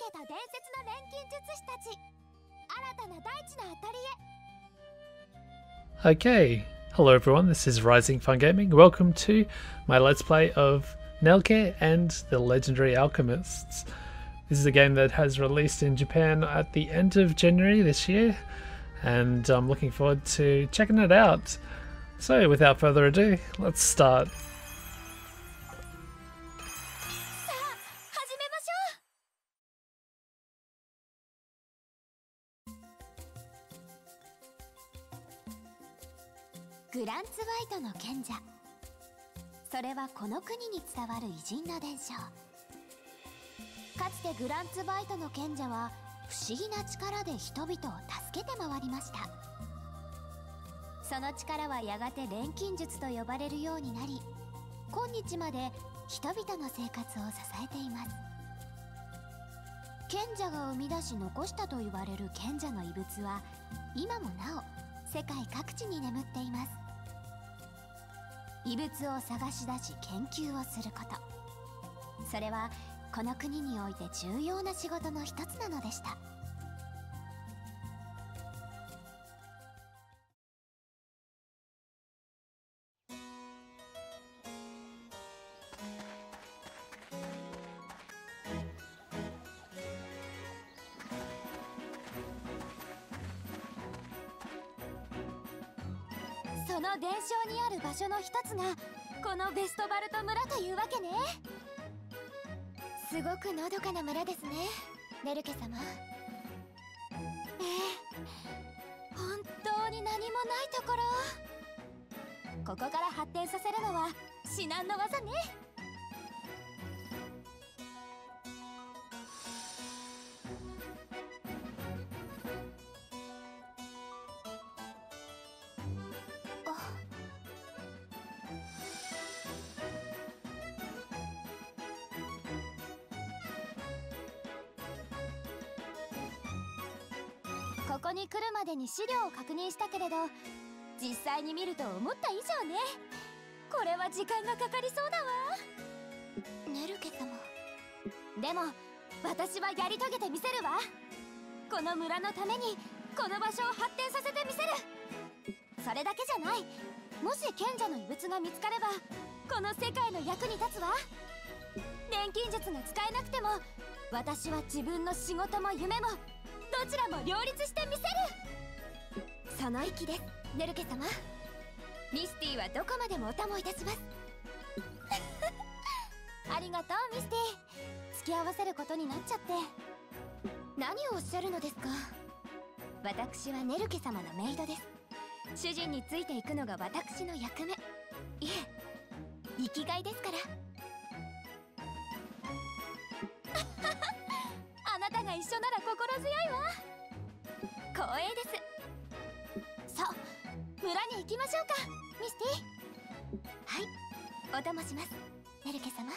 けた伝説の錬金術師たち、新たな大地のアタリエ。 Okay, hello everyone, this is RisingFunGaming. Welcome to my Let's Play of Nelke and the Legendary Alchemists. This is a game that has released in Japan at the end of January this year, and I'm looking forward to checking it out. So without further ado, let's start. グランツワイトの賢者、それはこの国に伝わる偉人の伝承。かつてグランツワイトの賢者は不思議な力で人々を助けて回りました。その力はやがて錬金術と呼ばれるようになり、今日まで人々の生活を支えています。賢者が生み出し残したと言われる賢者の遺物は今もなお世界各地に眠っています。遺物を探し出し研究をすること、それはこの国において重要な仕事の一つなのでした。その伝承にある場所の一つがこのベストバルト村というわけね。すごくのどかな村ですね、ネルケ様。本当に何もないところ。ここから発展させるのは至難の技ね。ここに来るまでに資料を確認したけれど、実際に見ると思った以上ね。これは時間がかかりそうだわ、ネルケ様。でも私はやり遂げてみせるわ。この村のためにこの場所を発展させてみせる。それだけじゃない。もし賢者の遺物が見つかればこの世界の役に立つわ。錬金術が使えなくても私は自分の仕事も夢もどちらも両立してみせる。その意気です、ネルケ様。ミスティはどこまでもお供いたしますありがとう、ミスティ。付き合わせることになっちゃって。何をおっしゃるのですか。私はネルケ様のメイドです。主人についていくのが私の役目、いえ生きがいですからあなたが一緒なら心強いわ。光栄です。さあ村に行きましょうか、ミスティ。はい、お供します、ネルケ様。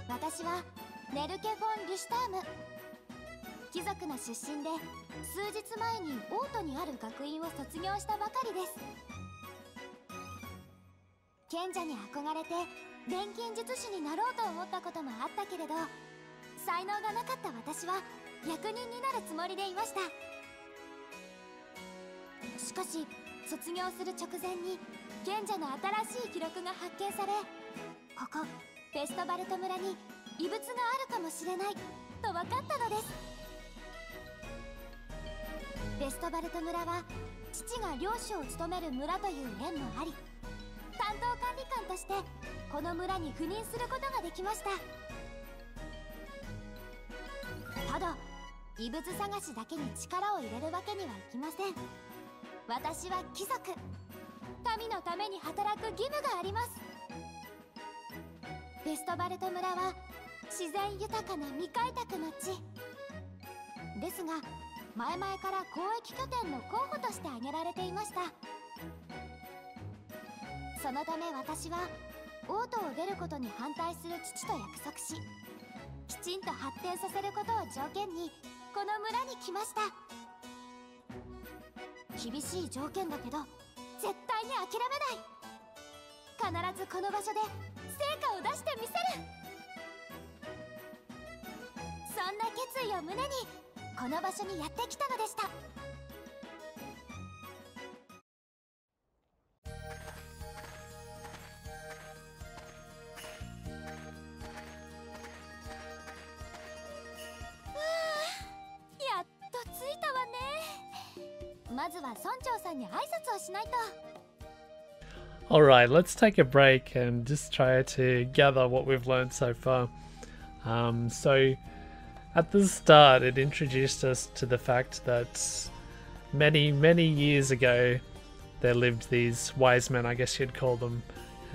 私はネルケ・フォン・リュシュターム。貴族の出身で数日前にオートにある学院を卒業したばかりです。賢者に憧れて錬金術師になろうと思ったこともあったけれど、才能がなかった私は役人になるつもりでいました。しかし卒業する直前に賢者の新しい記録が発見され、ここベストバルト村に遺物があるかもしれないと分かったのです。ベストバルト村は父が領主を務める村という縁もあり、担当管理官としてこの村に赴任することができました。ただ遺物探しだけに力を入れるわけにはいきません。私は貴族、民のために働く義務があります。ベストバルト村は自然豊かな未開拓の地ですが、前々から交易拠点の候補として挙げられていました。そのため私はオートを出ることに反対する父と約束し、きちんと発展させることを条件にこの村に来ました。厳しい条件だけど絶対に諦めない。必ずこの場所で成果を出してみせる。そんな決意を胸にこの場所にやってきたのでした。やっと着いたわね。まずは村長さんに挨拶をしないと。Alright, let's take a break and just try to gather what we've learned so far. So, at the start, it introduced us to the fact that many, many years ago, there lived these wise men, I guess you'd call them,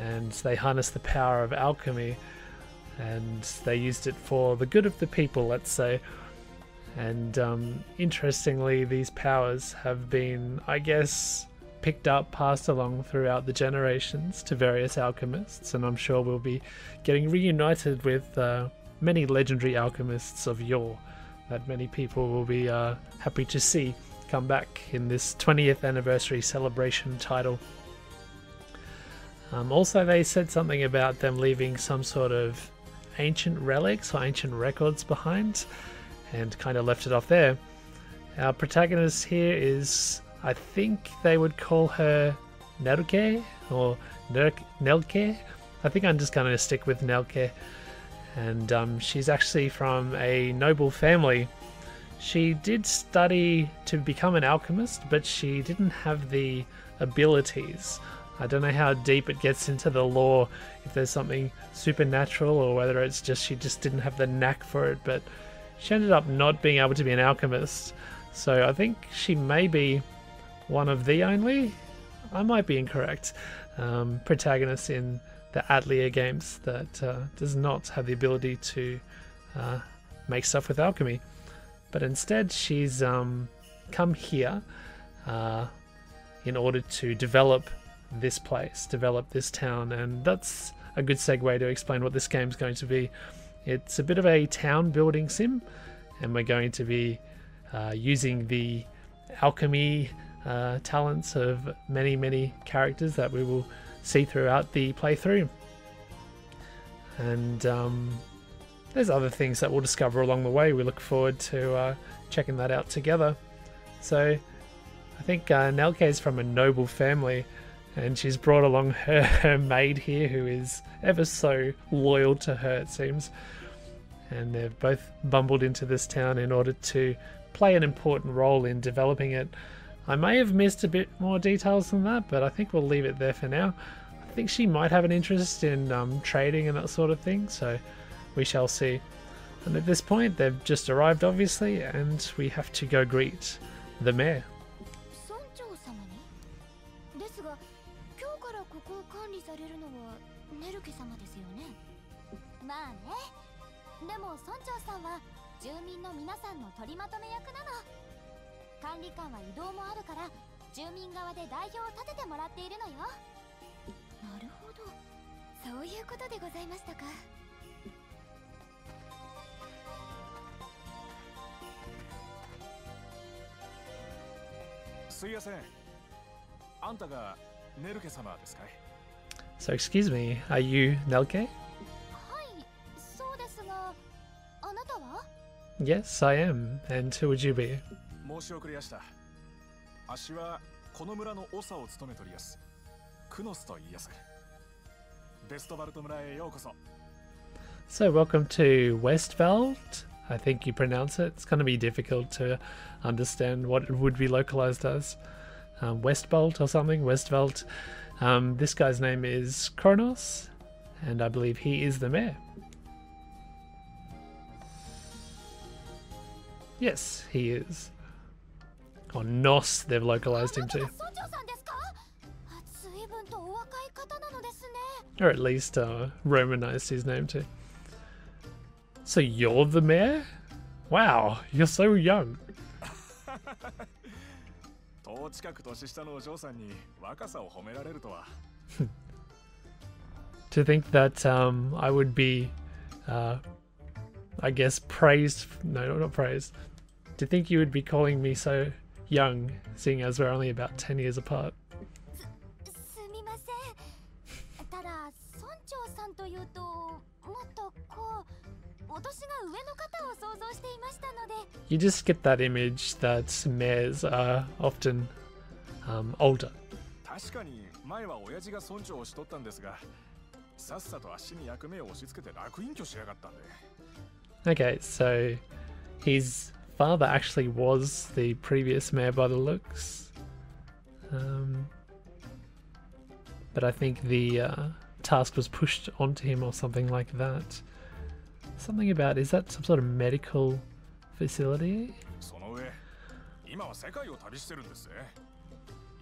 and they harnessed the power of alchemy, and they used it for the good of the people, let's say. And interestingly, these powers have been, I guess, picked up, passed along throughout the generations to various alchemists, and I'm sure we'll be getting reunited with many legendary alchemists of yore that many people will be happy to see come back in this 20th anniversary celebration title. Also, they said something about them leaving some sort of ancient relics or ancient records behind, and kind of left it off there. Our protagonist here is, I think they would call her Nelke or Nelke. I think I'm just going to stick with Nelke. And she's actually from a noble family. She did study to become an alchemist, but she didn't have the abilities. I don't know how deep it gets into the lore, if there's something supernatural or whether it's just she just didn't have the knack for it, but she ended up not being able to be an alchemist. So I think she may be one of the only, I might be incorrect, protagonist in the Atelier games that does not have the ability to make stuff with alchemy. But instead she's come here in order to develop this place, develop this town, and that's a good segue to explain what this game's going to be. It's a bit of a town building sim, and we're going to be using the alchemy talents of many characters that we will see throughout the playthrough. And there's other things that we'll discover along the way. We look forward to checking that out together. So I think Nelke is from a noble family, and she's brought along her maid here, who is ever so loyal to her, it seems. And they've both bumbled into this town in order to play an important role in developing it. I may have missed a bit more details than that, but I think we'll leave it there for now. I think she might have an interest in trading and that sort of thing, so we shall see. And at this point, they've just arrived, obviously, and we have to go greet the mayor. でも村長さんは住民の皆さんの取りまとめ役なの。管理官は移動もあるから住民側で代表を立ててもらっているのよ。なるほど、そういうことでございましたか。すいません。あんたがネルケ様ですかい? So excuse me, are you Nelke? Yes, I am. And who would you be? 申し遅れやした。あしはこの村の長を務めとりやす。クノスと言いやす。ベストバルト村へようこそ。So welcome to Westveld. I think you pronounce it. It's going to be difficult to understand what it would be localized as. Westbolt or something. Westveld. This guy's name is Kronos, and I believe he is the mayor. Yes, he is. Or Nos, they've localized him to. Or at least romanized his name too. So you're the mayor? Wow, you're so young. To think that I would be, I guess, praised. No, not praised. To think you would be calling me so young, seeing as we're only about 10 years apart. You just get that image that mayors are often older. 確かに前は親父が村長をしとったんですが、さっさとあっしに役目を押し付けて楽隠居しやがったんで。Okay, so his father actually was the previous mayor by the looks. But I think the task was pushed onto him or something like that. Something about, is that some sort of medical facility? その上、今は世界を旅してるんですね。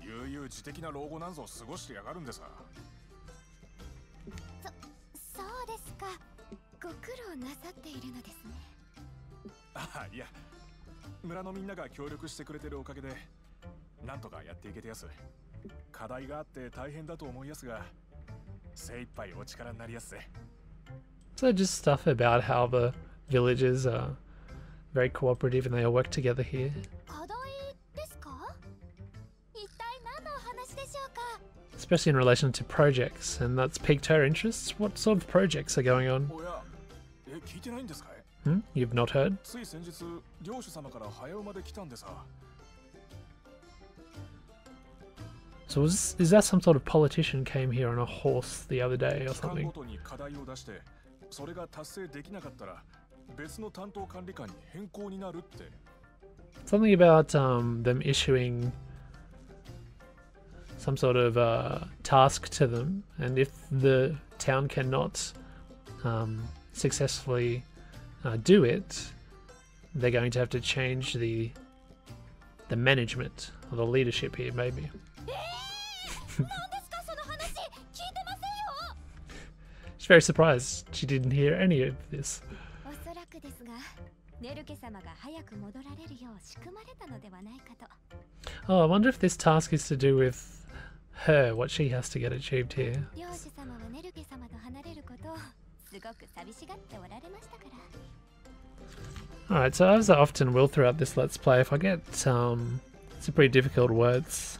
悠々自適な老後なんぞ過ごしてやがるんです。そうですか。ご苦労なさっているのですね。あ、いや、村のみんなが協力してくれてるおかげで、なんとかやっていけてやす。課題があって大変だと思いやすが、精一杯お力になりやすぜ。So just stuff about how the villagers are very cooperative and they all work together here. 課題ですか？一体何のお話でしょうか？ Especially in relation to projects, and that's piqued her interests. What sort of projects are going on? おや、聞いてないんですかい？ You've not heard? つい先日、領主様から早馬で来たんでさ。So is that some sort of politician came here on a horse the other day or 期間 something? ごとに課題を出して、それが達成できなかったら、別の担当管理官に変更になるって。Something about them issuing some sort of task to them, and if the town cannot successfully do it, they're going to have to change the management or the leadership here, maybe. She's very surprised she didn't hear any of this. おそらくですが、ネルケ様が早く戻られるよう仕組まれたのではないかと。Oh, I wonder if this task is to do with her, what she has to get achieved here. 領主様はネルケ様と離れることをすごく寂しがっておられましたから。Alright, so as I often will throughout this Let's Play, if I get some pretty difficult words,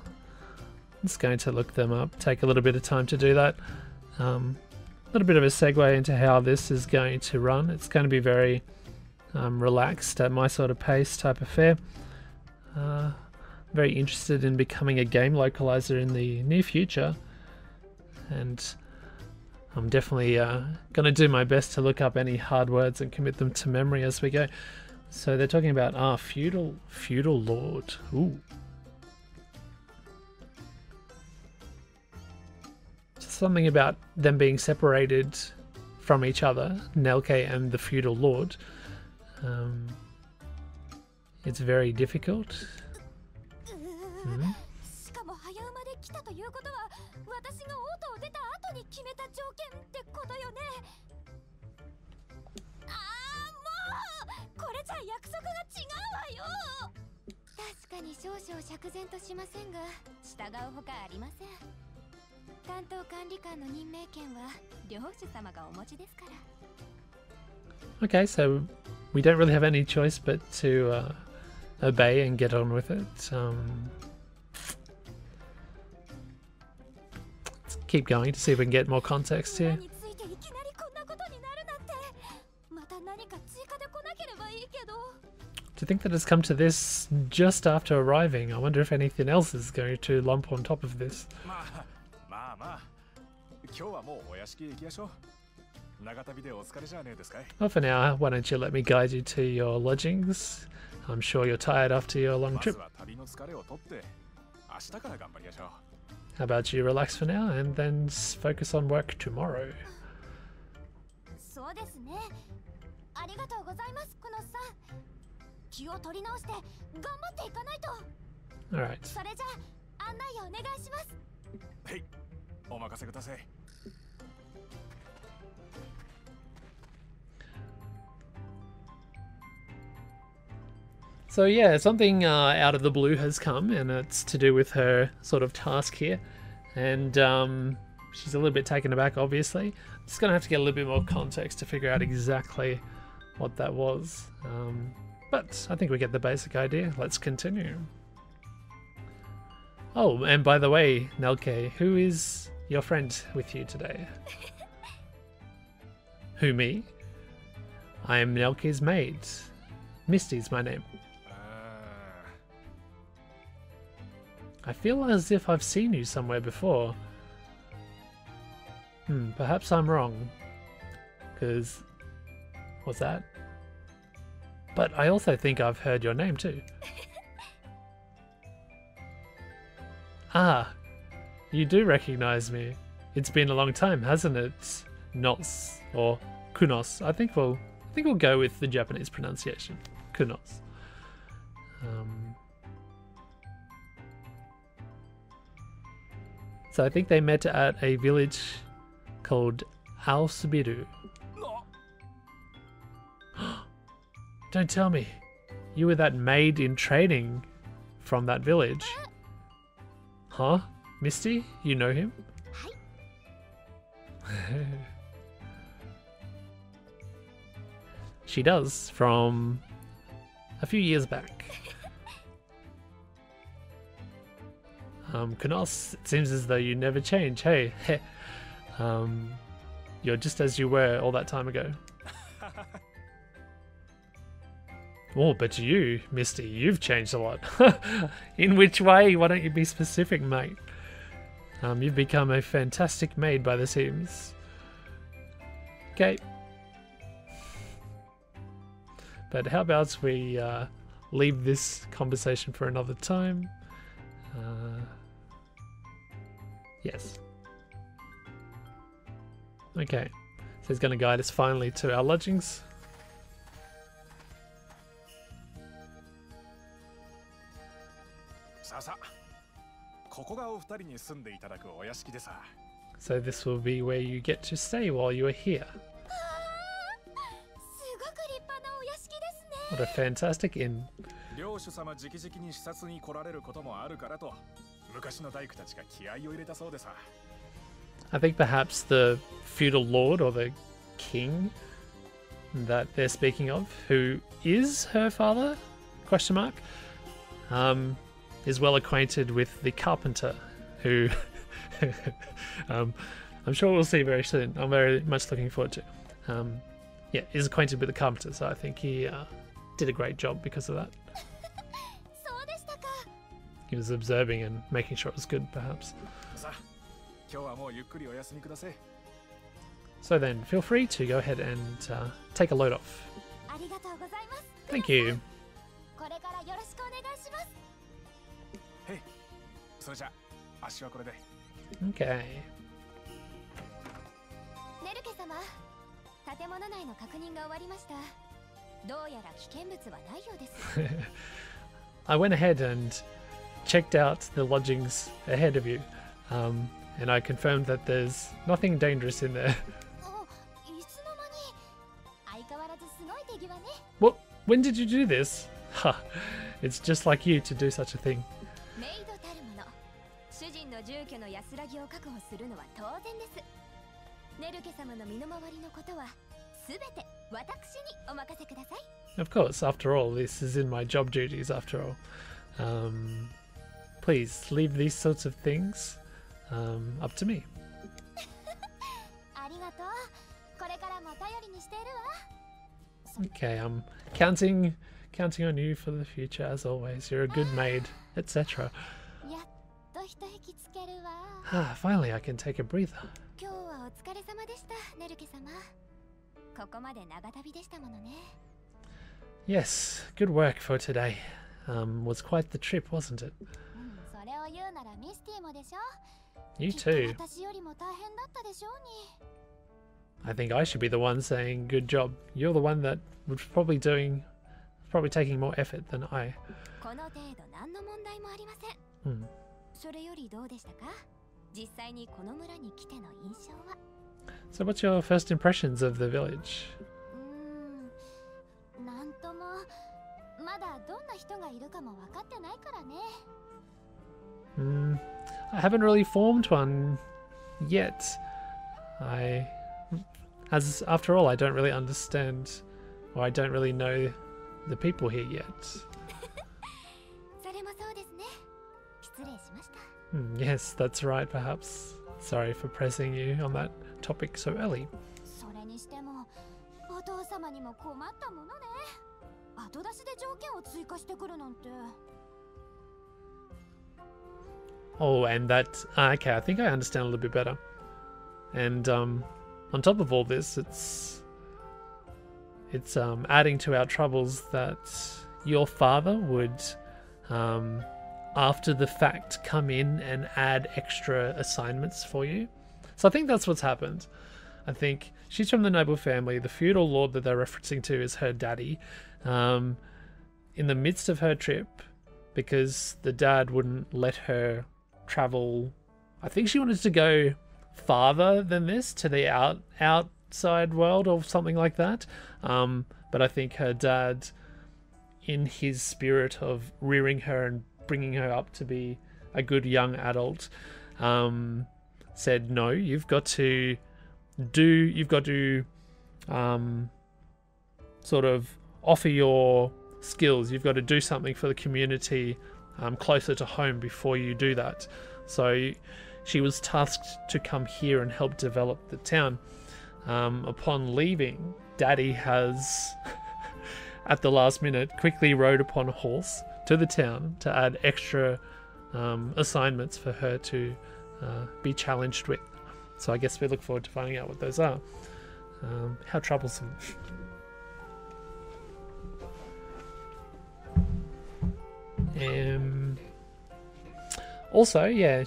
I'm just going to look them up, take a little bit of time to do that. A little bit of a segue into how this is going to run. It's going to be very relaxed at my sort of pace type affair. Very interested in becoming a game localizer in the near future, and I'm definitely going to do my best to look up any hard words and commit them to memory as we go. So they're talking about feudal lord. Ooh. Something about them being separated from each other, Nelke and the feudal lord. It's very difficult. しかも早馬で来たということは、私がオートを出た後に決めた条件ってことよね。ああ、もうこれじゃ約束が違うわよ。確かに少々釈然としませんが、従うほかありません。担当管理官の任命権は領主様がお持ちですから。Okay, so we don't really have any choice but to obey and get on with it. Let's keep going to see if we can get more context here. To think that it's come to this just after arriving, I wonder if anything else is going to lump on top of this. まあまあ、今日はもうお屋敷へ行きましょう。長旅でお疲れじゃねえですかい。 Well, for now, why don't you let me guide you to your lodgings? I'm sure you're tired after your long まず trip. は旅の疲れを取って、明日から頑張りましょう。 How about you relax for now and then focus on work tomorrow? そうですね。ありがとうございます、クノスさん。気を取り直して頑張っていかないと。 Alright. それじゃあ案内をお願いします。はい、お任せください。So yeah, something out of the blue has come, and it's to do with her sort of task here, and she's a little bit taken aback, obviously. Just gonna have to get a little bit more context to figure out exactly what that was, but I think we get the basic idea. Let's continue. Oh, and by the way, Nelke, who is your friend with you today? Who, me? I am Nelke's maid. Misty's my name. I feel as if I've seen you somewhere before. Perhaps I'm wrong. Because... what's that? But I also think I've heard your name too. Ah, you do recognize me. It's been a long time, hasn't it? Nos or Kunos. I think we'll go with the Japanese pronunciation. Kunos. So I think they met at a village called Alsubiru. Don't tell me. You were that maid in training from that village. Huh? Misty? You know him? She does, from a few years back. Kunos, it seems as though you never change. Hey, you're just as you were all that time ago. Oh, but you, Misty, you've changed a lot. In which way? Why don't you be specific, mate? You've become a fantastic maid by the seams. Okay. But how about we leave this conversation for another time? Yes. Okay. So he's going to guide us finally to our lodgings. So this will be where you get to stay while you are here. What a fantastic inn. I think perhaps the feudal lord or the king that they're speaking of, who is her father, question mark, is well acquainted with the carpenter, who I'm sure we'll see very soon. I'm very much looking forward to. Yeah, is acquainted with the carpenter, so I think he did a great job because of that. He was observing and making sure it was good, perhaps. So then, feel free to go ahead and take a load off. Thank you. Okay. I went ahead and checked out the lodgings ahead of you, and I confirmed that there's nothing dangerous in there. What? When did you do this? Ha! It's just like you to do such a thing. Of course, after all, this is in my job duties after all. Please leave these sorts of things up to me. Okay, I'm counting on you for the future as always. You're a good maid, etc. Finally, I can take a breather. Yes, good work for today. Was quite the trip, wasn't it? You too. I think I should be the one saying good job. You're the one that was probably taking more effort than I. So what's your first impressions of the village? I haven't really formed one yet. After all, I don't really understand, or I don't really know the people here yet. Yes, that's right, perhaps. Sorry for pressing you on that topic so early. お父様にも困ったものね。後出しで条件を追加してくるなんて。Oh, and that okay, I think I understand a little bit better. And on top of all this, it's adding to our troubles that your father would after the fact come in and add extra assignments for you. So I think that's what's happened. I think she's from the noble family. The feudal lord that they're referencing to is her daddy. In the midst of her trip, because the dad wouldn't let her travel, I think she wanted to go farther than this to the outside world or something like that. But I think her dad, in his spirit of rearing her and bringing her up to be a good young adult, said, no, you've got to sort of offer your skills. You've got to do something for the community closer to home before you do that. So she was tasked to come here and help develop the town. Upon leaving, Daddy has, at the last minute, quickly rode upon a horse to the town to add extra assignments for her to be challenged with. So I guess we look forward to finding out what those are. How troublesome. Also, yeah,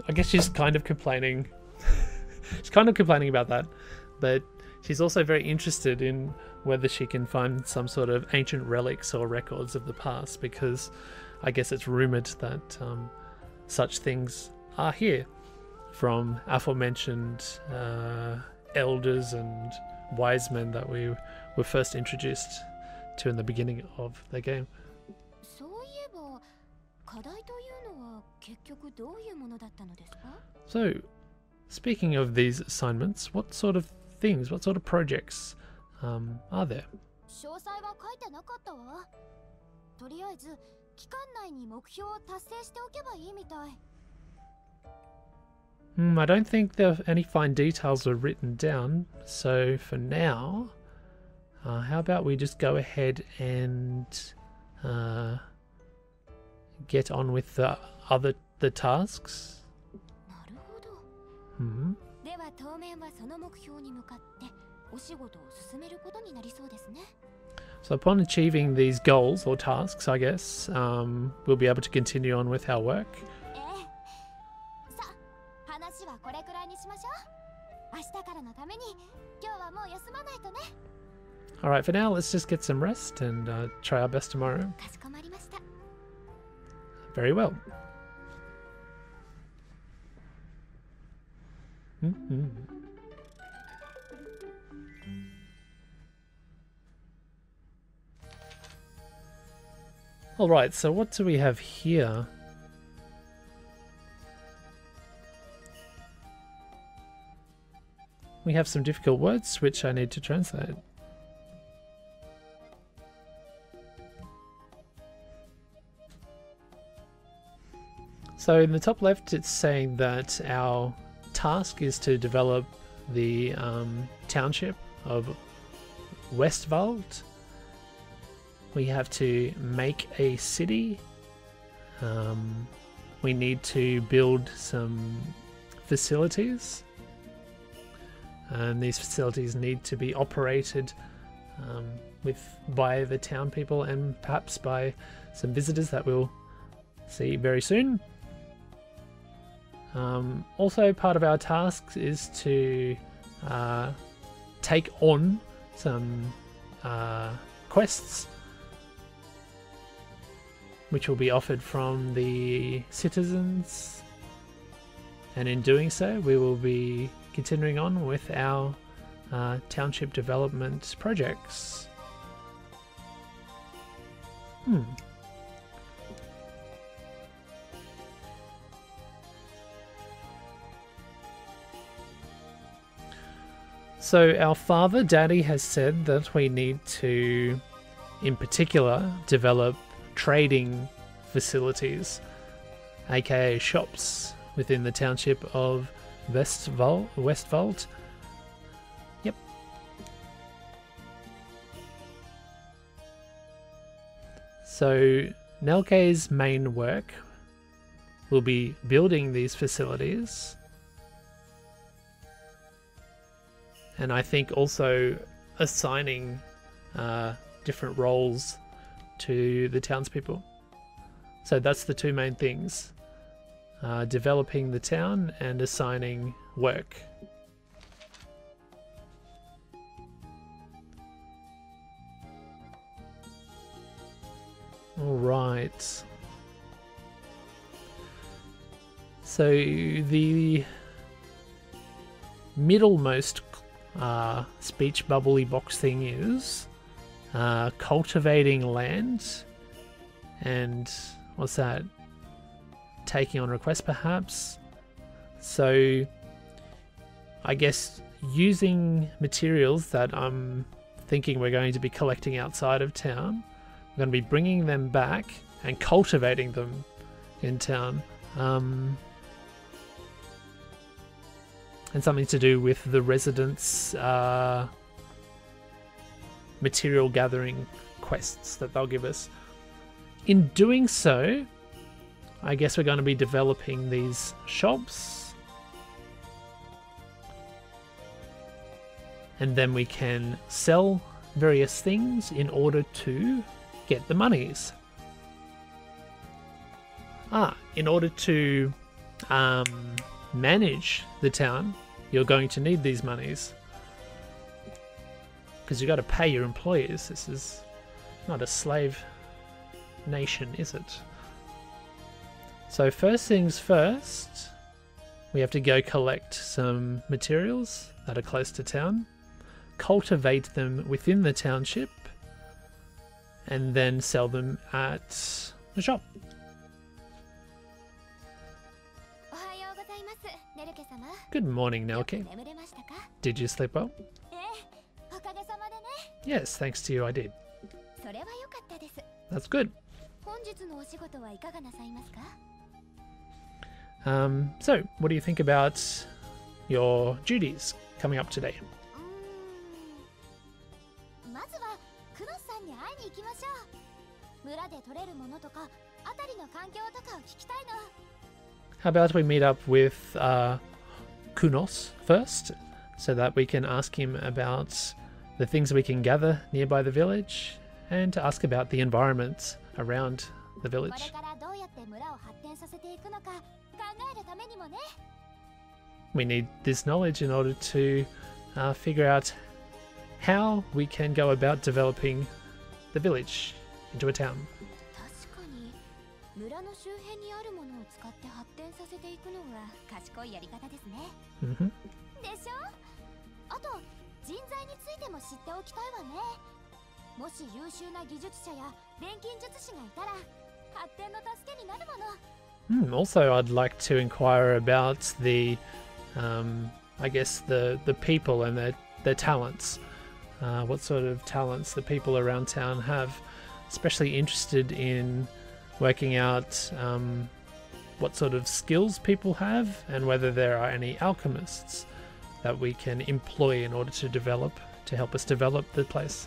I guess she's kind of complaining. She's kind of complaining about that, but she's also very interested in whether she can find some sort of ancient relics or records of the past, because I guess it's rumored that such things are here from aforementioned elders and wise men that we were first introduced to in the beginning of the game. So, speaking of these assignments, what sort of things, what sort of projects are there? I don't think any fine details were written down, so for now, how about we just go ahead and get on with the tasks? So upon achieving these goals or tasks, I guess, we'll be able to continue on with our work. Alright, for now, let's just get some rest and try our best tomorrow. Very well. Alright, so what do we have here? We have some difficult words which I need to translate. So in the top left, it's saying that our task is to develop the township of Westwald. We have to make a city. We need to build some facilities. And these facilities need to be operated by the town people and perhaps by some visitors that we'll see very soon. Also, part of our task is to take on some quests which will be offered from the citizens, and in doing so we will be continuing on with our township development projects. So our father, Daddy, has said that we need to, in particular, develop trading facilities, aka shops, within the township of Westwald. Yep. So Nelke's main work will be building these facilities, and I think also assigning different roles to the townspeople. So that's the two main things, developing the town and assigning work. All right. So the middlemost speech bubbly box thing is cultivating land, and what's that? Taking on requests, perhaps. So I guess using materials that I'm thinking we're going to be collecting outside of town. We're going to be bringing them back and cultivating them in town. And something to do with the residents' material gathering quests that they'll give us. In doing so, I guess we're going to be developing these shops. And then we can sell various things in order to get the monies. In order to manage the town, you're going to need these monies, because you've got to pay your employees. This is not a slave nation, is it? So first things first, we have to go collect some materials that are close to town, cultivate them within the township, and then sell them at the shop. Good morning, Nelke. Did you sleep well? Yes, thanks to you, I did. That's good. So, what do you think about your duties coming up today? How about we meet up with Kunos first, so that we can ask him about the things we can gather nearby the village, and to ask about the environment around the village. We need this knowledge in order to figure out how we can go about developing the village into a town. Mm-hmm. Also, I'd like to inquire about the, I guess the people and their talents. What sort of talents the people around town have. Especially interested in working out what sort of skills people have, and whether there are any alchemists that we can employ in order to help us develop the place.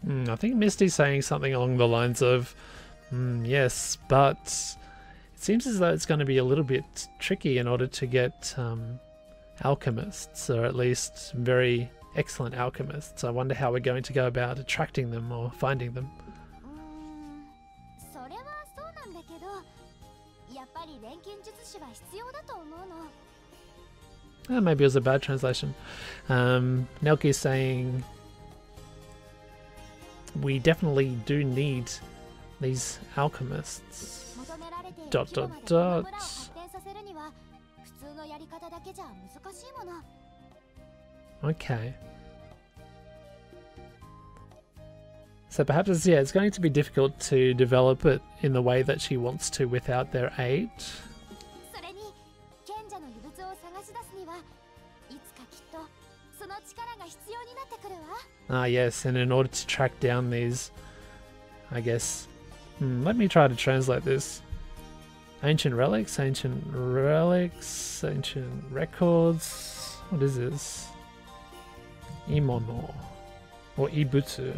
I think Misty's saying something along the lines of, yes, but it seems as though it's going to be a little bit tricky in order to get alchemists, or at least very excellent alchemists. I wonder how we're going to go about attracting them or finding them. Maybe it was a bad translation. Nelke is saying we definitely do need these alchemists. ... Okay. So perhaps it's going to be difficult to develop it in the way that she wants to without their aid. Yes, and in order to track down these, I guess, let me try to translate this. Ancient relics, ancient relics, ancient records. What is this? Imono or Ibutsu.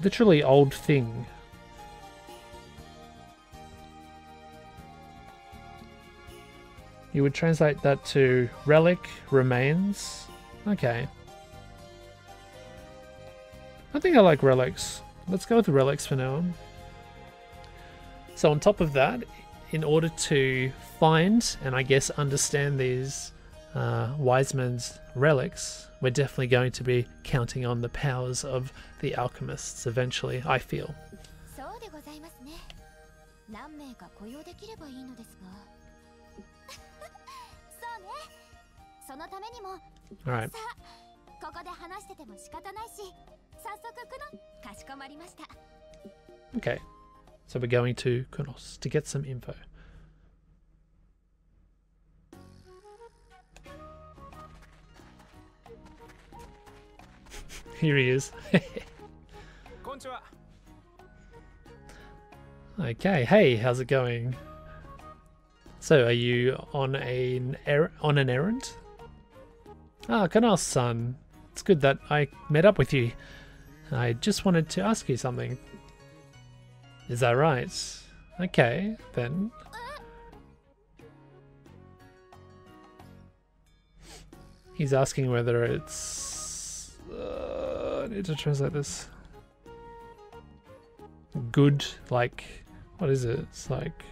Literally old thing. You would translate that to relic, remains. Okay. I think I like relics. Let's go with relics for now. So on top of that, in order to find and I guess understand these wise men's relics, we're definitely going to be counting on the powers of the alchemists eventually, I feel. Alright. Okay, so we're going to Kunos to get some info. Here he is. Okay, hey, how's it going? So, are you on an errand? Ah, Kunos-san. It's good that I met up with you. I just wanted to ask you something. Is that right? Okay, then. He's asking whether it's... I need to translate this. Good, like... What is it? It's like...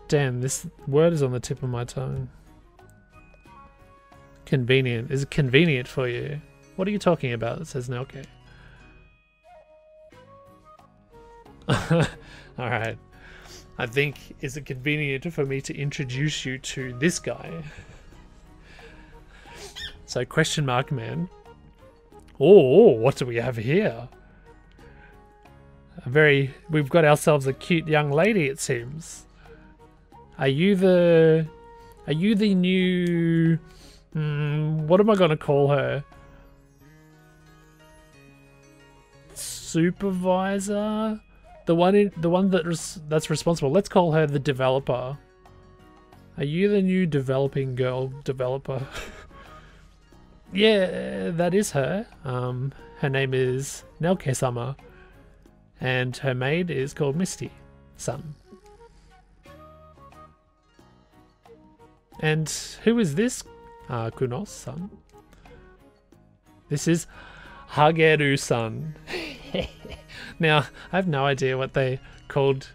Damn, this word is on the tip of my tongue. Convenient. Is it convenient for you? What are you talking about? It says Nelke. Alright. I think, is it convenient for me to introduce you to this guy? So, question mark man. Oh, what do we have here? We've got ourselves a cute young lady, it seems. Are you the new... what am I going to call her? Supervisor? The one that's responsible. Let's call her the developer. Are you the new developing girl developer? Yeah, that is her. Her name is Nelke-sama. And her maid is called Misty-san. And who is this? Kunos-san. This is Hageru-san. Now, I have no idea what they called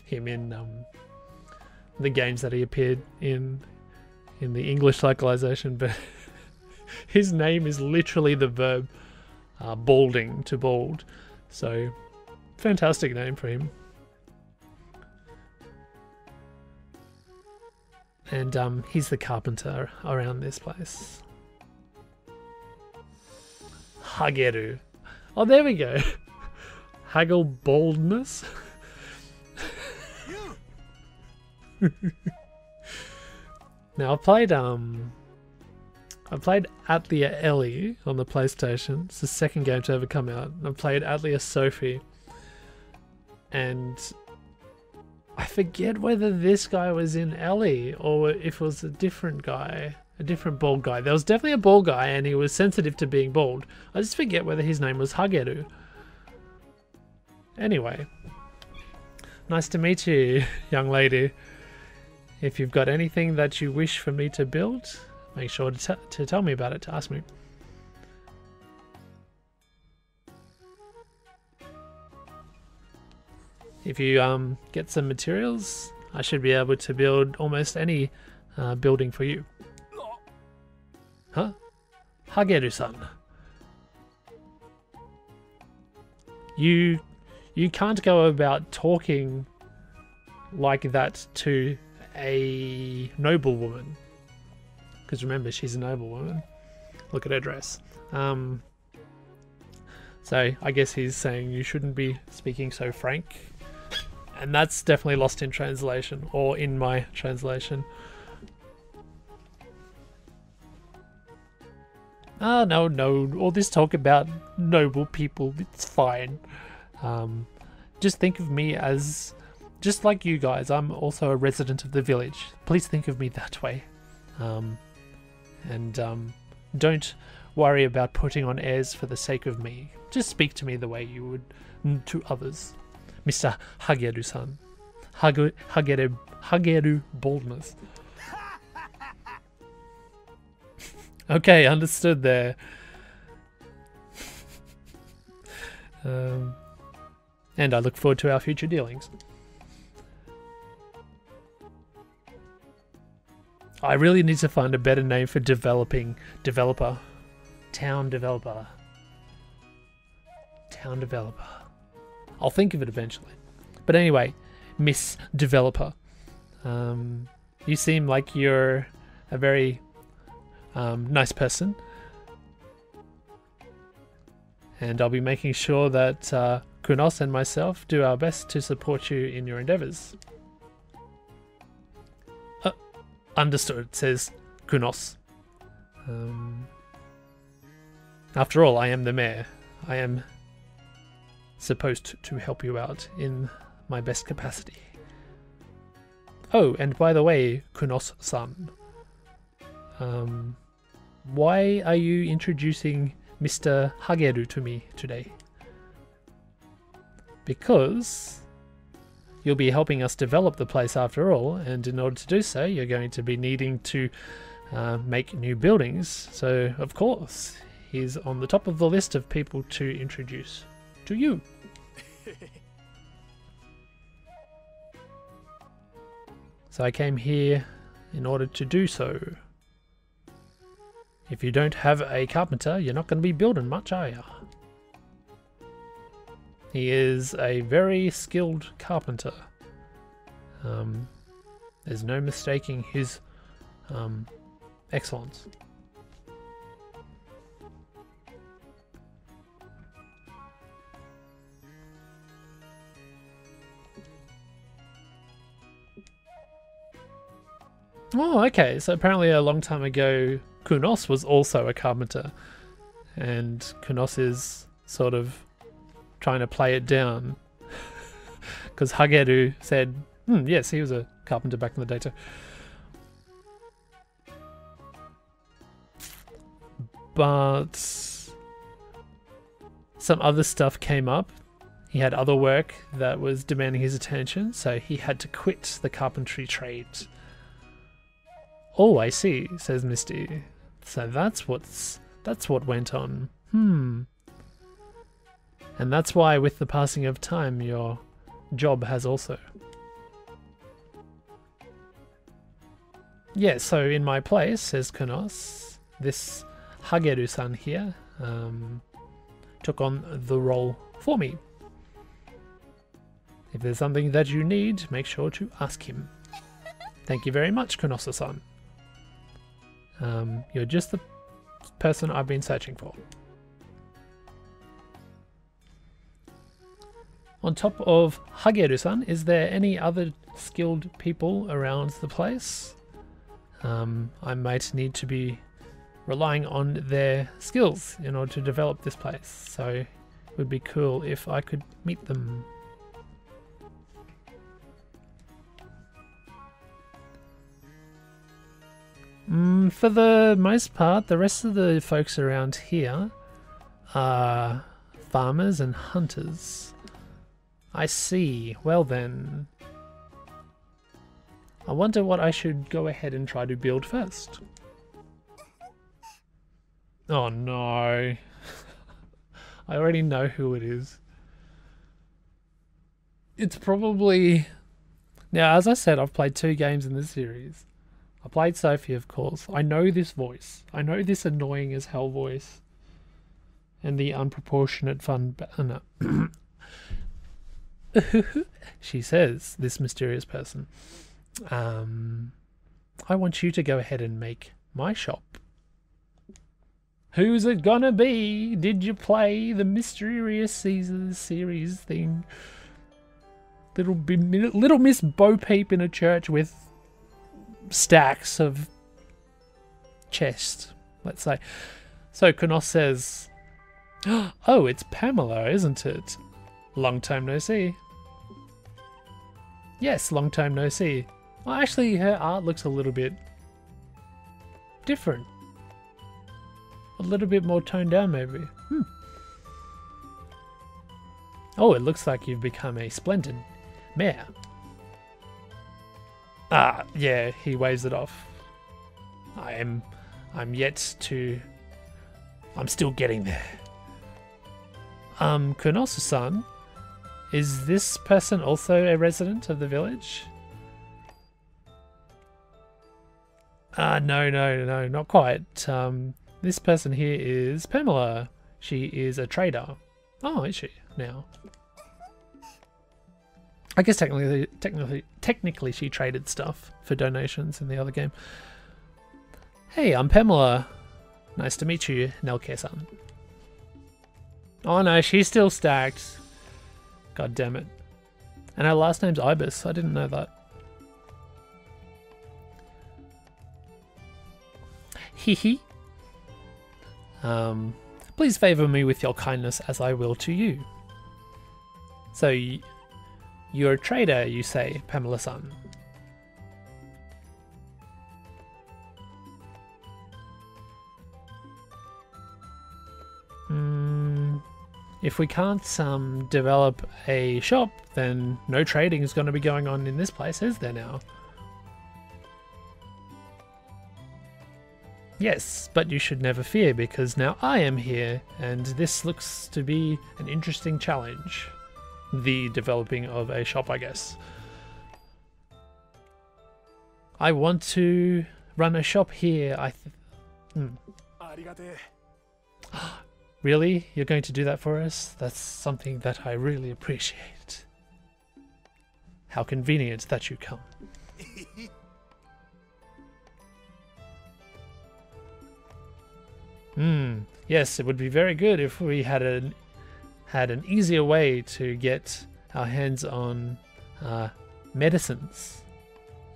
him in the games that he appeared in the English localization, but his name is literally the verb balding, to bald. So, fantastic name for him. And he's the carpenter around this place. Hageru. Oh, there we go. Haggle baldness. Now I played Atelier Ellie on the PlayStation. It's the second game to ever come out. I played Atelier Sophie, and I forget whether this guy was in Ellie or if it was a different guy, a different bald guy. There was definitely a bald guy, and he was sensitive to being bald. I just forget whether his name was Hageru. Anyway, nice to meet you, young lady. If you've got anything that you wish for me to build, make sure to tell me about it, to ask me. If you get some materials, I should be able to build almost any building for you. Huh? Hageru-san. You can't go about talking like that to a noble woman. Because remember, she's a noble woman. Look at her dress. So I guess he's saying you shouldn't be speaking so frank. And that's definitely lost in translation, or in my translation. Ah, no, all this talk about noble people, it's fine. Just think of me as, just like you guys, I'm also a resident of the village. Please think of me that way. Don't worry about putting on airs for the sake of me. Just speak to me the way you would to others. Mr. Hageru-san. Hageru boldness. Okay, understood there. And I look forward to our future dealings. I really need to find a better name for developer. Town developer. I'll think of it eventually. But anyway, Miss Developer. You seem like you're a very nice person. And I'll be making sure that Kunos and myself do our best to support you in your endeavors. Understood, says Kunos. After all, I am the mayor. I am supposed to help you out in my best capacity. Oh, and by the way, Kunos-san, why are you introducing Mr. Hageru to me today? Because you'll be helping us develop the place after all, and in order to do so, you're going to be needing to make new buildings. So, of course, he's on the top of the list of people to introduce to you. So I came here in order to do so. If you don't have a carpenter, you're not going to be building much, are you? He is a very skilled carpenter. There's no mistaking his excellence. Oh, okay. So apparently a long time ago, Kunos was also a carpenter. And Kunos is sort of trying to play it down. Because Hageru said, yes, he was a carpenter back in the day too. But some other stuff came up. He had other work that was demanding his attention, so he had to quit the carpentry trade. Oh, I see, says Misty. So that's what went on. And that's why with the passing of time your job has also. Yeah, so in my place, says Kunos, this Hageru-san here took on the role for me. If there's something that you need, make sure to ask him. Thank you very much, Kunos-san. You're just the person I've been searching for. On top of Hageru-san, is there any other skilled people around the place? I might need to be relying on their skills in order to develop this place, so it would be cool if I could meet them. For the most part, the rest of the folks around here are farmers and hunters. I see. Well then, I wonder what I should go ahead and try to build first. Oh no. I already know who it is. It's probably... Now, as I said, I've played 2 games in this series. I played Sophie, of course. I know this voice. I know this annoying as hell voice. And the unproportionate fun... No. She says, this mysterious person, I want you to go ahead and make my shop. Who's it gonna be? Did you play the Mysterious Caesars series thing? Little Miss Bo Peep in a church with stacks of chest, let's say. So Kunos says, "Oh, it's Pamela, isn't it? Long time no see." Yes, long time no see. Well, actually, her art looks a little bit different. A little bit more toned down, maybe. Oh, it looks like you've become a splendid mare. Ah, yeah, he waves it off. I'm still getting there. Kunosu-san, is this person also a resident of the village? No, not quite. This person here is Pamela. She is a trader. Oh, is she now? I guess technically she traded stuff for donations in the other game. Hey, I'm Pamela. Nice to meet you, Nelke-san. Oh no, she's still stacked. God damn it. And her last name's Ibis. I didn't know that. Hehe. Please favor me with your kindness as I will to you. So, you're a trader, you say, Pamela-san. If we can't develop a shop, then no trading is going to be going on in this place, is there now? Yes, but you should never fear, because now I am here, and this looks to be an interesting challenge. The developing of a shop, I guess. I want to run a shop here. Really? You're going to do that for us? That's something that I really appreciate. How convenient that you come. Yes, it would be very good if we had an easier way to get our hands on medicines.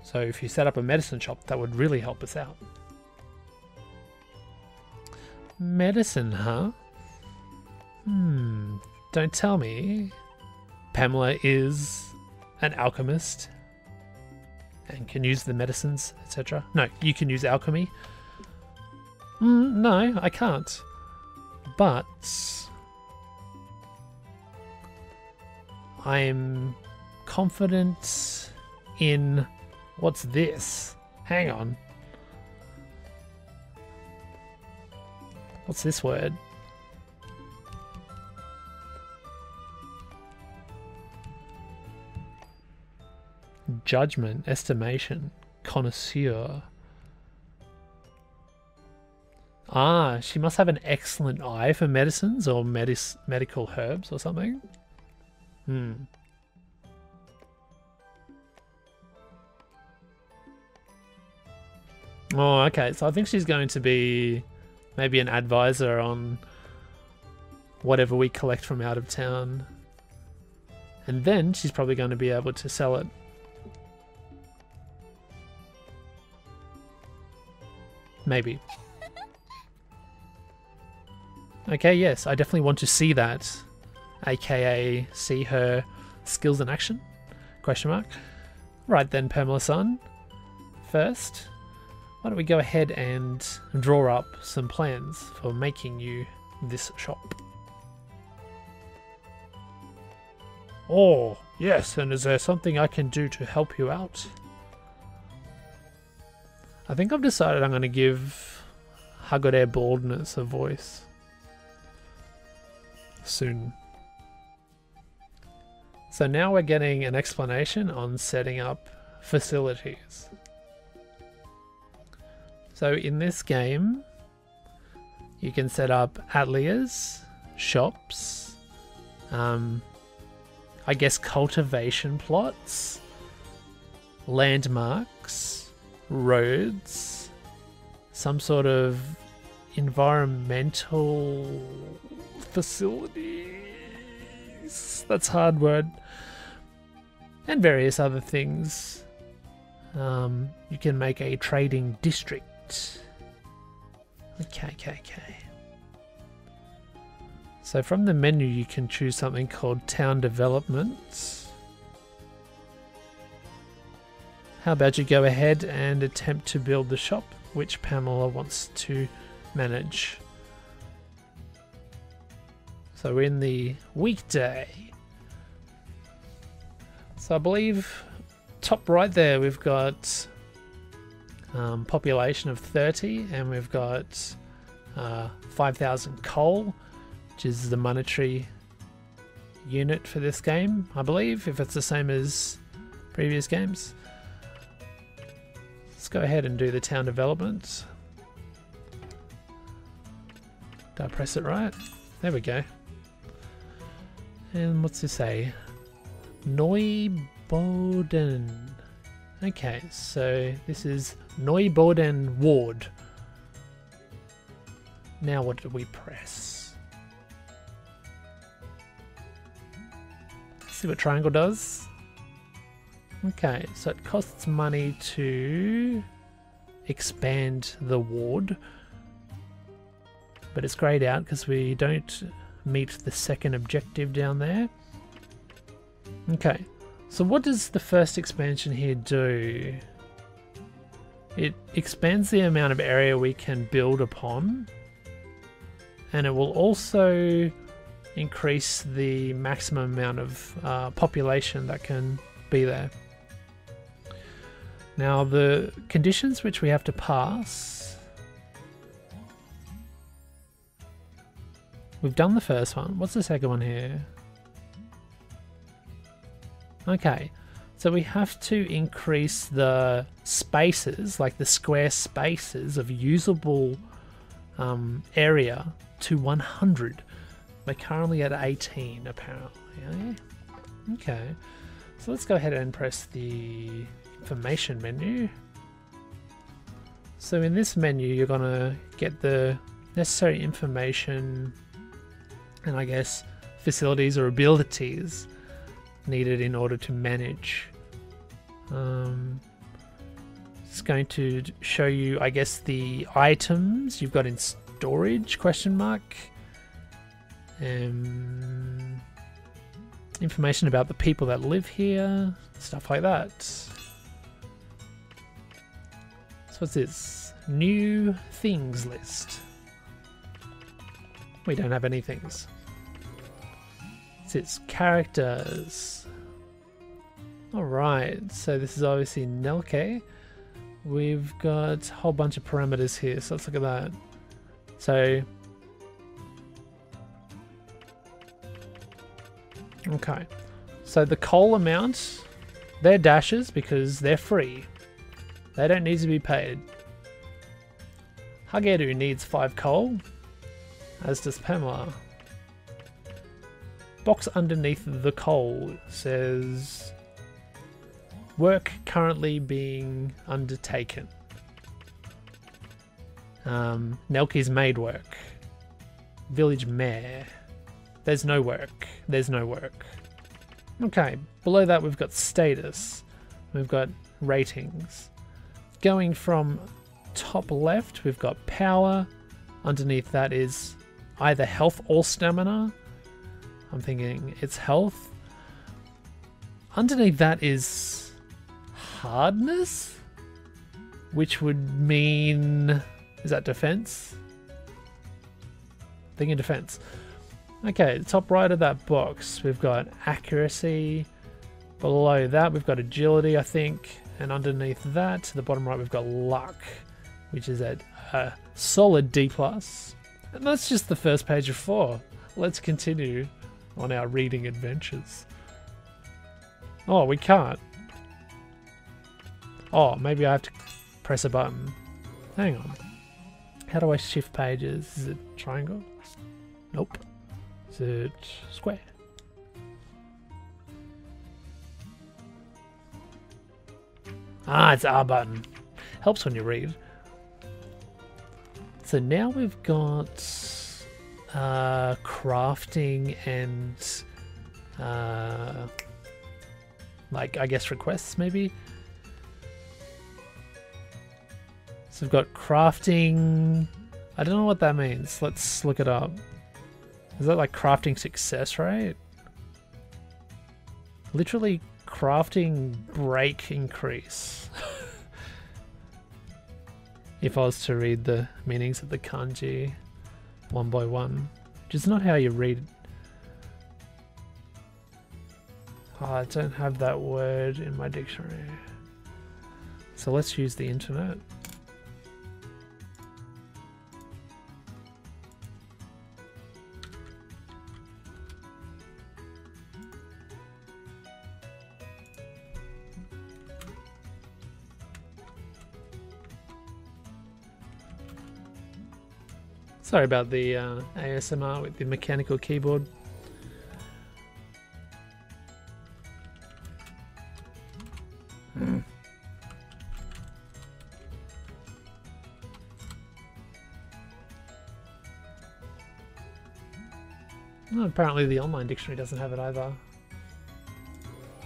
So if you set up a medicine shop, that would really help us out. Medicine, huh? Don't tell me. Pamela is an alchemist and can use the medicines, etc. No, you can use alchemy. No, I can't. But I'm confident in... What's this? Hang on. What's this word? Judgment, estimation, connoisseur. Ah, she must have an excellent eye for medicines or medical herbs or something. Oh, okay. So I think she's going to be maybe an advisor on whatever we collect from out of town. And then she's probably going to be able to sell it. Maybe. Okay, yes, I definitely want to see that. AKA see her skills in action? Question mark. Right then, Pamela-san. First, why don't we go ahead and draw up some plans for making you this shop. Oh, yes, and is there something I can do to help you out? I think I've decided I'm going to give Hagore Baldness a voice. Soon. So now we're getting an explanation on setting up facilities. So in this game, you can set up ateliers, shops, I guess cultivation plots, landmarks, roads, some sort of environmental facilities, that's a hard word, and various other things. You can make a trading district. Okay. So from the menu you can choose something called Town Development. How about you go ahead and attempt to build the shop which Pamela wants to manage. So we're in the weekday. So I believe top right there we've got population of 30 and we've got 5,000 coal, which is the monetary unit for this game, I believe, if it's the same as previous games. Let's go ahead and do the town development. Did I press it right? There we go. And what's this say? Neuboden. Okay, so this is Neuboden Ward. Now what do we press? See what triangle does. Okay, so it costs money to expand the ward, but it's grayed out because we don't meet the second objective down there. Okay, so what does the first expansion here do? It expands the amount of area we can build upon, and it will also increase the maximum amount of population that can be there. Now the conditions which we have to pass, we've done the first one. What's the second one here? Okay, so we have to increase the spaces, like the square spaces of usable area to 100. We're currently at 18 apparently. Okay, so let's go ahead and press the information menu. So in this menu you're gonna get the necessary information and I guess facilities or abilities needed in order to manage. It's going to show you, I guess, the items you've got in storage, question mark. Information about the people that live here, stuff like that. So what's this? New things list. We don't have any things. It's characters. Alright, so this is obviously Nelke. We've got a whole bunch of parameters here, so let's look at that. So, okay, so the coal amount, they're dashes because they're free. They don't need to be paid. Hageru needs 5 coal, as does Pamela. Box underneath the coal says work currently being undertaken. Nelke's made work. Village mayor. There's no work. There's no work. Okay, below that we've got status. We've got ratings. Going from top left, we've got power. Underneath that is either health or stamina. I'm thinking it's health. Underneath that is hardness, which would mean, is that defense? Thinking defense. Okay, top right of that box, we've got accuracy. Below that, we've got agility, I think. And underneath that, to the bottom right, we've got luck, which is at a solid D+. And that's just the first page of 4. Let's continue on our reading adventures. Oh, we can't. Oh, maybe I have to press a button. Hang on. How do I shift pages? Is it triangle? Nope. Is it square? Ah, it's R button. Helps when you read. So now we've got crafting and like, I guess, requests maybe. So we've got crafting. I don't know what that means. Let's look it up. Is that like crafting success rate? Literally crafting break increase. If I was to read the meanings of the kanji one by one, which is not how you read. Oh, I don't have that word in my dictionary. So let's use the internet. Sorry about the ASMR with the mechanical keyboard. Well, apparently the online dictionary doesn't have it either.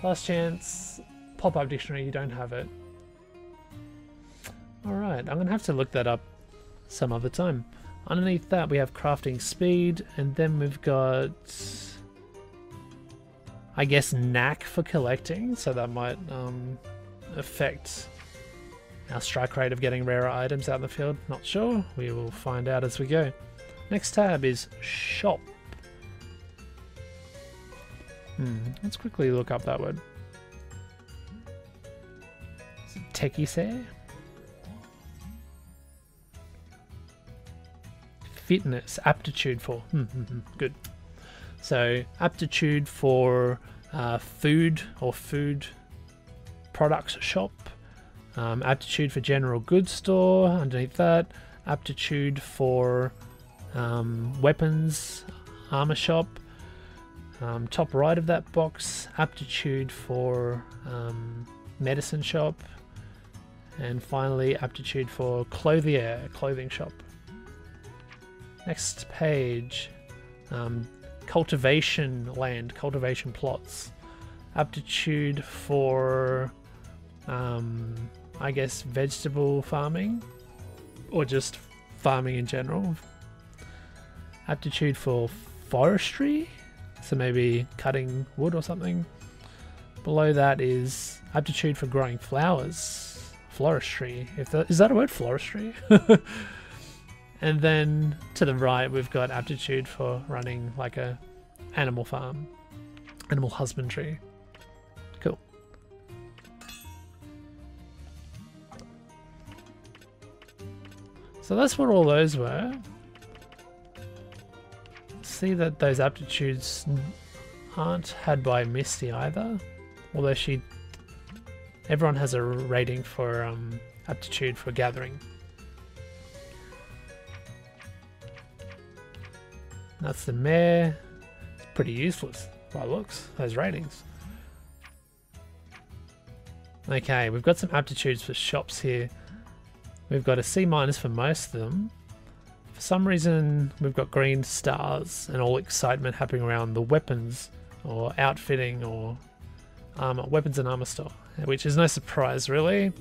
Last chance, pop-up dictionary, you don't have it. Alright, I'm going to have to look that up some other time. Underneath that we have crafting speed, and then we've got, I guess, knack for collecting, so that might affect our strike rate of getting rarer items out in the field. Not sure, we will find out as we go. Next tab is shop. Let's quickly look up that word. Is it tekisei? Fitness, aptitude for. Good. So aptitude for food or food products shop. Aptitude for general goods store. Underneath that, aptitude for weapons, armor shop. Top right of that box, aptitude for medicine shop. And finally, aptitude for clothier, clothing shop. Next page, cultivation land, cultivation plots. Aptitude for, I guess, vegetable farming, or just farming in general. Aptitude for forestry, so maybe cutting wood or something. Below that is aptitude for growing flowers, floristry. Is that a word, floristry? And then to the right we've got aptitude for running like a animal farm, animal husbandry. Cool. So that's what all those were. See that those aptitudes aren't had by Misty either, although everyone has a rating for aptitude for gathering. That's the mare. It's pretty useless by looks, those ratings. Okay, we've got some aptitudes for shops here. We've got a C- for most of them. For some reason, we've got green stars and all excitement happening around the weapons or outfitting or weapons and armor store, which is no surprise really.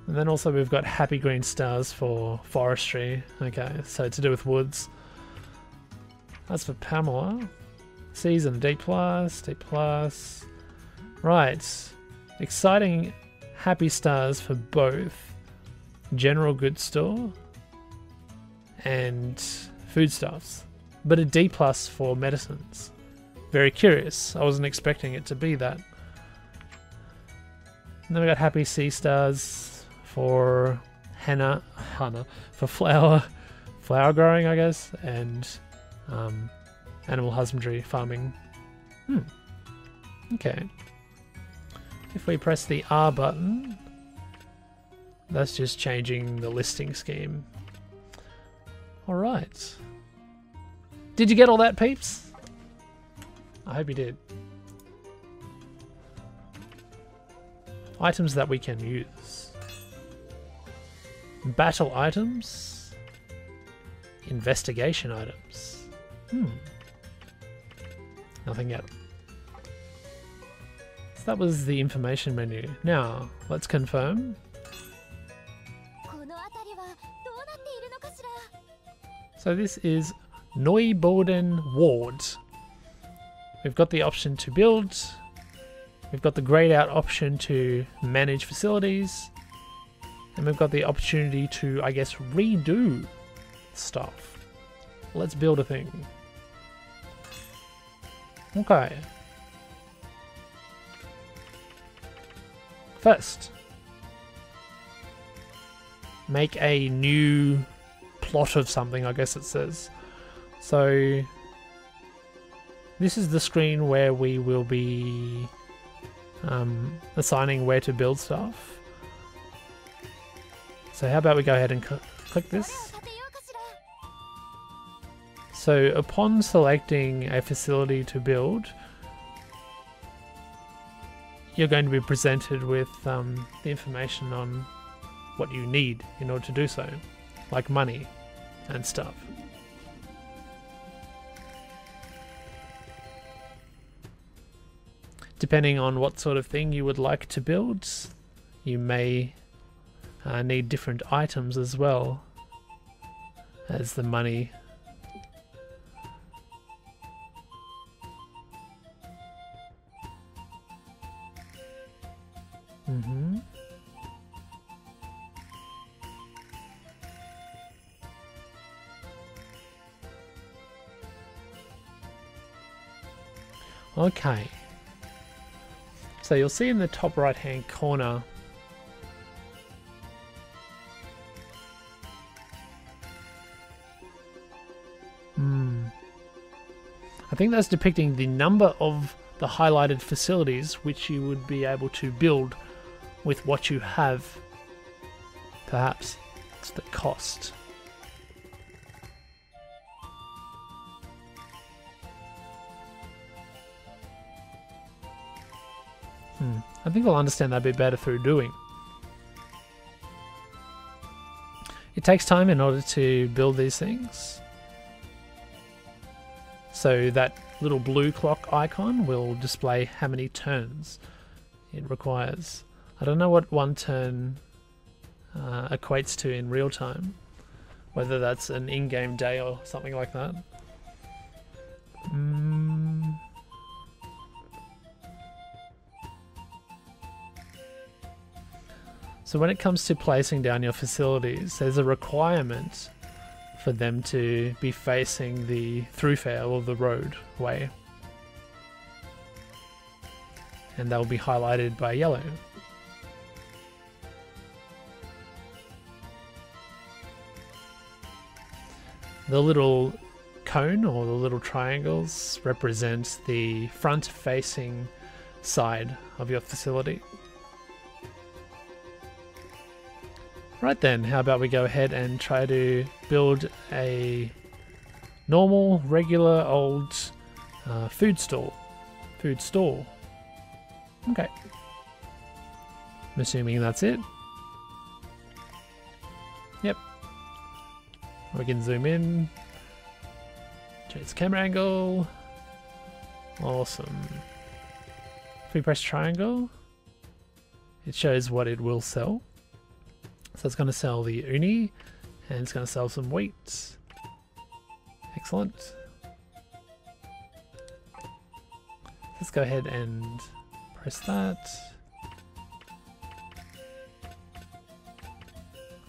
And then also we've got happy green stars for forestry. Okay, so to do with woods. As for Pamela, C's and a D+, D+. Right, exciting happy stars for both general goods store and foodstuffs, but a D+ for medicines. Very curious, I wasn't expecting it to be that. And then we got happy C stars for hana for flower growing, I guess, and animal husbandry, farming. Okay. If we press the R button, that's just changing the listing scheme. Alright. Did you get all that, peeps? I hope you did. Items that we can use. Battle items. Investigation items. Nothing yet. So that was the information menu. Now, let's confirm. So this is Neuboden Ward. We've got the option to build. We've got the grayed out option to manage facilities. And we've got the opportunity to, I guess, redo stuff. Let's build a thing. Okay. First, make a new plot of something, I guess it says. So this is the screen where we will be assigning where to build stuff. So how about we go ahead and click this. So upon selecting a facility to build, you're going to be presented with the information on what you need in order to do so, like money and stuff. Depending on what sort of thing you would like to build, you may need different items as well as the money. Okay. So you'll see in the top right hand corner I think that's depicting the number of the highlighted facilities which you would be able to build with what you have. Perhaps it's the cost. I think we'll understand that a bit better through doing. It takes time in order to build these things. So that little blue clock icon will display how many turns it requires. I don't know what one turn equates to in real time, whether that's an in-game day or something like that. So when it comes to placing down your facilities, there's a requirement for them to be facing the thoroughfare or the roadway. And they'll be highlighted by yellow. The little cone or the little triangles represent the front-facing side of your facility. Right then, how about we go ahead and try to build a normal, regular, old food store. Okay. I'm assuming that's it. Yep. We can zoom in. Change the camera angle. Awesome. If we press triangle, it shows what it will sell. So it's going to sell the uni, and it's going to sell some wheat. Excellent. Let's go ahead and press that.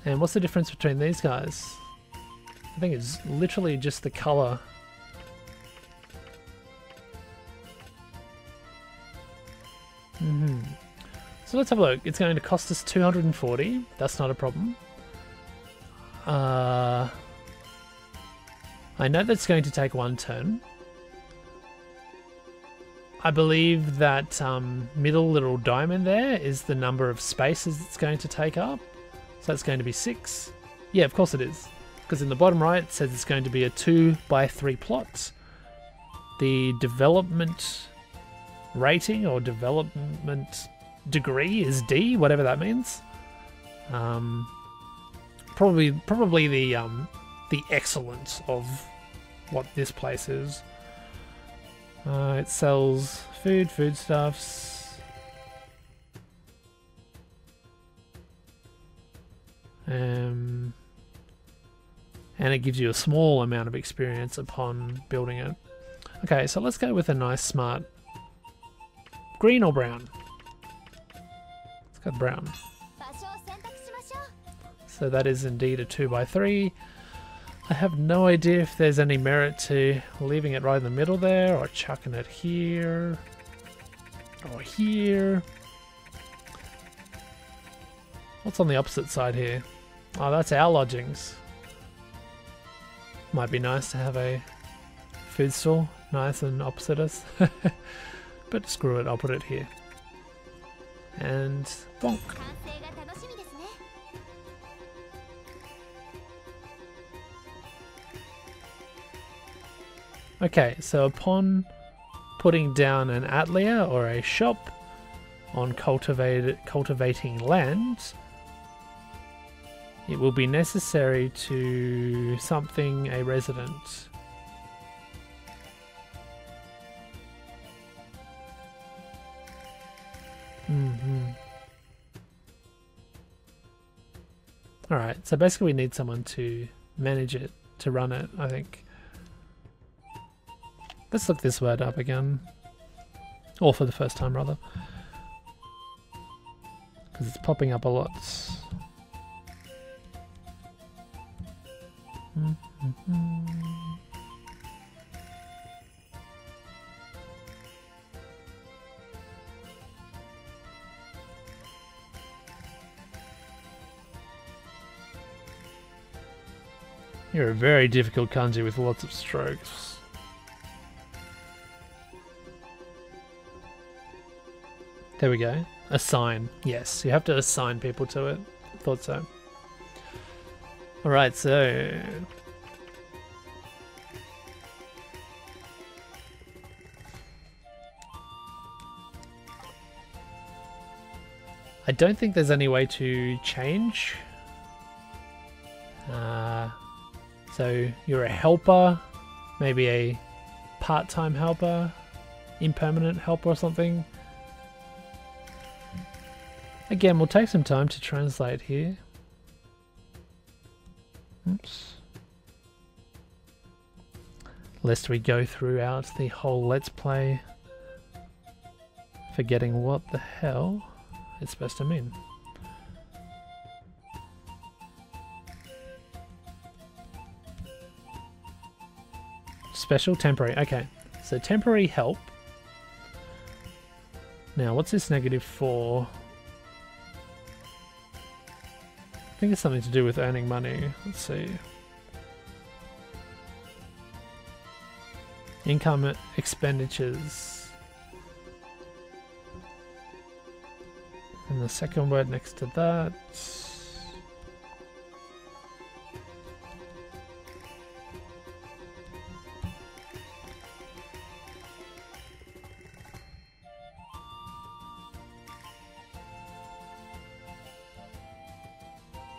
And what's the difference between these guys? I think it's literally just the color. So let's have a look. It's going to cost us 240. That's not a problem. I know that's going to take one turn. I believe that middle little diamond there is the number of spaces it's going to take up. So it's going to be 6. Yeah, of course it is. Because in the bottom right it says it's going to be a 2x3 plot. The development rating or development degree is D, whatever that means. Probably the excellence of what this place is. It sells foodstuffs, and it gives you a small amount of experience upon building it. Okay, so let's go with a nice smart green or brown. Let's go brown. So that is indeed a 2x3. I have no idea if there's any merit to leaving it right in the middle there, or chucking it here, or here. What's on the opposite side here? Oh, that's our lodgings. Might be nice to have a food stall nice and opposite us. But screw it, I'll put it here. And bonk. Okay, so upon putting down an atelier or a shop on cultivating land, it will be necessary to something a resident. Alright, so basically we need someone to manage it, to run it, I think. Let's look this word up again. Or for the first time, rather. Because it's popping up a lot. You're a very difficult kanji with lots of strokes. There we go. Assign. Yes, you have to assign people to it. Thought so. Alright, so... I don't think there's any way to change. So you're a helper, maybe a part-time helper, impermanent helper or something. Again, we'll take some time to translate here. Oops. Lest we go throughout the whole Let's Play forgetting what the hell it's supposed to mean. Special, temporary. Okay, so temporary help. Now, what's this -4? I think it's something to do with earning money. Let's see. Income expenditures. And the second word next to that.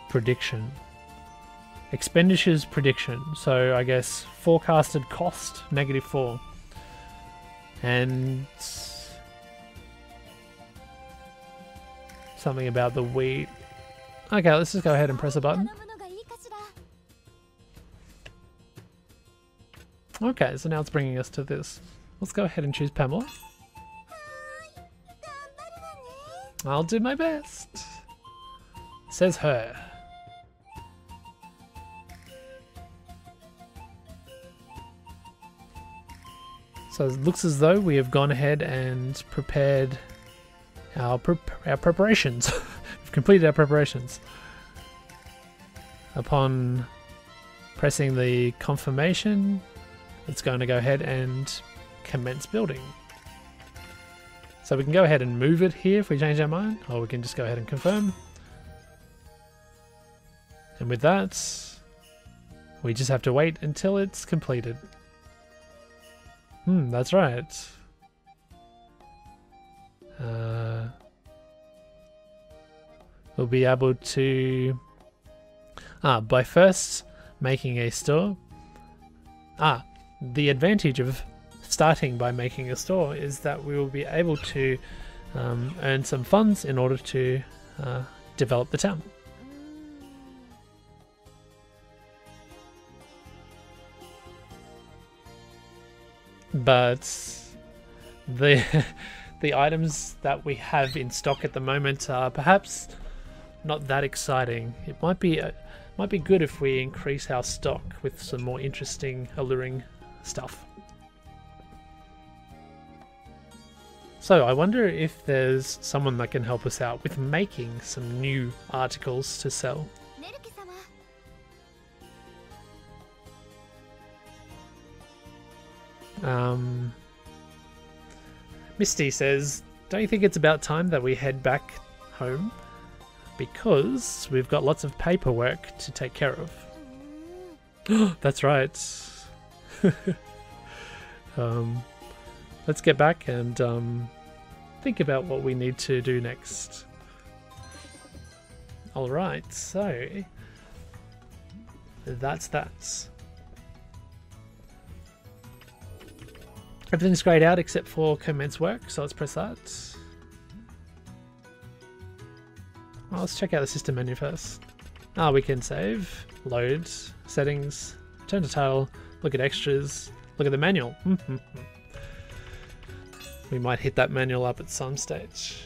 Prediction. Expenditures prediction. So I guess forecasted cost -4. And something about the wheat. Okay, let's just go ahead and press a button. Okay, so now it's bringing us to this. Let's go ahead and choose Pamela. I'll do my best. Says her. So it looks as though we have gone ahead and prepared our preparations. We've completed our preparations. Upon pressing the confirmation, it's going to go ahead and commence building. So we can go ahead and move it here if we change our mind, or we can just go ahead and confirm. And with that, we just have to wait until it's completed. That's right. We'll be able to... by first making a store... the advantage of starting by making a store is that we will be able to earn some funds in order to develop the town. but the the items that we have in stock at the moment are perhaps not that exciting. It might be good if we increase our stock with some more interesting, alluring stuff. So I wonder if there's someone that can help us out with making some new articles to sell. Misty says, don't you think it's about time that we head back home? Because we've got lots of paperwork to take care of. That's right. Let's get back and think about what we need to do next. Alright, so that's that. Everything's grayed out except for commence work, so let's press that. Well, let's check out the system menu first. We can save, load, settings, turn to title, look at extras, look at the manual. We might hit that manual up at some stage.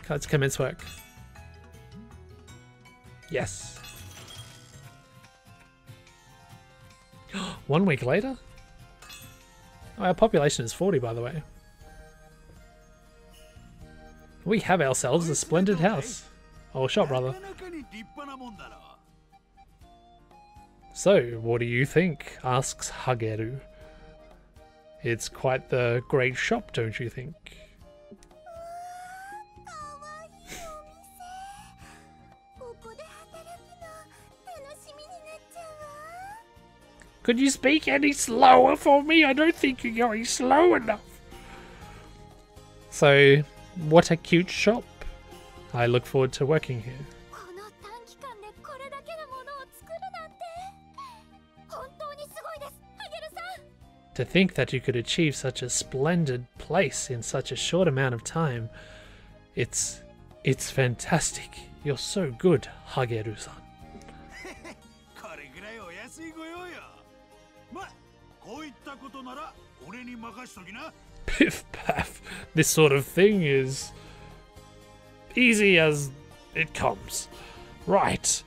Let's commence work. Yes. 1 week later? Oh, our population is 40, by the way. We have ourselves a splendid house. Or shop, rather. So, what do you think? Asks Hageru. It's quite the great shop, don't you think? Could you speak any slower for me? I don't think you're going slow enough. So, what a cute shop. I look forward to working here. To think that you could achieve such a splendid place in such a short amount of time. It's fantastic. You're so good, Hageru-san. Piff paff. This sort of thing is easy as it comes. Right.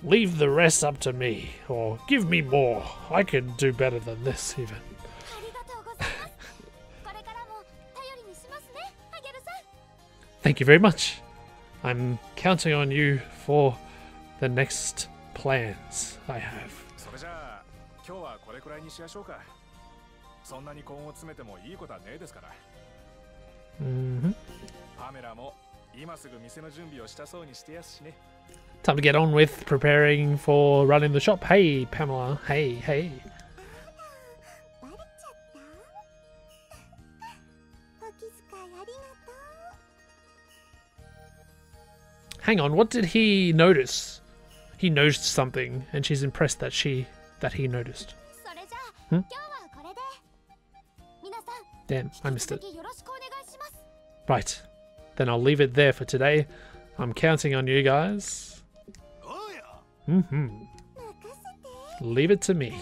Leave the rest up to me, or give me more. I can do better than this, even. Thank you very much. I'm counting on you for the next plans I have. Time to get on with preparing for running the shop. Hey, Pamela. Hey. Hang on, what did he notice? He noticed something, and she's impressed that he noticed. Damn, I missed it. Right, then I'll leave it there for today. I'm counting on you guys. Leave it to me.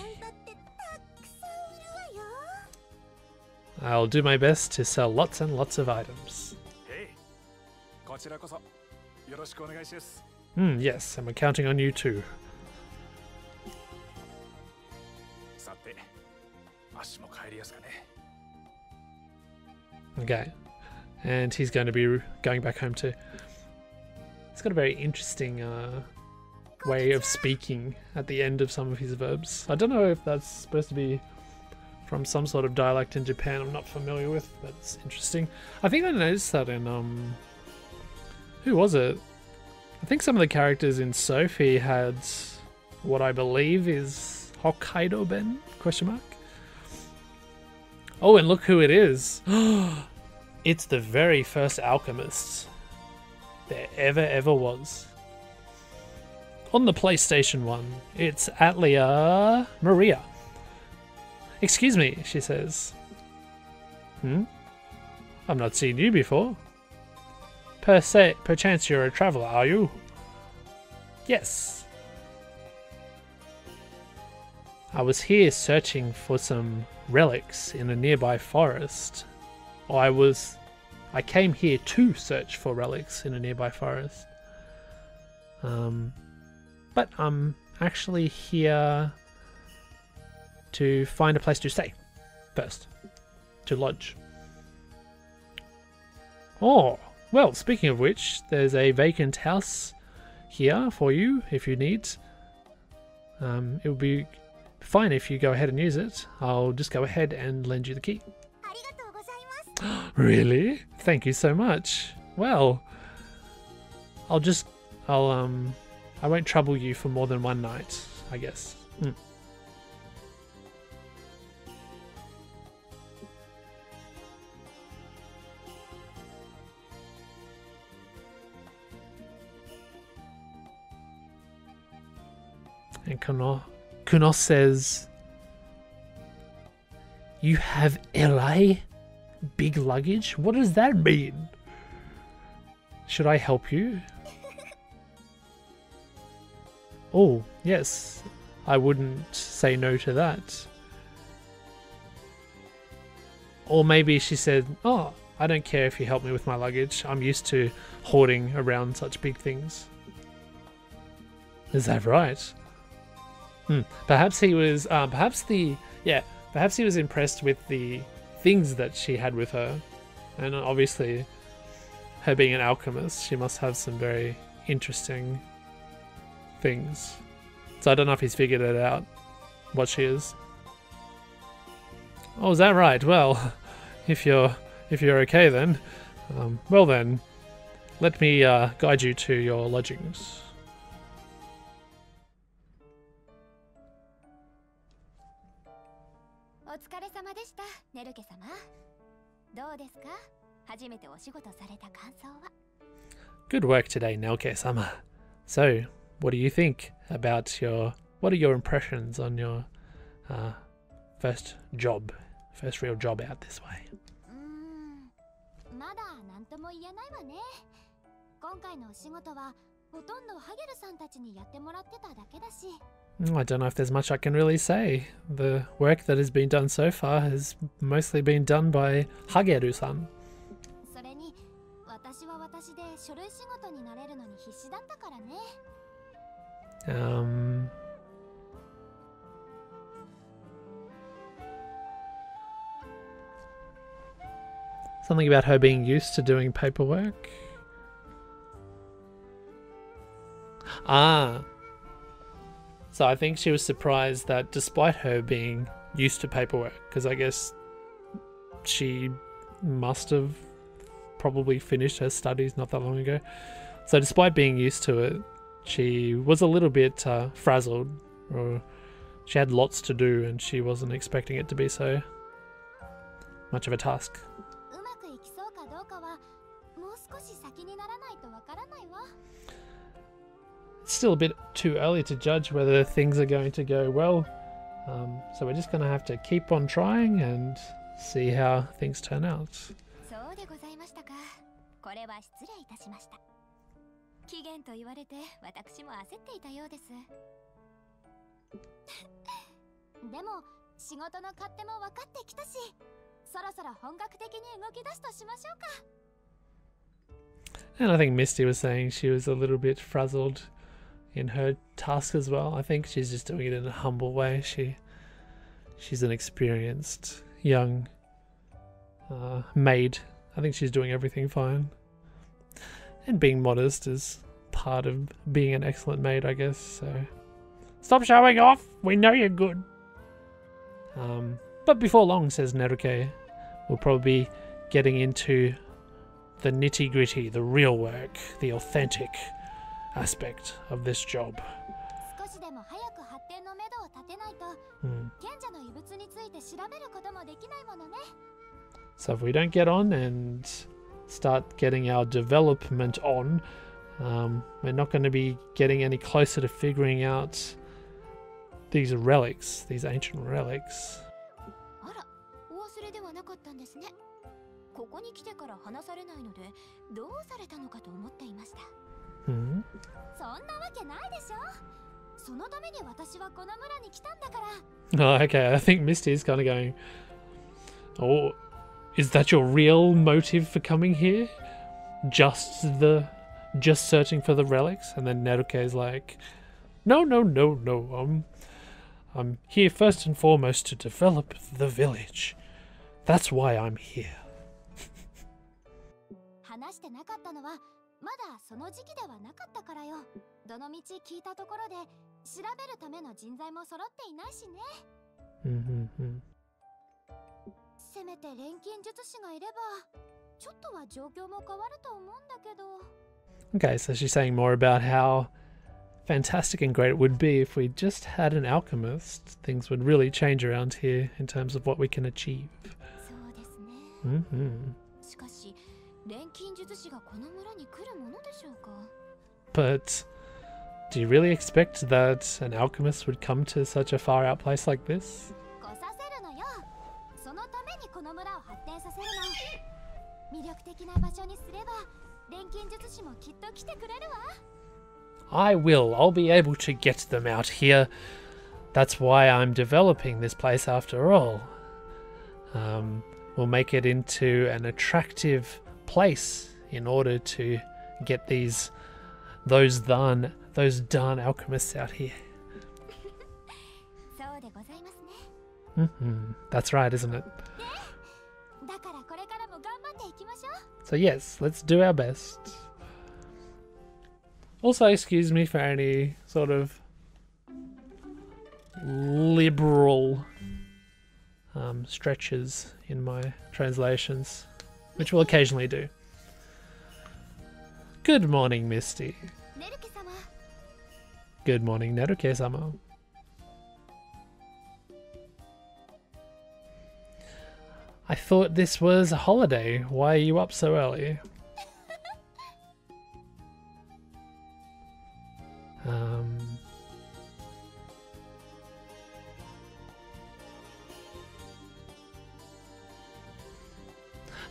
I'll do my best to sell lots and lots of items. Yes, and we're counting on you too. Okay, and he's going to be going back home too. He's got a very interesting way of speaking at the end of some of his verbs. I don't know if that's supposed to be from some sort of dialect in Japan I'm not familiar with, but it's interesting. I think I noticed that in who was it? I think some of the characters in Sophie had what I believe is Hokkaido Ben? ? Oh, and look who it is. It's the very first alchemist there ever was. On the PlayStation 1, it's Atelier Maria. Excuse me, she says. I've not seen you before. Perchance you're a traveler, are you? Yes. I was here searching for some relics in a nearby forest. Or I came here to search for relics in a nearby forest. But I'm actually here to find a place to stay first. To lodge. Oh, well, speaking of which, there's a vacant house here for you if you need. It would be fine if you go ahead and use it. I'll just go ahead and lend you the key. Really? Thank you so much. Well, I won't trouble you for more than one night, I guess. And Kunos says, "You have LA? Big luggage? What does that mean? Should I help you?" Oh, yes. I wouldn't say no to that. Or maybe she said, "Oh, I don't care if you help me with my luggage. I'm used to hoarding around such big things." Is that right? Perhaps he was, perhaps he was impressed with the things that she had with her. And obviously, her being an alchemist, she must have some very interesting things. So I don't know if he's figured it out, what she is. Oh, is that right? Well, if you're okay then, well then, let me guide you to your lodgings. Good work today, Nelke-sama. So, what do you think about what are your impressions on your first real job out this way? I don't know if there's much I can really say. The work that has been done so far has mostly been done by Hageru-san. Something about her being used to doing paperwork. So I think she was surprised that despite her being used to paperwork, because I guess she must have probably finished her studies not that long ago. So despite being used to it, she was a little bit frazzled, or she had lots to do and she wasn't expecting it to be so much of a task. It's still a bit too early to judge whether things are going to go well, so we're just going to have to keep on trying and see how things turn out. And I think Misty was saying she was a little bit frazzled in her task as well. I think she's just doing it in a humble way. She's an experienced young maid. I think she's doing everything fine. And being modest is part of being an excellent maid, I guess. So stop showing off. We know you're good. But before long, says Neruke, we'll probably be getting into the nitty-gritty, the real work, the authentic aspect of this job. So if we don't get on and start getting our development on, we're not going to be getting any closer to figuring out these relics, these ancient relics. ここに来てから話されないのでどうされたのかと思っていました。Hmm. そんなわけないでしょ。そのために私はこの村に来たんだから。Oh, okay. I think Misty is kind of going, oh, is that your real motive for coming here? Just searching for the relics? And then Nelke is like, no. I'm here first and foremost to develop the village. That's why I'm here. 話してなかったのはまだその時期ではなかったからよ。どの道聞いたところで調べるための人材も揃っていないしね。せめて錬金術師がいればちょっとは状況も変わると思うんだけど。Okay, so she's saying more about how fantastic and great it would be if we just had an alchemist. Things would really change around here in terms of what we can achieve. そうですね。しかし錬金術師がこの村に来るものでしょうか。But do you really expect that an alchemist would come to such a far out place like this? 来させるのよ。そのためにこの村を発展させるの。魅力的な場所にすれば錬金術師もきっと来てくれるわ。I will. I'll be able to get them out here. That's why I'm developing this place after all. We'll make it into an attractive place in order to get those darn alchemists out here. そうでございますね。That's right, isn't it? だからこれからも頑張っていきましょう。 So yes, let's do our best. Also, excuse me for any sort of liberal stretches in my translations, which we'll occasionally do. Good morning, Misty. ネルケ様。 Good morning, Nelke-sama. I thought this was a holiday. Why are you up so early?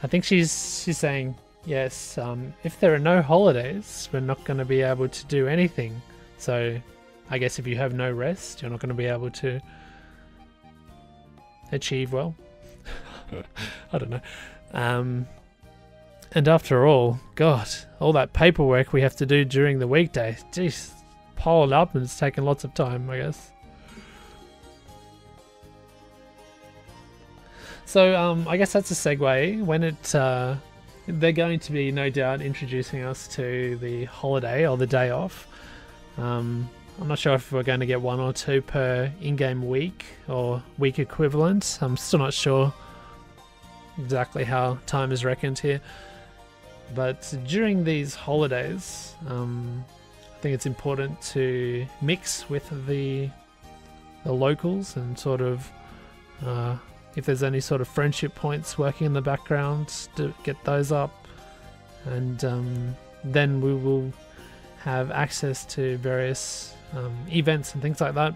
I think she's saying, yes, if there are no holidays, we're not going to be able to do anything. So I guess if you have no rest, you're not going to be able to achieve well. I don't know. And after all, God, all that paperwork we have to do during the weekday, jeez, piled up and it's taken lots of time, I guess. So I guess that's a segue. When they're going to be no doubt introducing us to the holiday or the day off. I'm not sure if we're going to get 1 or 2 per in-game week or week equivalent. I'm still not sure exactly how time is reckoned here. But during these holidays, I think it's important to mix with the locals and sort of if there's any sort of friendship points working in the background, to get those up, and then we will have access to various events and things like that.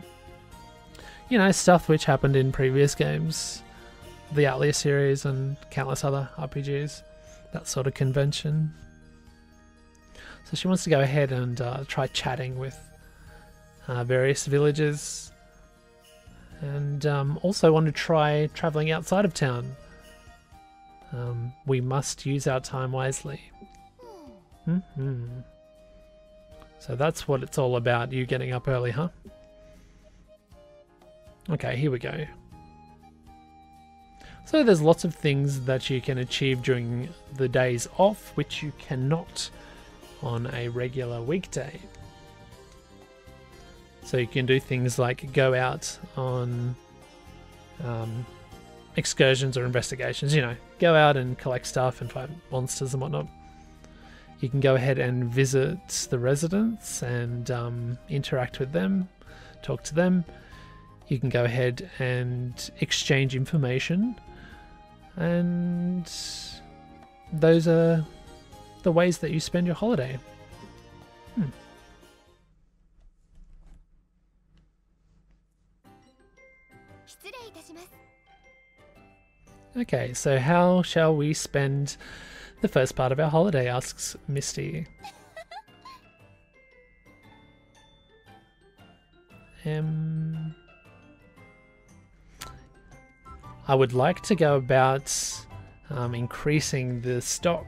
You know, stuff which happened in previous games, the Atelier series and countless other RPGs, that sort of convention. So she wants to go ahead and try chatting with various villagers, and also want to try travelling outside of town. We must use our time wisely. So that's what it's all about, you getting up early, huh? Okay, here we go. So there's lots of things that you can achieve during the days off, which you cannot on a regular weekday. So you can do things like go out on excursions or investigations, you know, go out and collect stuff and fight monsters and whatnot. You can go ahead and visit the residents and interact with them, talk to them. You can go ahead and exchange information, and those are the ways that you spend your holiday. Okay, so how shall we spend the first part of our holiday, asks Misty. I would like to go about increasing the stock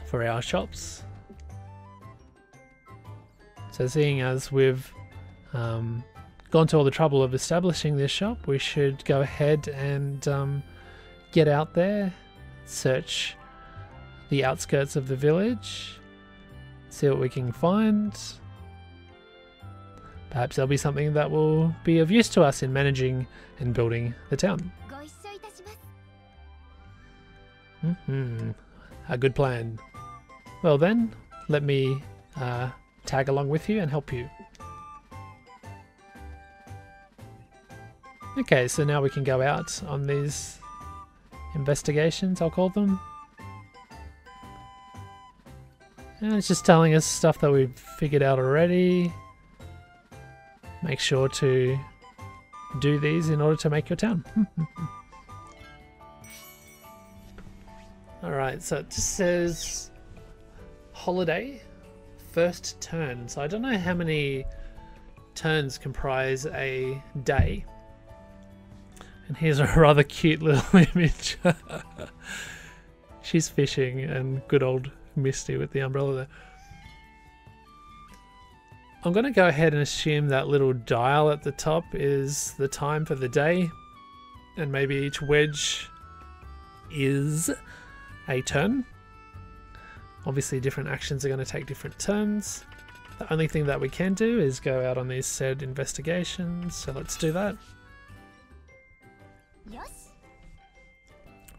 for our shops. So seeing as we've gone to all the trouble of establishing this shop, we should go ahead and get out there, search the outskirts of the village, see what we can find. Perhaps there'll be something that will be of use to us in managing and building the town. A good plan. Well then, let me tag along with you and help you. Okay, so now we can go out on these investigations, I'll call them. And it's just telling us stuff that we've figured out already. Make sure to do these in order to make your town. Alright, so it just says holiday, first turn. So I don't know how many turns comprise a day. And here's a rather cute little image. She's fishing and good old Misty with the umbrella there. I'm going to go ahead and assume that little dial at the top is the time for the day, and maybe each wedge is a turn. Obviously different actions are going to take different turns. The only thing that we can do is go out on these said investigations, so let's do that. Yes.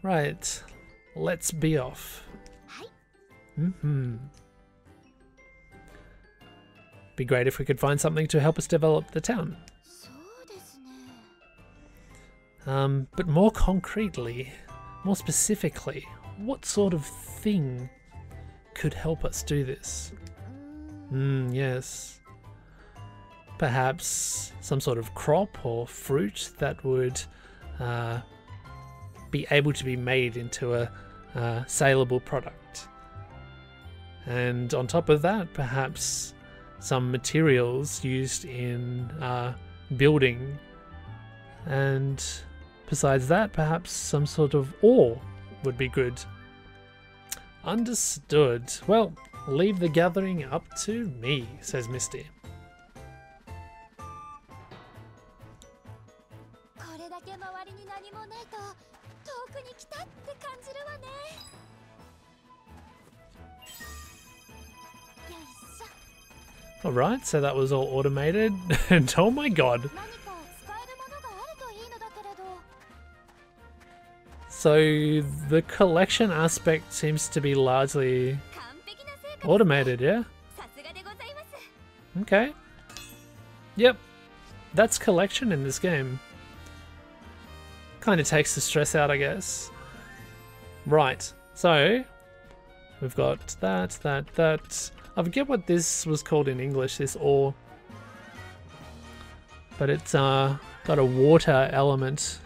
Right, let's be off. Be great if we could find something to help us develop the town. But more concretely, more specifically, what sort of thing could help us do this? Yes. Perhaps some sort of crop or fruit that would be able to be made into a saleable product. And on top of that, perhaps some materials used in building, and besides that, perhaps some sort of ore would be good. Understood. Well, leave the gathering up to me, says Misty. Alright, so that was all automated, and oh my god. So the collection aspect seems to be largely automated, yeah? Okay. Yep, that's collection in this game. Kind of takes the stress out, I guess. Right, so we've got that. I forget what this was called in English, this ore. But it's got a water element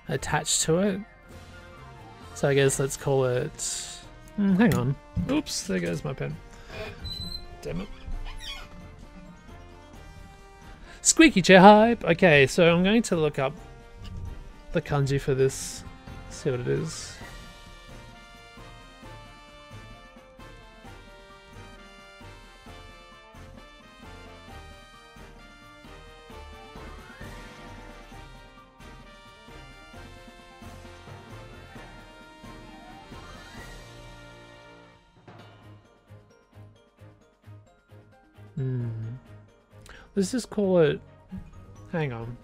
attached to it. So I guess let's call it... hang on. Oops, there goes my pen. Damn it. Squeaky chair hype! Okay, so I'm going to look up the kanji for this. See what it is. Let's just call it... hang on.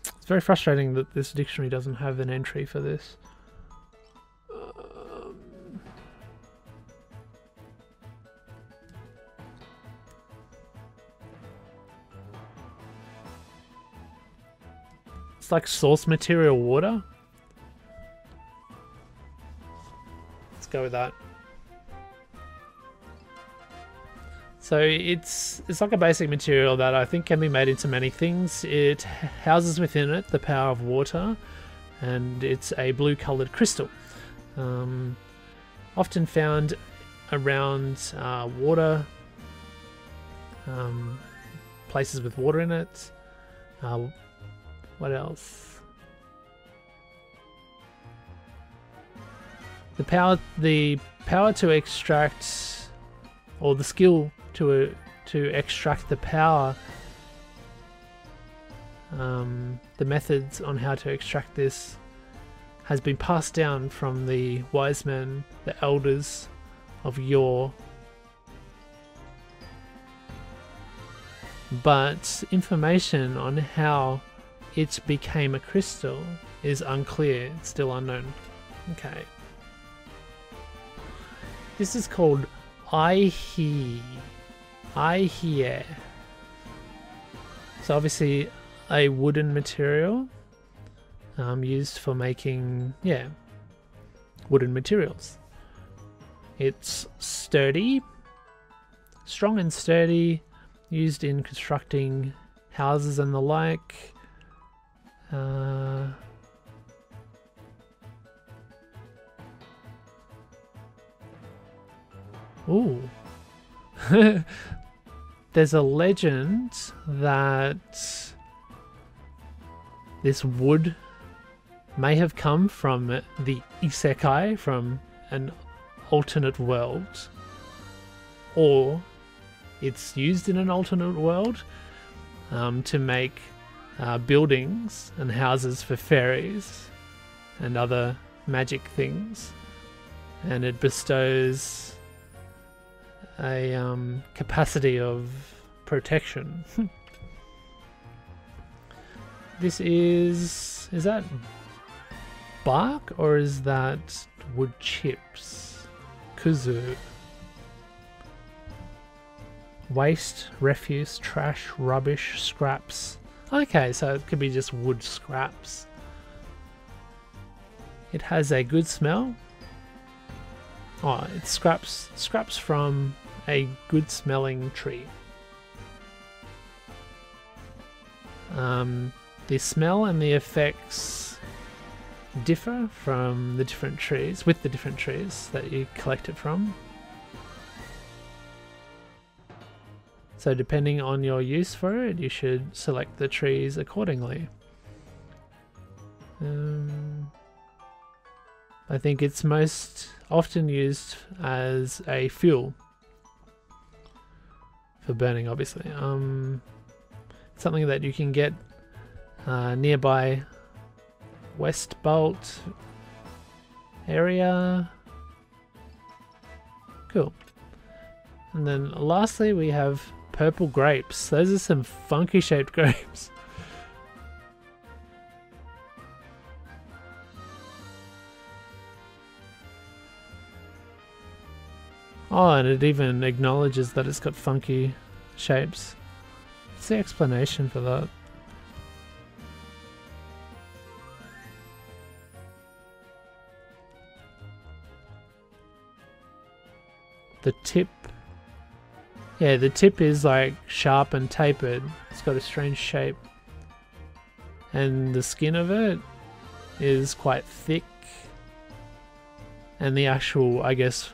It's very frustrating that this dictionary doesn't have an entry for this. It's like source material water. Let's go with that. So it's like a basic material that I think can be made into many things. It houses within it the power of water, and it's a blue coloured crystal. Often found around water, places with water in it. What else? The power to extract, or the skill to extract the power. The methods on how to extract this has been passed down from the wise men, the elders of yore. But information on how it became a crystal is unclear, it's still unknown. Okay. This is called I hear. So obviously a wooden material used for making, wooden materials. It's sturdy, strong and sturdy, used in constructing houses and the like. Ooh. There's a legend that this wood may have come from the isekai, from an alternate world, or it's used in an alternate world to make buildings and houses for fairies and other magic things, and it bestows a capacity of protection. This is that bark or is that wood chips? Kuzu. Waste, refuse, trash, rubbish, scraps. Okay, so it could be just wood scraps. It has a good smell. Oh, it's scraps from a good smelling tree. The smell and the effects differ from the different trees, with the different trees that you collect it from. So depending on your use for it, you should select the trees accordingly. I think it's most often used as a fuel for burning, obviously. Something that you can get nearby West Bolt area. Cool. And then lastly we have purple grapes. Those are some funky shaped grapes. Oh, and it even acknowledges that it's got funky shapes. What's the explanation for that? The tip. Yeah, the tip is like sharp and tapered. It's got a strange shape. And the skin of it is quite thick. And the actual, I guess,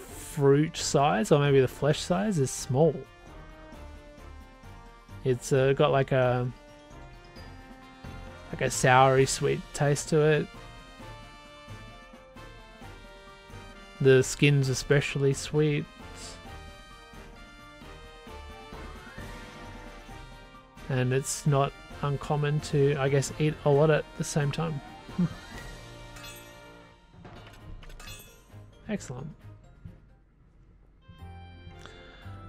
fruit size, or maybe the flesh size, is small. It's got like a soury sweet taste to it. The skin's especially sweet. And it's not uncommon to, I guess, eat a lot at the same time. Excellent.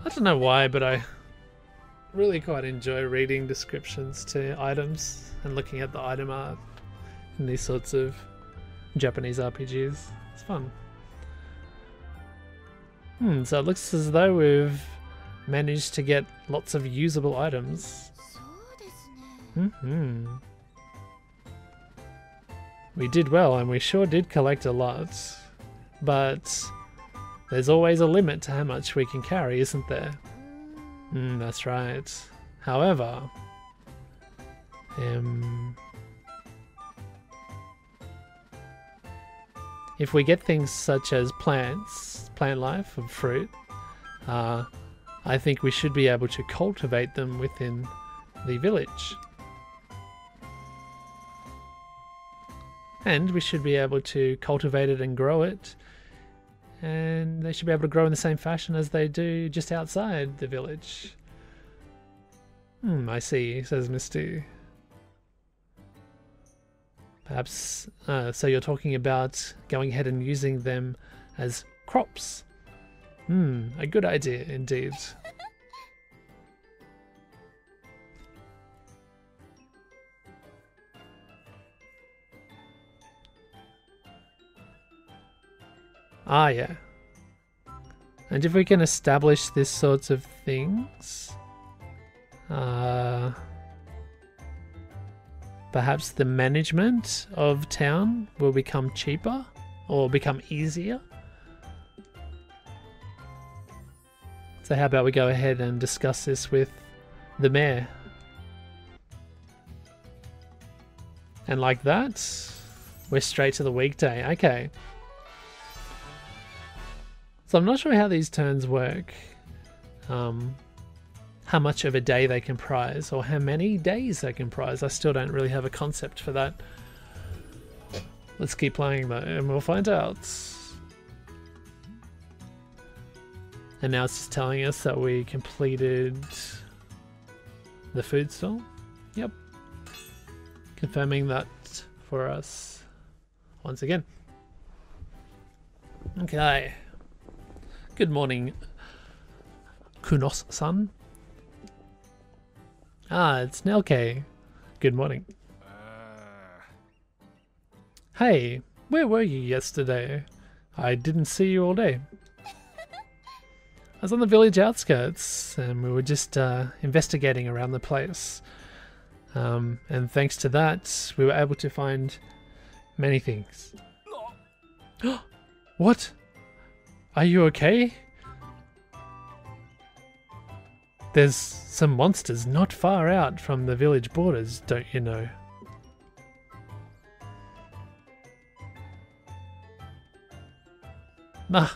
I don't know why, but I really quite enjoy reading descriptions to items and looking at the item art in these sorts of Japanese RPGs. It's fun. So it looks as though we've managed to get lots of usable items. We did well, and we sure did collect a lot. But There's always a limit to how much we can carry, isn't there? That's right. However, if we get things such as plants, plant life and fruit, I think we should be able to cultivate them within the village. And we should be able to cultivate it and grow it. And they should be able to grow in the same fashion as they do just outside the village. I see, says Misty. Perhaps, so you're talking about going ahead and using them as crops. A good idea indeed. Yeah. And if we can establish this sorts of things, perhaps the management of town will become cheaper or become easier. So how about we go ahead and discuss this with the mayor? And like that, we're straight to the weekday. Okay. So I'm not sure how these turns work. How much of a day they comprise or how many days they comprise. I still don't really have a concept for that. Let's keep playing though and we'll find out. And now it's just telling us that we completed the food stall. Yep. Confirming that for us once again. Okay. Good morning, Kunos-san. It's Nelke. Good morning. Hey, where were you yesterday? I didn't see you all day. I was on the village outskirts and we were just investigating around the place. And thanks to that, we were able to find many things. What? Are you okay? There's some monsters not far out from the village borders, don't you know? Nah,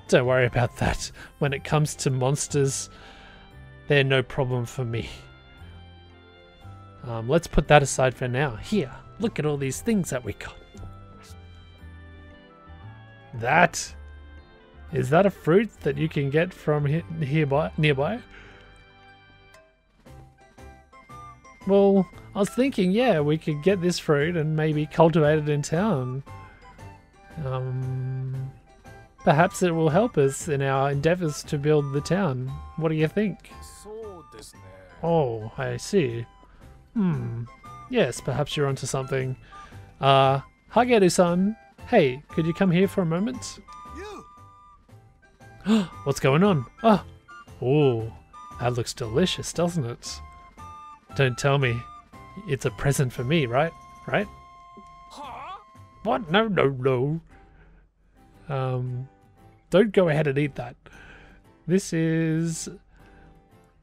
don't worry about that. When it comes to monsters, they're no problem for me. Let's put that aside for now. Here, look at all these things that we got. That? Is that a fruit that you can get from nearby? Well, I was thinking, yeah, we could get this fruit and maybe cultivate it in town. Perhaps it will help us in our endeavors to build the town. What do you think? Oh, I see. Yes, perhaps you're onto something. Hageru-san, hey, could you come here for a moment? What's going on? Oh, that looks delicious, doesn't it? Don't tell me it's a present for me, right? Right? What? No. Don't go ahead and eat that. This is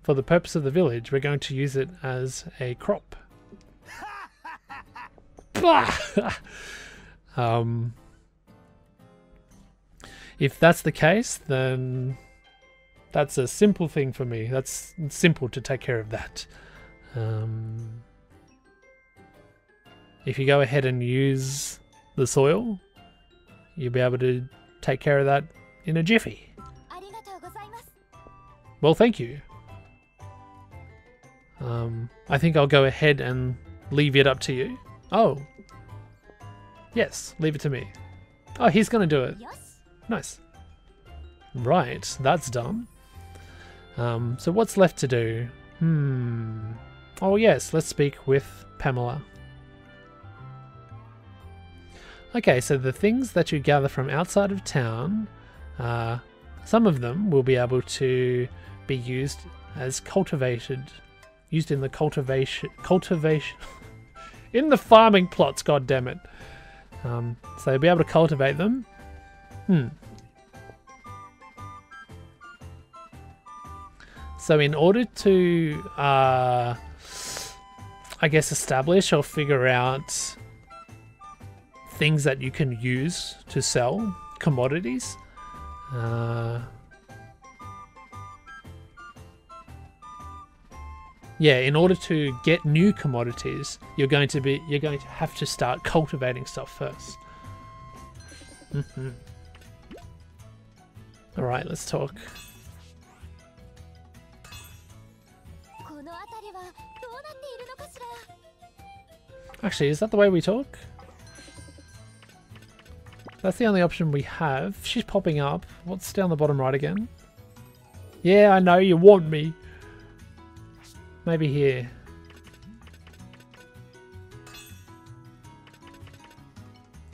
for the purpose of the village. We're going to use it as a crop. If that's the case, then that's a simple thing for me. That's simple to take care of that. If you go ahead and use the soil, you'll be able to take care of that in a jiffy. Well, thank you. I think I'll go ahead and leave it up to you. Oh. Yes, leave it to me. Oh, he's going to do it. Nice. Right, that's done. So what's left to do? Oh yes, let's speak with Pamela. Okay, so the things that you gather from outside of town, some of them will be able to be used as used in the cultivation in the farming plots, god damn it. So you'll be able to cultivate them. So in order to, I guess, establish or figure out things that you can use to sell commodities, yeah, in order to get new commodities, you're going to have to start cultivating stuff first. All right, let's talk. Actually, is that the way we talk? That's the only option we have. She's popping up. What's down the bottom right again? Yeah, I know you want me. Maybe here.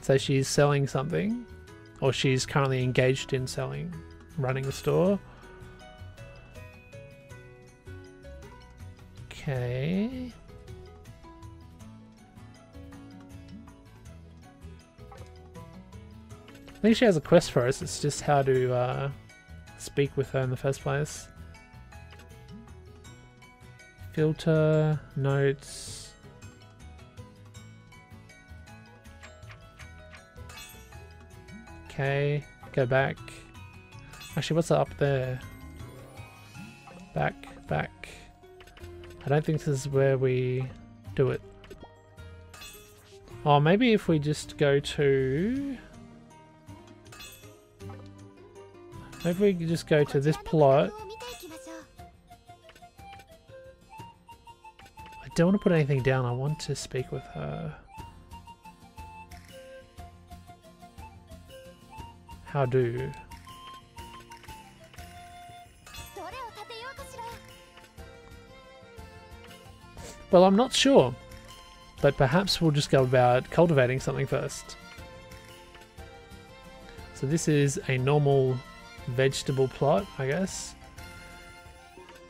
So she's selling something, or she's currently engaged in selling, running the store. Okay. I think she has a quest for us. It's just how to speak with her in the first place. Filter, notes. Okay, go back. Actually, what's up there? Back. I don't think this is where we do it. Oh, maybe if we just go to... Maybe we can just go to this plot. I don't want to put anything down. I want to speak with her. How do? Well, I'm not sure. But perhaps we'll just go about cultivating something first. So this is a normal vegetable plot, I guess.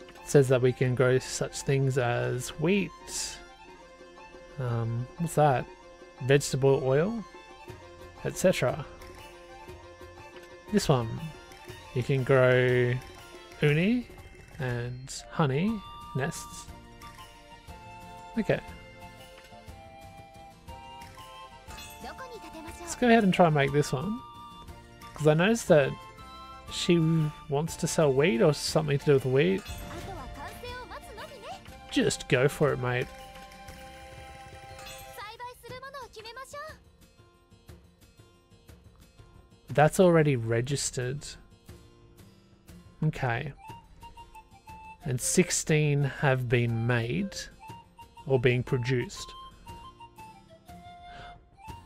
It says that we can grow such things as wheat. What's that? Vegetable oil, etc. This one, you can grow uni and honey nests. Okay. Let's go ahead and try and make this one. Because I noticed that she wants to sell wheat or something to do with wheat. Just go for it, mate. That's already registered. Okay. And 16 have been made or being produced.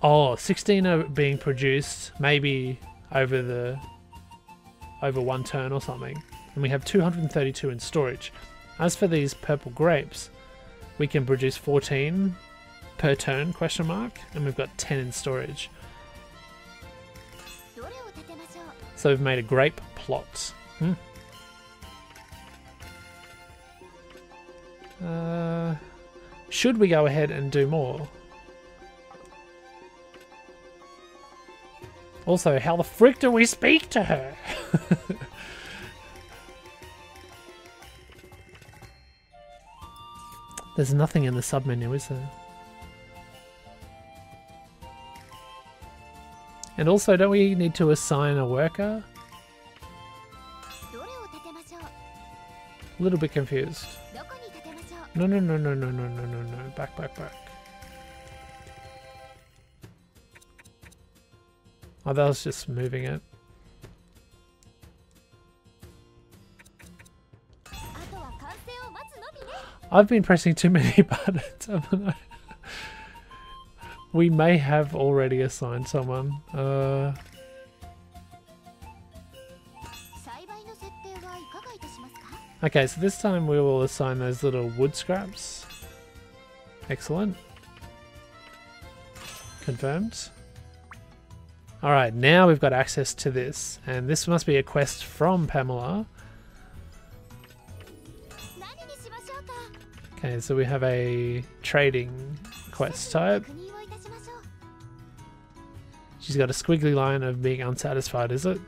Oh, 16 are being produced maybe over one turn or something. And we have 232 in storage. As for these purple grapes, we can produce 14 per turn, question mark, and we've got 10 in storage. So we've made a grape plot. Should we go ahead and do more? Also, how the frick do we speak to her? There's nothing in the submenu, is there? And also, don't we need to assign a worker? A little bit confused. No. Back. Oh, that was just moving it. I've been pressing too many buttons, haven't I? We may have already assigned someone. Okay, so this time we will assign those little wood scraps. Excellent. Confirmed. Alright, now we've got access to this, and this must be a quest from Pamela. Okay, so we have a trading quest type. She's got a squiggly line of being unsatisfied, is it?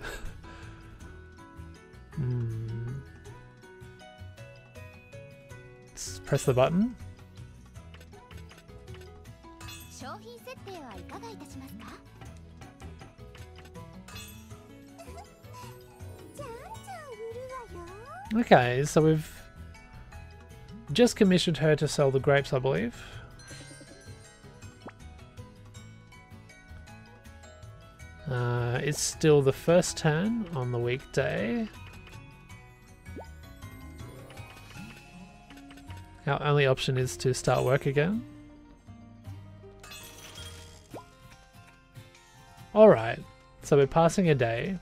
press the button. 商品設定はいかがいたしますか？じゃんじゃん売るわよ。 Okay, so we've just commissioned her to sell the grapes, I believe. It's still the first turn on the weekday. Our only option is to start work again. Alright, so we're passing a day.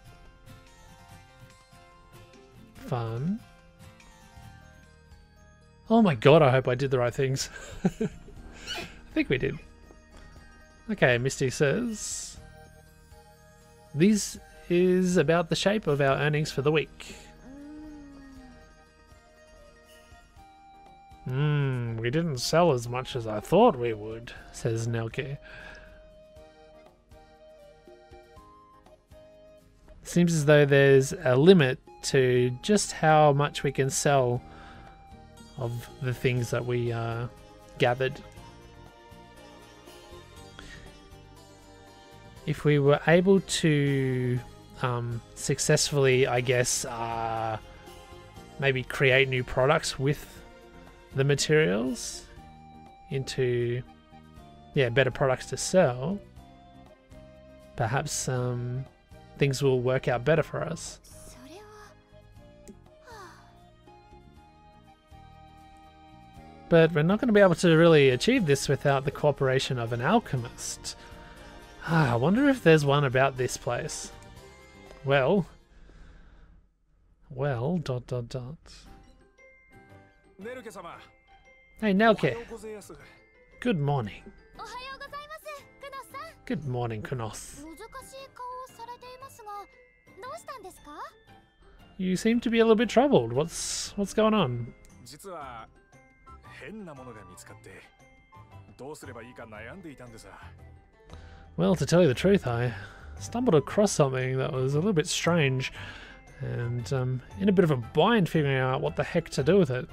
Fun. Oh my god, I hope I did the right things. I think we did. Okay, Misty says... This is about the shape of our earnings for the week. We didn't sell as much as I thought we would, says Nelke. Seems as though there's a limit to just how much we can sell of the things that we gathered. If we were able to successfully, I guess, maybe create new products with the materials into, yeah, better products to sell, perhaps things will work out better for us. But we're not going to be able to really achieve this without the cooperation of an alchemist. I wonder if there's one about this place. Well, dot dot dot. Hey Nelke. Good morning. Good morning, Kunos. You seem to be a little bit troubled. What's going on? Well, to tell you the truth, I stumbled across something that was a little bit strange, and in a bit of a bind figuring out what the heck to do with it.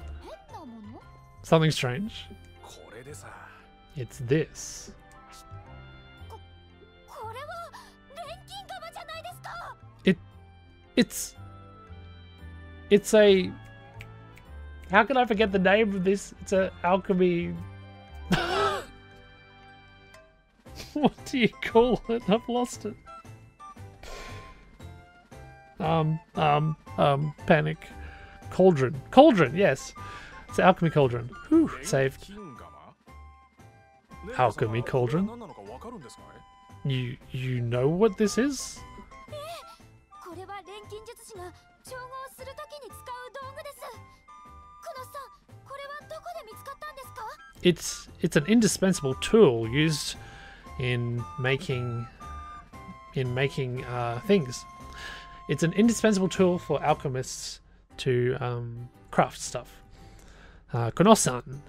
Something strange. It's this. It's a... How can I forget the name of this? It's a alchemy... What do you call it? I've lost it. Panic. Cauldron. Cauldron, yes. It's an alchemy cauldron. Whew, saved. Alchemy cauldron? You know what this is? It's an indispensable tool used in making things. It's an indispensable tool for alchemists to craft stuff. Kono-san,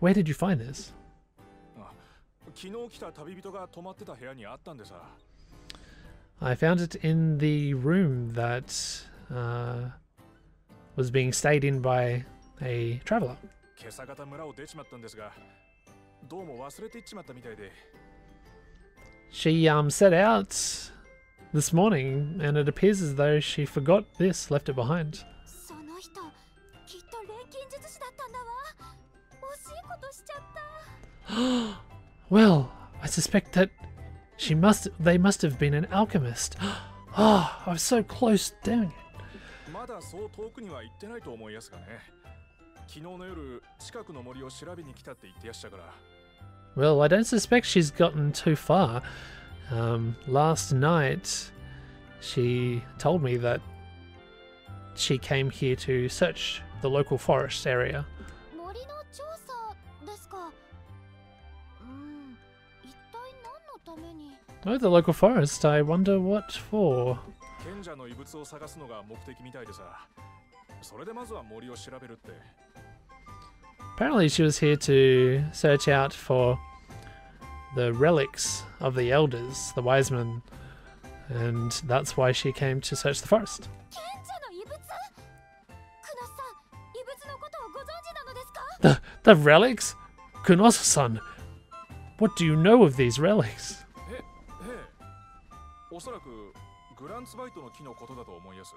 where did you find this? I found it in the room that was being stayed in by a traveler. She set out this morning, and it appears as though she forgot this, left it behind. Well, I suspect that they must have been an alchemist. Oh, I was so close to doing it. Well, I don't suspect she's gotten too far. Last night, she told me that she came here to search the local forest area. Oh, the local forest. I wonder what for. Apparently she was here to search out for the relics of the elders, the wise men, and that's why she came to search the forest. The relics? Kunosa-san, what do you know of these relics? おそらくグランツバイトの木のことだと思います。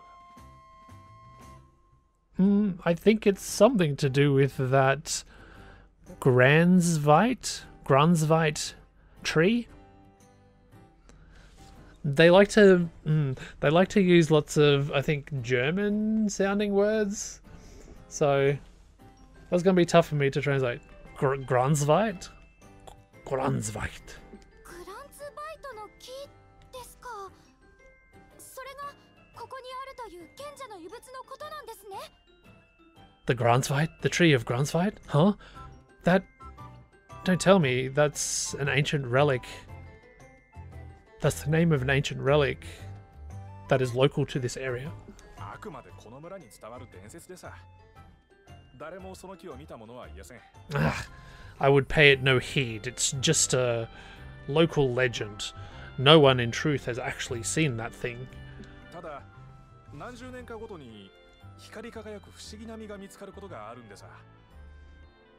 I think it's something to do with that Gransvite tree. They like to use lots of, I think, German sounding words. So that's going to be tough for me to translate. Gransvite? Gransvite. The Gransvite? The tree of Gransvite? Huh? That... Don't tell me that's an ancient relic. That's the name of an ancient relic that is local to this area. I would pay it no heed. It's just a local legend. No one in truth has actually seen that thing.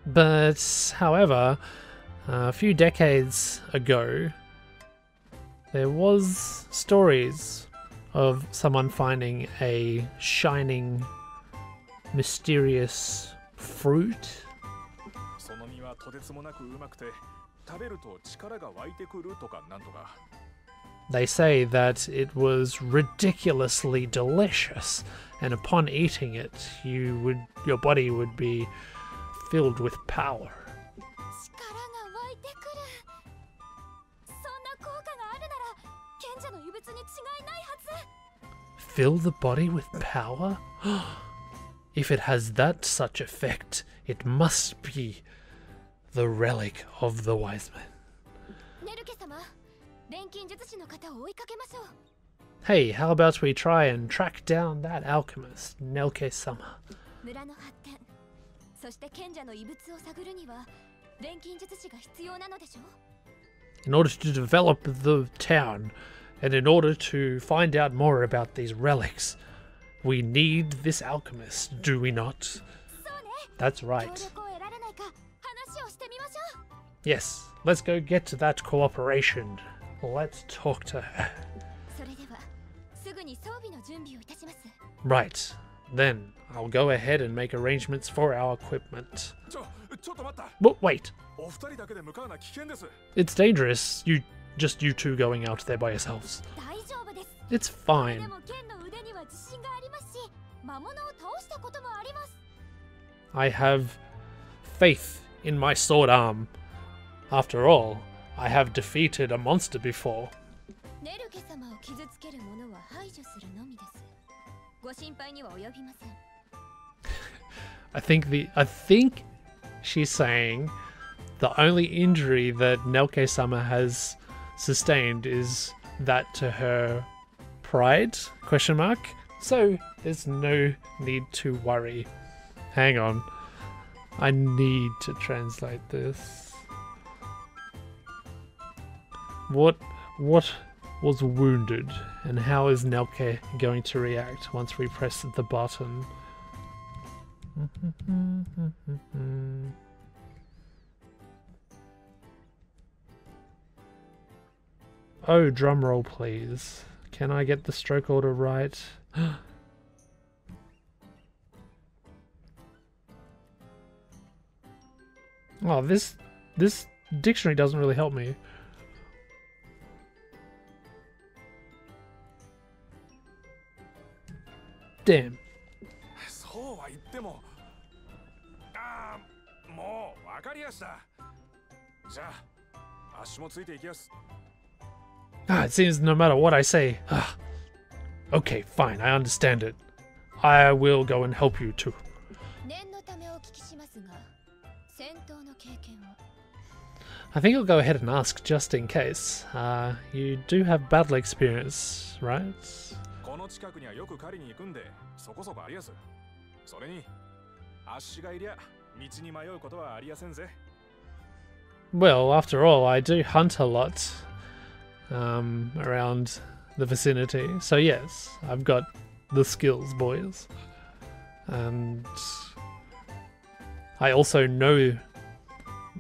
But, however, a few decades ago, there was stories of someone finding a shining, mysterious fruit. They say that it was ridiculously delicious, and upon eating it, your body would be filled with power. Fill the body with power? If it has such effect, it must be the relic of the wise men. Hey, how about we try and track down that alchemist, Nelke-sama? In order to develop the town, and in order to find out more about these relics, we need this alchemist, do we not? That's right. Yes, let's go get to that cooperation. Let's talk to her. Right, then I'll go ahead and make arrangements for our equipment. But wait! It's dangerous, you two going out there by yourselves. It's fine. I have faith in my sword arm. After all, I have defeated a monster before. I think she's saying the only injury that Nelke-sama has sustained is that to her pride? ? So there's no need to worry. Hang on. I need to translate this. What was wounded, and how is Nelke going to react once we press the button? Oh, drumroll please. Can I get the stroke order right? Oh, this dictionary doesn't really help me. Damn. It seems no matter what I say. Okay, fine, I understand it. I will go and help you too. I think I'll go ahead and ask just in case. You do have battle experience, right? Well, after all, I do hunt a lot around the vicinity, so yes, I've got the skills, boys. And I also know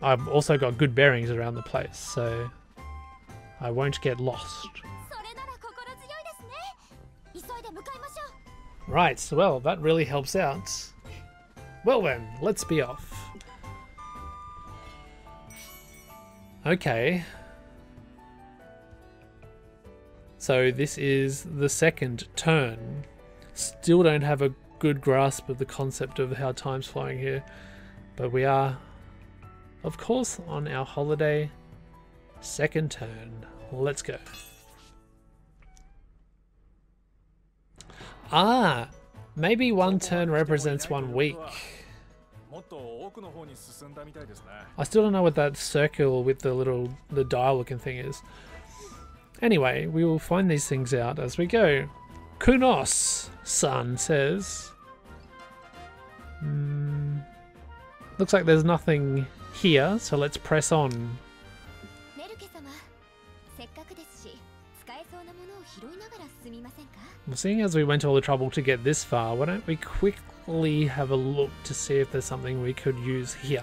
I've also got good bearings around the place, so I won't get lost. Right, well, that really helps out. Well then, let's be off. Okay. So this is the second turn. Still don't have a good grasp of the concept of how time's flowing here. But we are, of course, on our holiday. Second turn. Let's go. Ah, maybe one turn represents 1 week. I still don't know what that circle with the dial looking thing is. Anyway, we will find these things out as we go. Kunos-san says. Looks like there's nothing here, so let's press on. Well, seeing as we went to all the trouble to get this far, why don't we quickly have a look to see if there's something we could use here.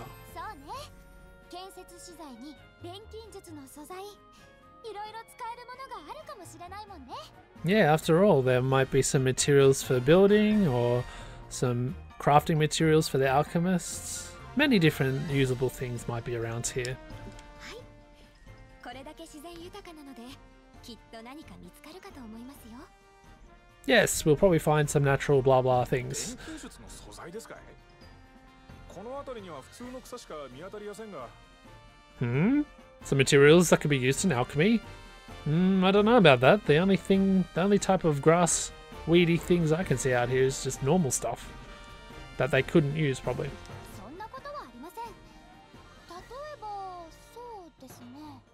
Yeah, after all, there might be some materials for building or some crafting materials for the alchemists. Many different usable things might be around here. Yes, we'll probably find some natural blah blah things. Some materials that could be used in alchemy? I don't know about that. The only type of grass weedy things I can see out here is just normal stuff that they couldn't use probably.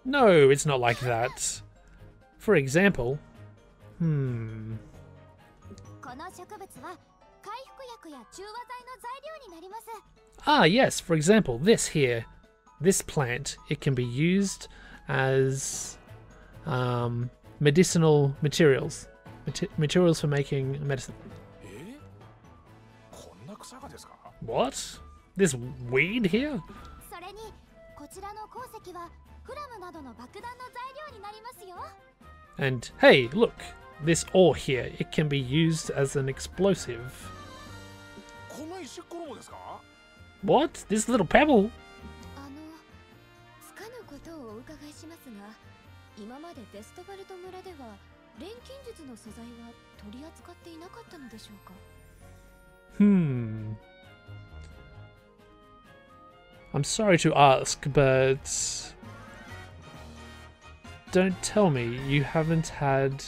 No, it's not like that. For example, ah yes, for example, this here. This plant, it can be used as medicinal materials. Materials for making medicine. What? This weed here? And hey, look, this ore here, it can be used as an explosive. What? This little pebble? I'm sorry to ask, but don't tell me you haven't had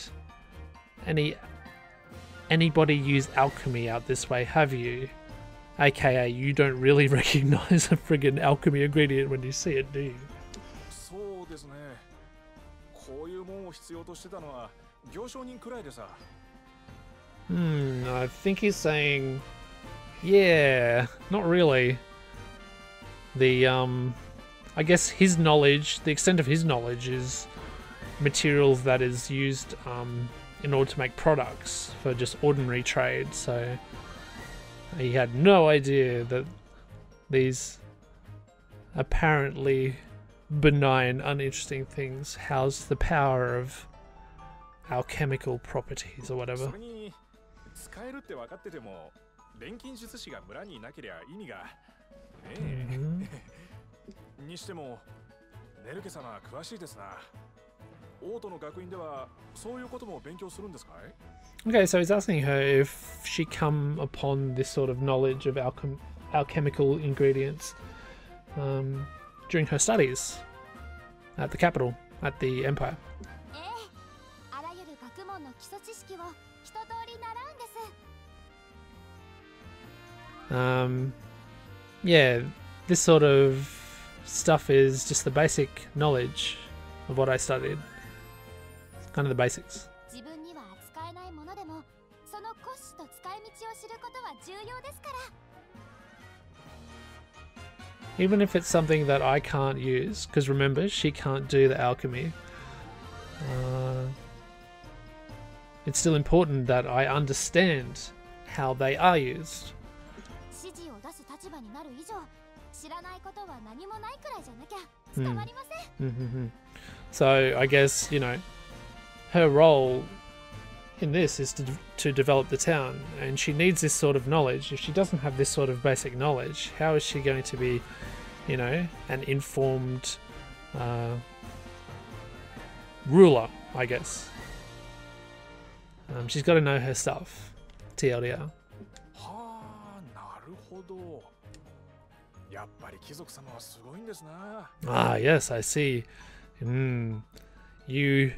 anybody use alchemy out this way, have you? AKA, you don't really recognize a friggin' alchemy ingredient when you see it, do you? I think he's saying, yeah, not really. I guess his knowledge, the extent of his knowledge is materials that is used in order to make products for just ordinary trade, so he had no idea that these apparently benign, uninteresting things house the power of alchemical properties or whatever. Okay, so he's asking her if she come upon this sort of knowledge of alchemical ingredients during her studies at the capital, at the Empire. Yeah, this sort of stuff is just the basic knowledge of what I studied. Kind of the basics. Even if it's something that I can't use, because remember, she can't do the alchemy. It's still important that I understand how they are used. 知らないことは何もないくらいじゃなきゃ伝わりません。So I guess, you know, her role in this is to develop the town, and she needs this sort of knowledge. If she doesn't have this sort of basic knowledge, how is she going to be, you know, an informed ruler, I guess. She's got to know her stuff. TLDR. Ah, yes, I see. You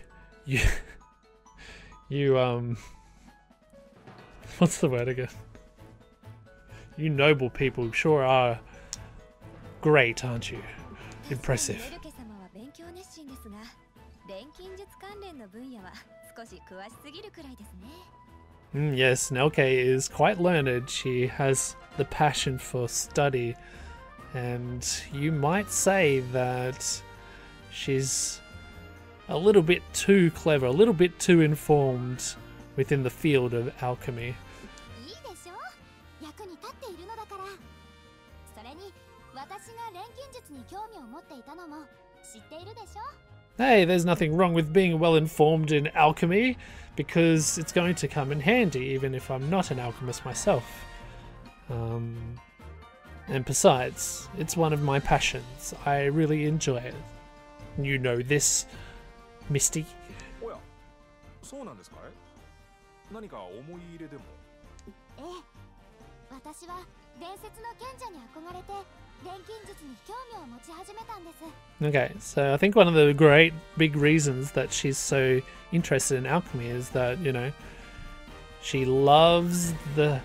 what's the word again? You noble people sure are great, aren't you? Impressive. Yes, Nelke is quite learned. She has the passion for study, and you might say that she's a little bit too clever, a little bit too informed within the field of alchemy. Hey, there's nothing wrong with being well informed in alchemy, because it's going to come in handy even if I'm not an alchemist myself. And besides, it's one of my passions. I really enjoy it. You know this, Misty? Okay, so I think one of the great big reasons that she's so interested in alchemy is that, you know, she loves the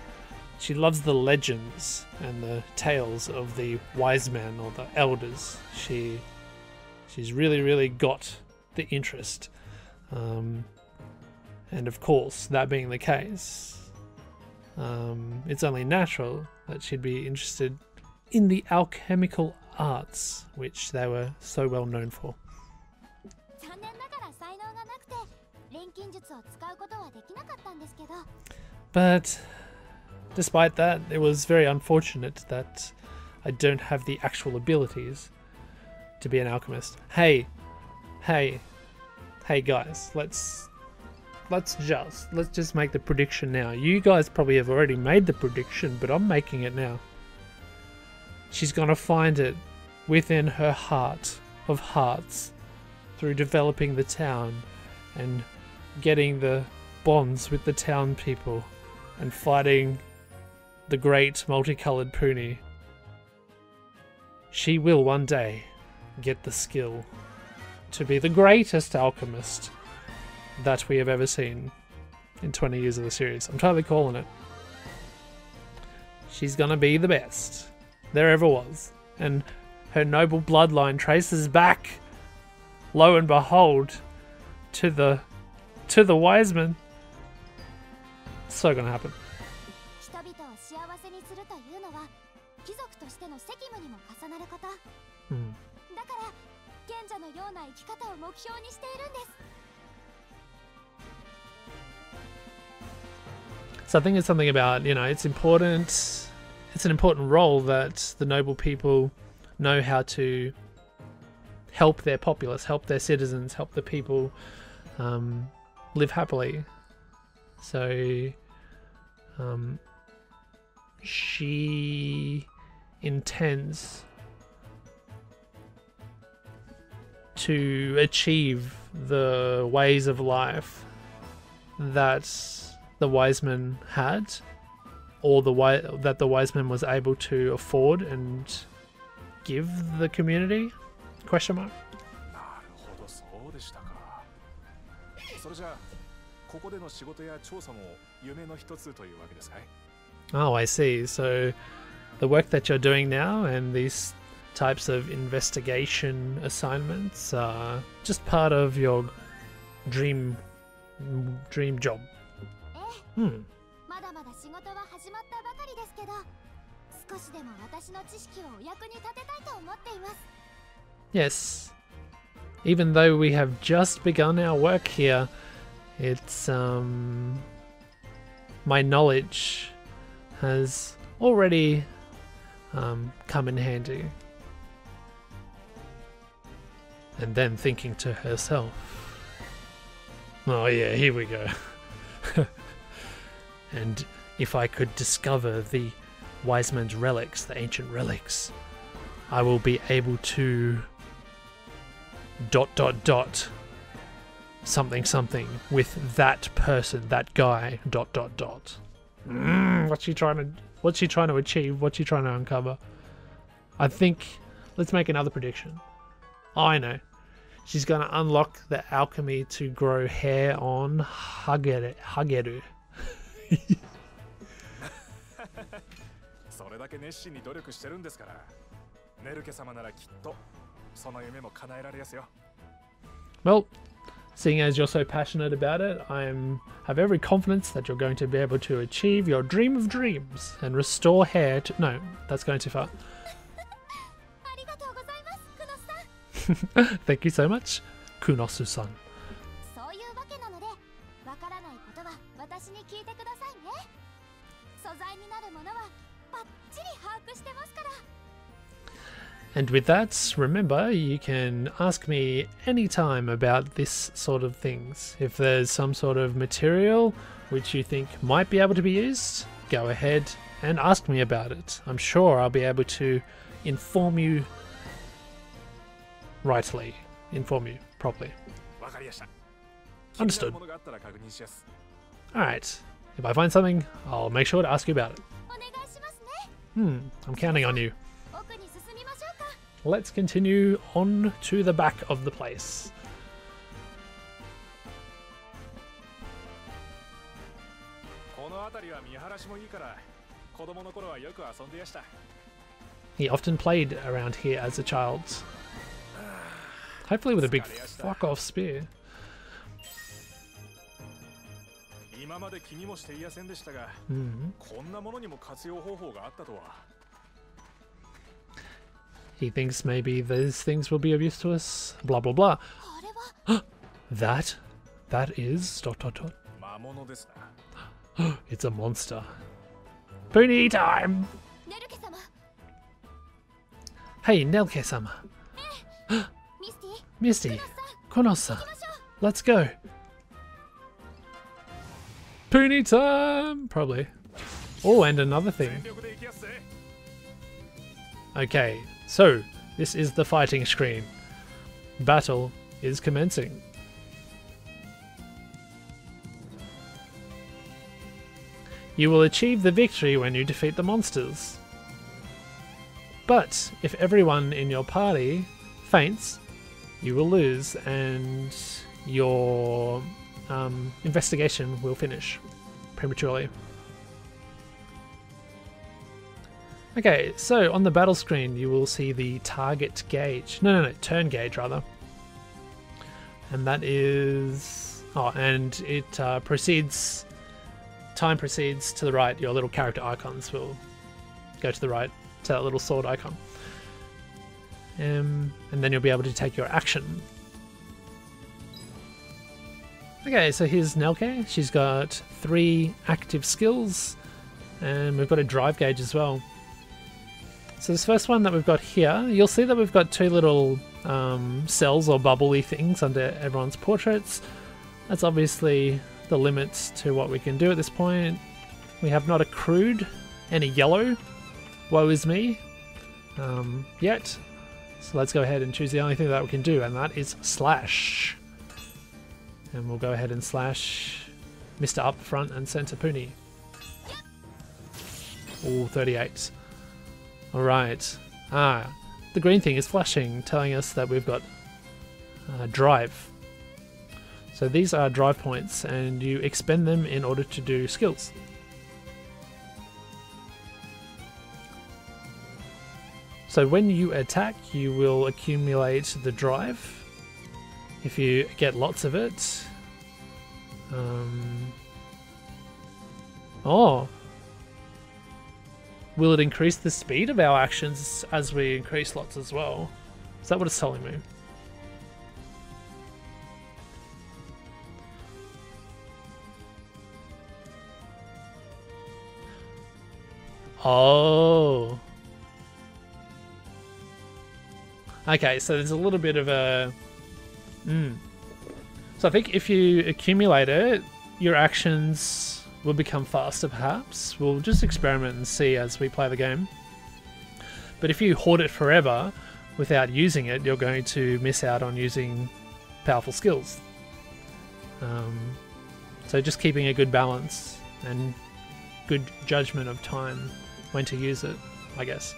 legends and the tales of the wise men or the elders. She's really got the interest, and of course, that being the case, it's only natural that she'd be interested in the alchemical arts, which they were so well known for. But despite that, it was very unfortunate that I don't have the actual abilities to be an alchemist. Hey guys, let's just make the prediction now. You guys probably have already made the prediction, but I'm making it now. She's gonna find it within her heart of hearts through developing the town and getting the bonds with the town people and fighting the great multicolored pony. She will one day get the skill to be the greatest alchemist that we have ever seen in 20 years of the series. I'm totally calling it. She's gonna be the best there ever was, and her noble bloodline traces back, lo and behold, to the wise men. It's so gonna happen. So I think it's something about, you know, it's important. It's an important role that the noble people know how to help their populace, help their citizens, help the people live happily. So she intends to achieve the ways of life that the wise men had, or that the wise man was able to afford and give the community? Question mark. Oh, I see. So the work that you're doing now and these types of investigation assignments are just part of your dream job. Yes, even though we have just begun our work here, it's my knowledge has already come in handy. And then thinking to herself, oh yeah, here we go. And if I could discover the wise man's relics, the ancient relics, I will be able to ... something something with that person, that guy ... What's she trying to achieve? What's she trying to uncover? I think, let's make another prediction. Oh, I know. She's going to unlock the alchemy to grow hair on Hageru. それだけ熱心に努力してるんですから、ネルケ様ならきっとその夢も叶えられやすよ。Well, seeing as you're so passionate about it, have every confidence that you're going to be able to achieve your dream of dreams and restore hair to... No, that's going too far. Thank you so much, Kunosu-san. And with that, remember, you can ask me anytime about this sort of things. If there's some sort of material which you think might be able to be used, go ahead and ask me about it. I'm sure I'll be able to inform you rightly, inform you properly. Understood. Alright, if I find something, I'll make sure to ask you about it. I'm counting on you. Let's continue on to the back of the place. He often played around here as a child. Hopefully with a big fuck off spear. He thinks maybe these things will be of use to us. Blah blah blah. That is ... It's a monster. Pony time! Hey, Nelke-sama. Misty, Konosa, let's go. Pony time! Probably. Oh, and another thing. Okay, so this is the fighting screen. Battle is commencing. You will achieve the victory when you defeat the monsters. But if everyone in your party faints, you will lose and your investigation will finish prematurely. Okay, so on the battle screen you will see the target gauge. No, turn gauge rather. And that is... Oh, and it proceeds... Time proceeds to the right. Your little character icons will go to the right to that little sword icon. And then you'll be able to take your action. Okay, so here's Nelke. She's got 3 active skills, and we've got a drive gauge as well. So this first one that we've got here, you'll see that we've got 2 little cells or bubbly things under everyone's portraits. That's obviously the limits to what we can do at this point. We have not accrued any yellow, woe is me, yet. So let's go ahead and choose the only thing that we can do, and that is slash. And we'll go ahead and slash Mr. Up Front and Center Puni. Ooh, 38. Alright. The green thing is flashing, telling us that we've got drive. So these are drive points, and you expend them in order to do skills. So when you attack, you will accumulate the drive. If you get lots of it... Oh! Will it increase the speed of our actions as we increase lots as well? Is that what it's telling me? Oh! Okay, so there's a little bit of a... So I think if you accumulate it, your actions will become faster, perhaps. We'll just experiment and see as we play the game. But if you hoard it forever without using it, you're going to miss out on using powerful skills. So just keeping a good balance and good judgment of time when to use it, I guess.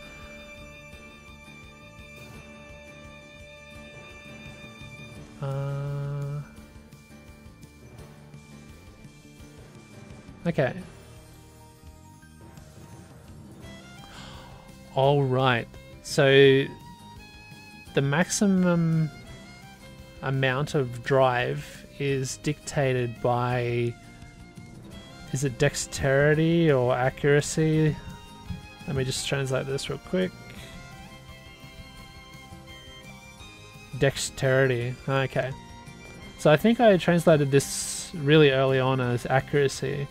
Okay. All right. So the maximum amount of drive is dictated by, is it dexterity or accuracy? Let me just translate this real quick. Dexterity. Okay. So I think I translated this really early on as accuracy.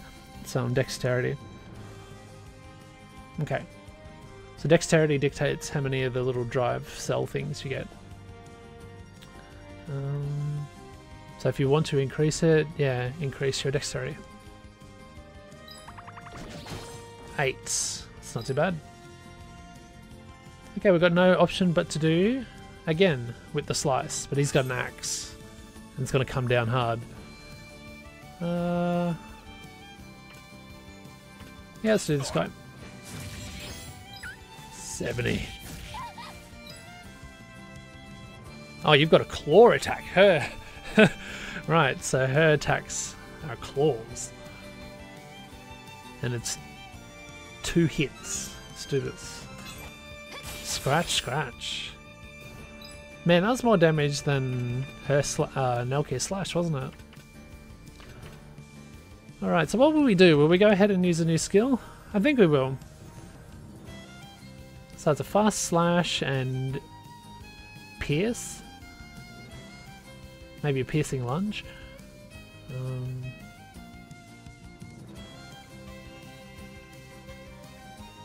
So dexterity. Okay. So dexterity dictates how many of the little drive cell things you get. So if you want to increase it, yeah, increase your dexterity. 8. It's not too bad. Okay, we've got no option but to do again with the slice, but he's got an axe and it's going to come down hard. Yeah, let's do this guy. 70. Oh, you've got a claw attack. Her. Right, so her attacks are claws. And it's 2 hits. Let's do this. Scratch, scratch. Man, that was more damage than her Nelke slash, wasn't it? Alright, so what will we do? Will we go ahead and use a new skill? I think we will. So it's a fast slash and pierce. Maybe a piercing lunge.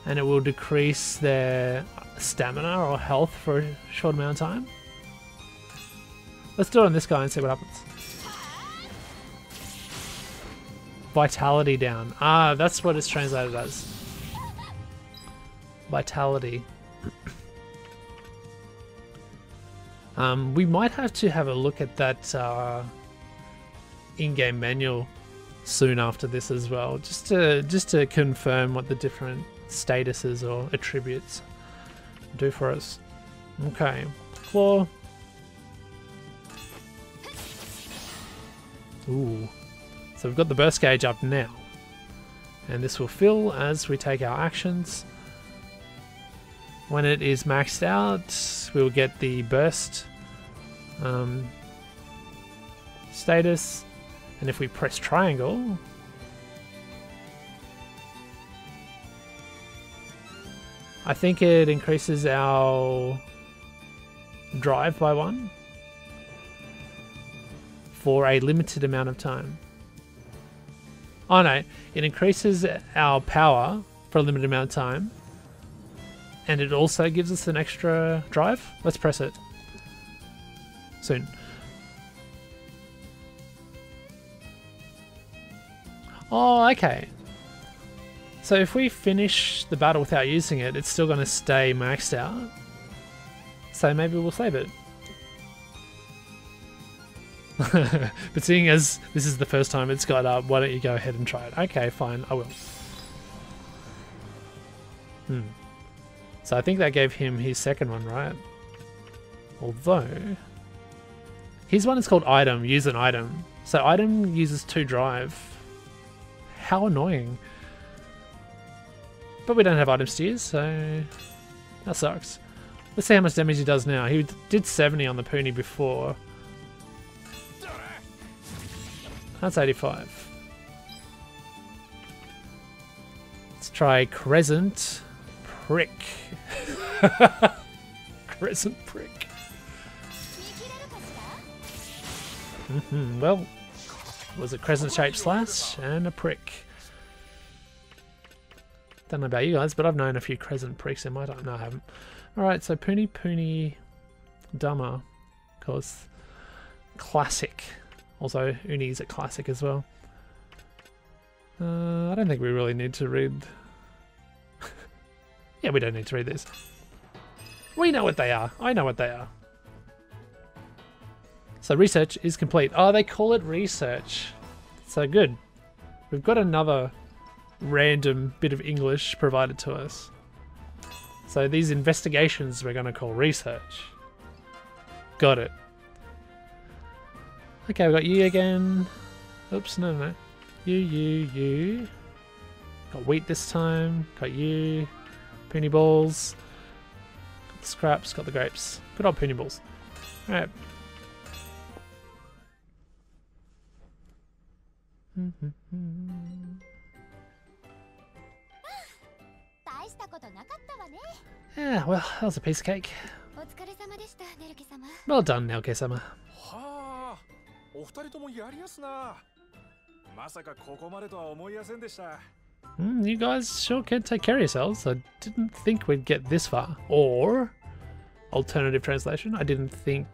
And it will decrease their stamina or health for a short amount of time. Let's do it on this guy and see what happens. Vitality down. Ah, that's what it's translated as. Vitality. We might have to have a look at that in-game manual soon after this as well, just to confirm what the different statuses or attributes do for us. Okay, claw. Ooh. So we've got the burst gauge up now. And this will fill as we take our actions. When it is maxed out, we'll get the burst status. And if we press triangle, I think it increases our drive by 1 for a limited amount of time. Oh no, it increases our power for a limited amount of time, and it also gives us an extra drive. Let's press it soon. Oh, okay. So if we finish the battle without using it, it's still going to stay maxed out. So maybe we'll save it. But seeing as this is the first time it's got up, why don't you go ahead and try it? Okay, fine, I will. So I think that gave him his second one, right? Although his one is called item, use an item. So item uses 2 drive. How annoying. But we don't have items to use, so that sucks. Let's see how much damage he does now. He did 70 on the Pony before. That's 85. Let's try Crescent Prick. Crescent Prick. Well, it was a crescent-shaped slash and a prick. Don't know about you guys, but I've known a few crescent pricks in my time. No, I haven't. Alright, so Pony Dama, of course. Classic. Also, Uni's a classic as well. I don't think we really need to read... Yeah, we don't need to read this. We know what they are. I know what they are. So research is complete. Oh, they call it research. So good. We've got another random bit of English provided to us. So these investigations we're going to call research. Got it. Okay, we've got you again. Oops, no. You. Got wheat this time. Got you. Pony balls. Got the scraps, got the grapes. Good old pony balls. Alright. Yeah, well, that was a piece of cake. Well done, Nelke-sama. はあ、お二人ともやりやすな。まさかここまでとは思いやせんでした。You guys sure can take care of yourselves. I didn't think we'd get this far. Or, alternative translation, I didn't think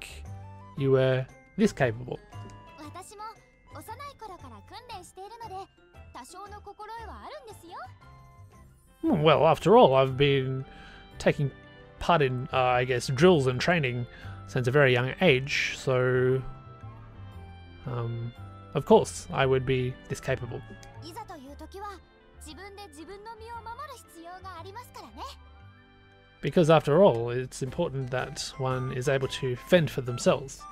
you were this capable. Well, after all, I've been taking part in, I guess, drills and training since a very young age, so of course I would be this capable. Because after all, it's important that one is able to fend for themselves.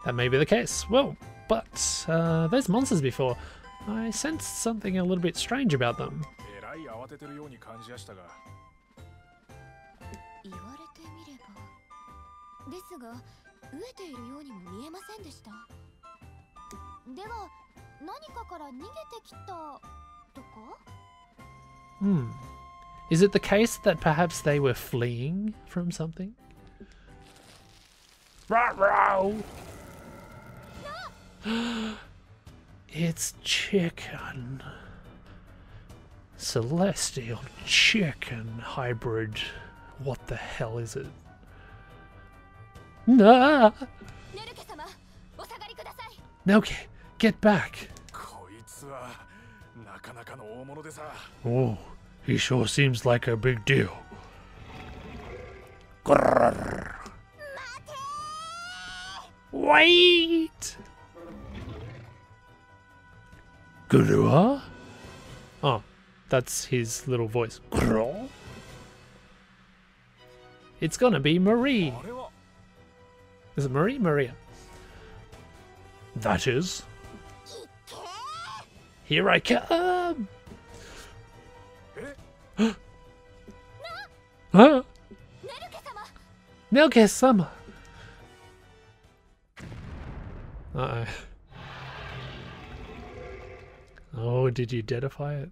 That may be the case. Well, but those monsters before, I sensed something a little bit strange about them. Is it the case that perhaps they were fleeing from something? Ruh-roh! It's chicken. Celestial chicken hybrid. What the hell is it? Nah! Nelke, get back! Oh, he sure seems like a big deal. Grrr. Wait! Gurua? Oh, that's his little voice. Grrr. It's gonna be Marie. Is it Marie? Maria. That is. Here I come! Huh? Nelke-sama! Uh-oh. Oh, did you identify it?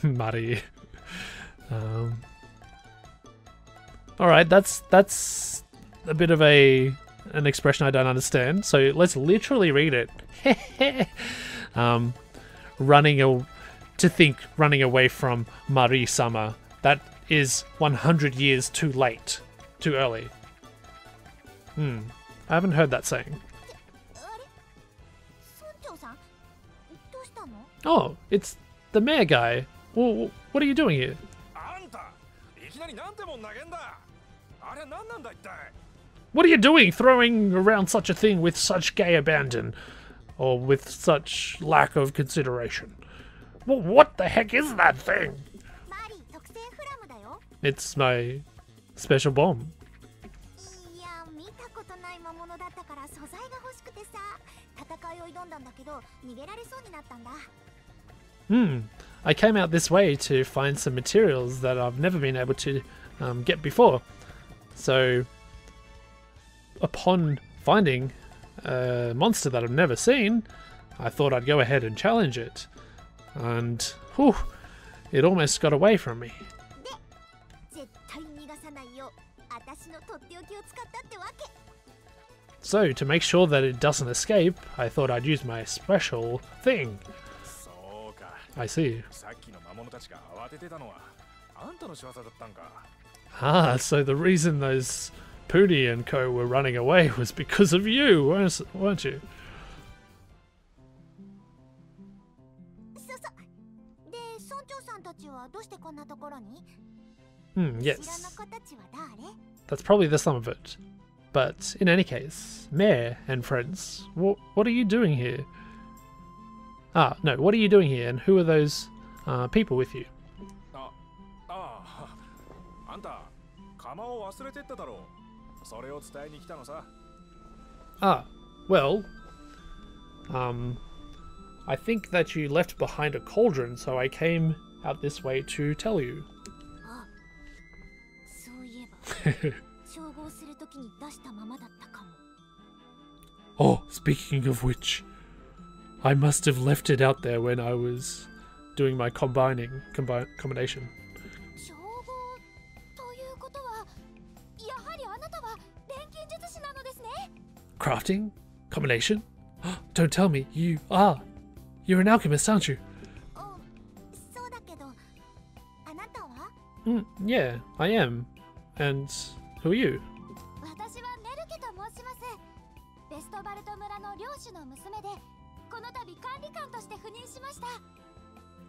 Mari. Alright, that's a bit of an expression I don't understand. So let's literally read it. Running away from Mari-sama. That is 100 years too late. Too early. I haven't heard that saying. Oh, it's the mayor guy. Well, what are you doing here? What are you doing throwing around such a thing with such gay abandon? Or with such lack of consideration? Well, what the heck is that thing? It's my special bomb. I came out this way to find some materials that I've never been able to get before. So, upon finding a monster that I've never seen, I thought I'd go ahead and challenge it. And, whew, it almost got away from me. So, to make sure that it doesn't escape, I thought I'd use my special thing. そうか。 I see. さっきの魔物たちが慌ててたのはあんたの仕業だったんか。 Ah, so the reason those Pooty and co were running away was because of you, weren't you? そうそう。で、村長さんたちはどうしてこんなところに？ Yes. 知らな子たちは誰？ That's probably the sum of it. But in any case, Mayor and friends, what are you doing here? Ah, no, what are you doing here, and who are those people with you? あんた、釜を忘れてっただろう。それを伝えに来たのさ。Ah, well, I think that you left behind a cauldron, so I came out this way to tell you. あ、そういえば。照合するときに出したままだったかも。 Oh, speaking of which, I must have left it out there when I was doing my combination. 照合ということは、やはりあなたは錬金術師なのですね。Crafting? Combination? Don't tell me, you're an alchemist, aren't you? そうだけど、あなたは？ Yeah, I am. And who are you? 私はネルケと申します。ベストバルト村の領主の娘で、この度管理官として赴任しました。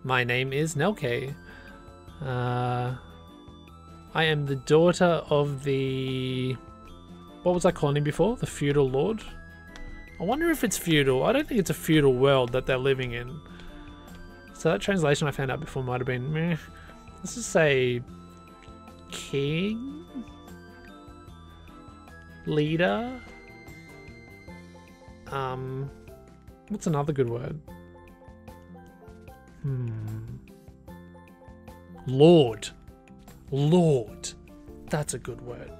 My name is Nelke. I am the daughter of the... What was I calling him before? The feudal lord? I wonder if it's feudal. I don't think it's a feudal world that they're living in. So that translation I found out before might have been meh. Let's just say... King? Leader? What's another good word? Lord. Lord. That's a good word.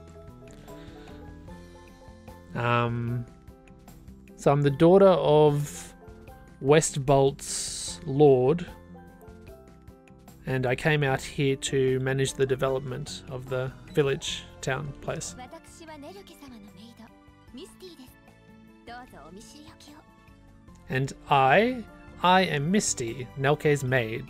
So I'm the daughter of Westbolt's lord, and I came out here to manage the development of the village town place. And I am Misty, Nelke's maid.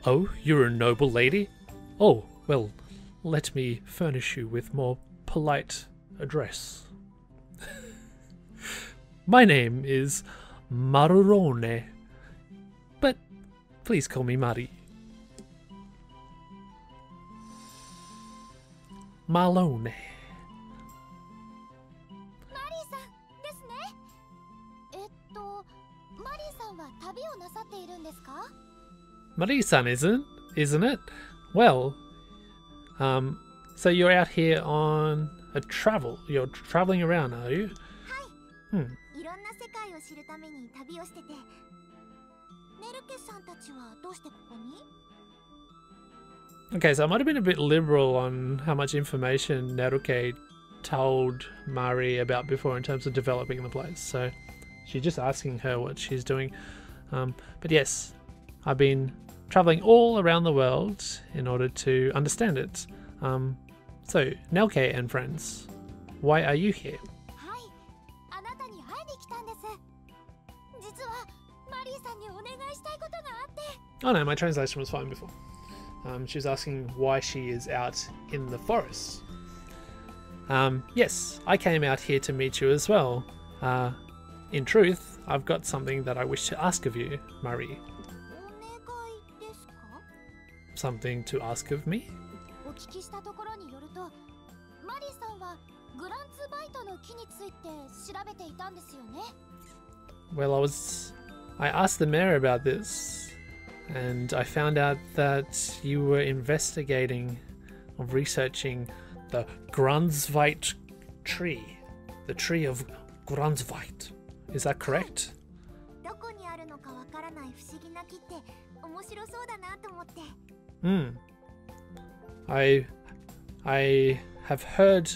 Oh, you're a noble lady? Oh, well, let me furnish you with more polite address. My name is Marurone, but please call me Mari. Malone. Mari-san, isn't it? Well, so you're out here on a travel. You're traveling around, are you? Okay, so I might have been a bit liberal on how much information Nelke told Mari about before in terms of developing the place. So she's just asking her what she's doing. But yes, I've been traveling all around the world in order to understand it. So, Nelke and friends, why are you here? Oh no, my translation was fine before. She was asking why she is out in the forest. Yes, I came out here to meet you as well. In truth, I've got something that I wish to ask of you, Mari. Something to ask of me? Well, I asked the mayor about this, and I found out that you were investigating or researching the Grundsveit tree, the tree of Grundsveit. Is that correct? I have heard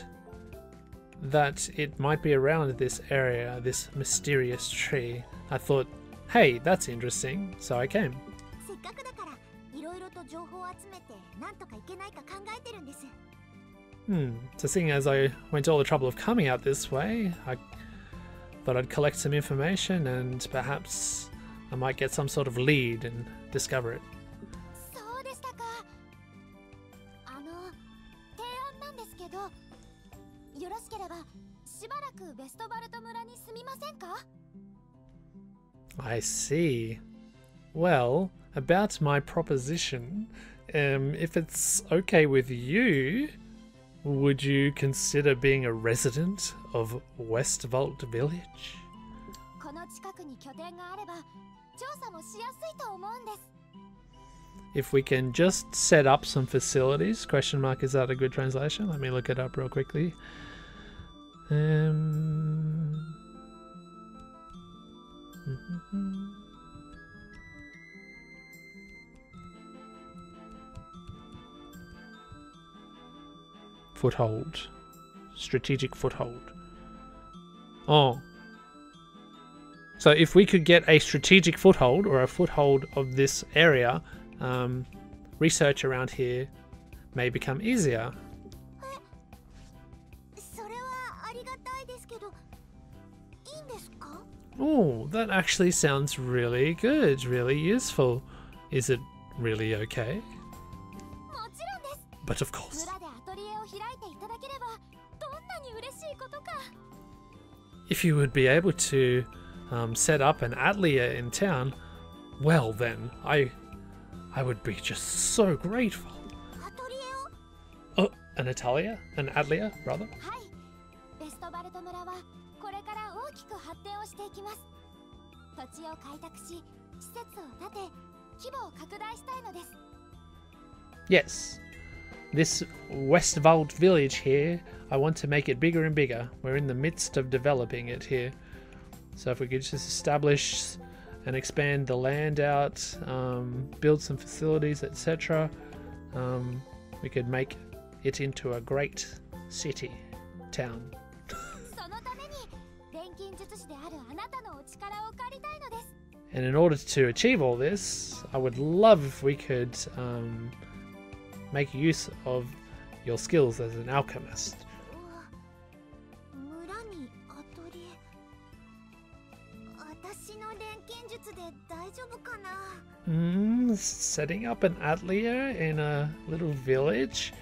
that it might be around this area, this mysterious tree. I thought, hey, that's interesting, so I came. せっかくだからいろいろと情報を集めてなんとかいけないか考えてるんです。So seeing as I went to all the trouble of coming out this way, I thought I'd collect some information and perhaps I might get some sort of lead and discover it. そうでしたか。提案なんですけど、よろしければしばらくベストバルト村に住みませんか？ I see. Well, about my proposition, if it's okay with you, would you consider being a resident of Westvault Village? この近くに拠点があれば調査もしやすいと思うんです。 If we can just set up some facilities, question mark, is that a good translation? Let me look it up real quickly. Foothold. Strategic foothold. Oh. So if we could get a strategic foothold or a foothold of this area, research around here may become easier. それはありがたいですけど、いいんですか? Oh, that actually sounds really good, really useful. Is it really okay? もちろんです。 But of course. 村でアトリエを開いていただければどんなに嬉しいことか。 If you would be able to set up an atelier in town, well then, I would be just so grateful. アトリエを? Oh, an atelier? An atelier, rather? はい。ベストバルト村はこれから大きく発展をしていきます。土地を開拓し、施設を建て、規模を拡大したいのです。 Yes. This Westvault village here, I want to make it bigger and bigger. We're in the midst of developing it here. So if we could just establish and expand the land out, build some facilities, etc., we could make it into a great city, town. そのために錬金術師であるあなたのお力を借りたいのです。 And in order to achieve all this, I would love if we could make use of your skills as an alchemist. 村にアトリエ。私の錬金術で大丈夫かな? Setting up an atelier in a little village?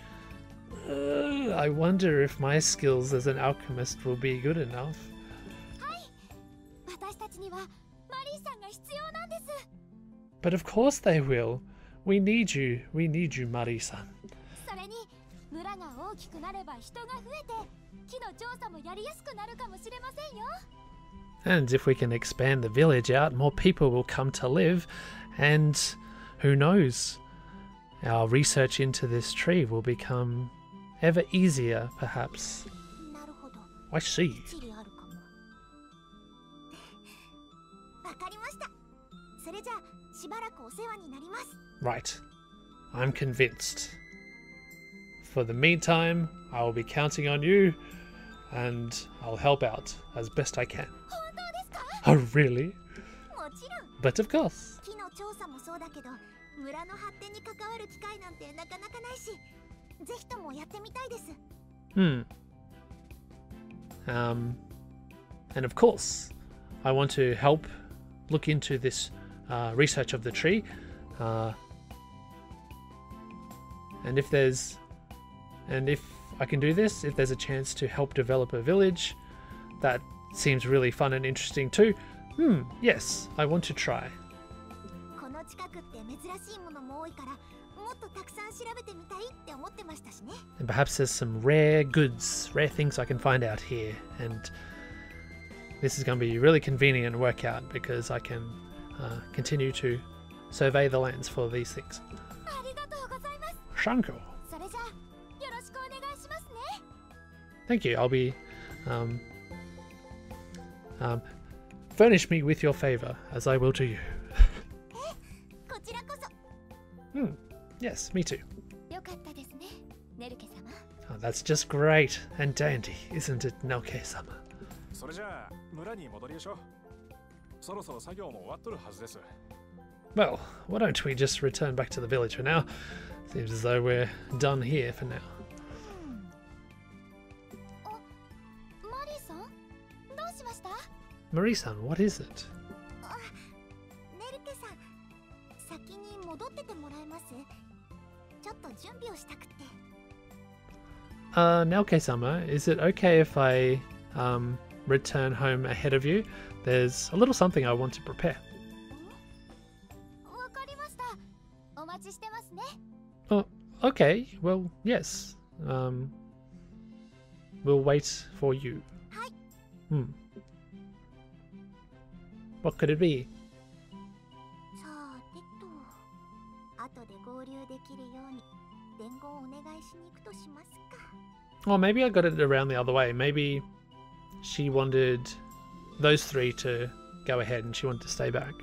I wonder if my skills as an alchemist will be good enough. はい。私たちにはマリーさんが必要なんです。 But of course they will. We need you, Mari-san. それに村が大きくなれば人が増えて木の調査もやりやすくなるかもしれませんよ。 And if we can expand the village out, more people will come to live, and who knows, our research into this tree will become ever easier, perhaps. なるほど。 I see. 一理あるかも。わかりました。それじゃあしばらくお世話になります。 Right. I'm convinced. For the meantime, I will be counting on you, and I'll help out as best I can. 本当ですか? Oh, really? もちろん。 But of course. 木の調査もそうだけど、村の発展に関わる機会なんてなかなかないし、ぜひともやってみたいです。 And of course, I want to help look into this research of the tree. And if I can do this, if there's a chance to help develop a village, that seems really fun and interesting too. Yes, I want to try. この近くって珍しいものも多いから、もっとたくさん調べてみたいって思ってましたしね。 And perhaps there's some rare goods, rare things I can find out here. And this is going to be really convenient and work out because I can continue to survey the lands for these things. ありがとうございます。 Shanko. それじゃあよろしくお願いしますね。 Thank you. I'll be furnish me with your favor, as I will to you. こちらこそ。 Yes, me too. よかったですね、ネルケ様。Oh, that's just great and dandy, isn't it, Nelke-sama? それじゃあ村に戻りましょう。そろそろ作業も終わっとるはずです。Well, why don't we just return back to the village for now? Seems as though we're done here for now. マリーさん、どうしました？ Marie-san, what is it? ネルケさん、先に戻っててもらえます？ちょっと準備をしたくて。Nelke-sama, is it okay if I return home ahead of you? There's a little something I want to prepare. わかりました。お待ちしてますね。 Oh, okay. Well, yes. We'll wait for you. はい。What could it be? さてと、後で合流できるように伝言をお願いしに行くとしますか。Oh, maybe I got it around the other way. Maybe she wanted those three to go ahead and she wanted to stay back.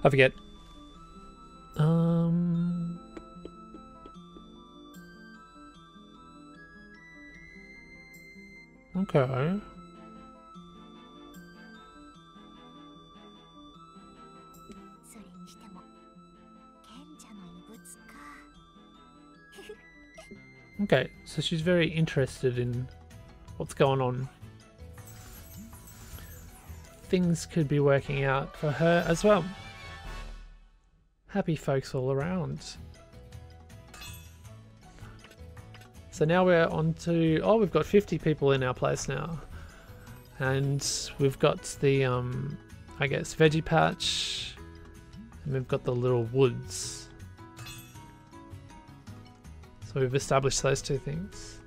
I forget. Okay. それにしても賢者の遺物か。Okay, so she's very interested in what's going on. Things could be working out for her as well. Happy folks all around. So now we're on to, oh, we've got 50 people in our place now. And we've got the, I guess, veggie patch. And we've got the little woods. So we've established those two things.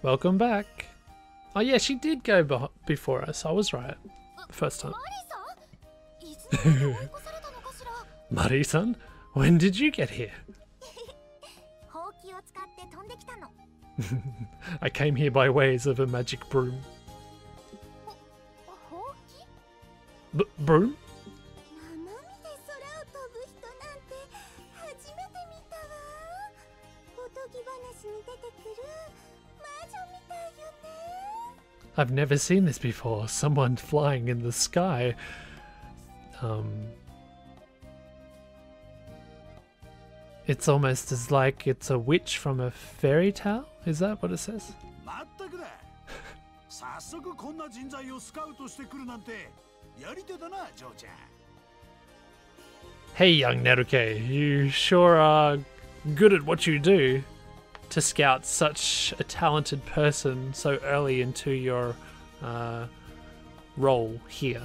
Welcome back. Oh yeah, she did go before us. I was right the first time. Marie-san, when did you get here? I came here by ways of a magic broom. Broom? I've never seen this before. Someone flying in the sky. It's almost as like it's a witch from a fairy tale. Is that what it says? Hey, young Nelke, you sure are good at what you do to scout such a talented person so early into your role here.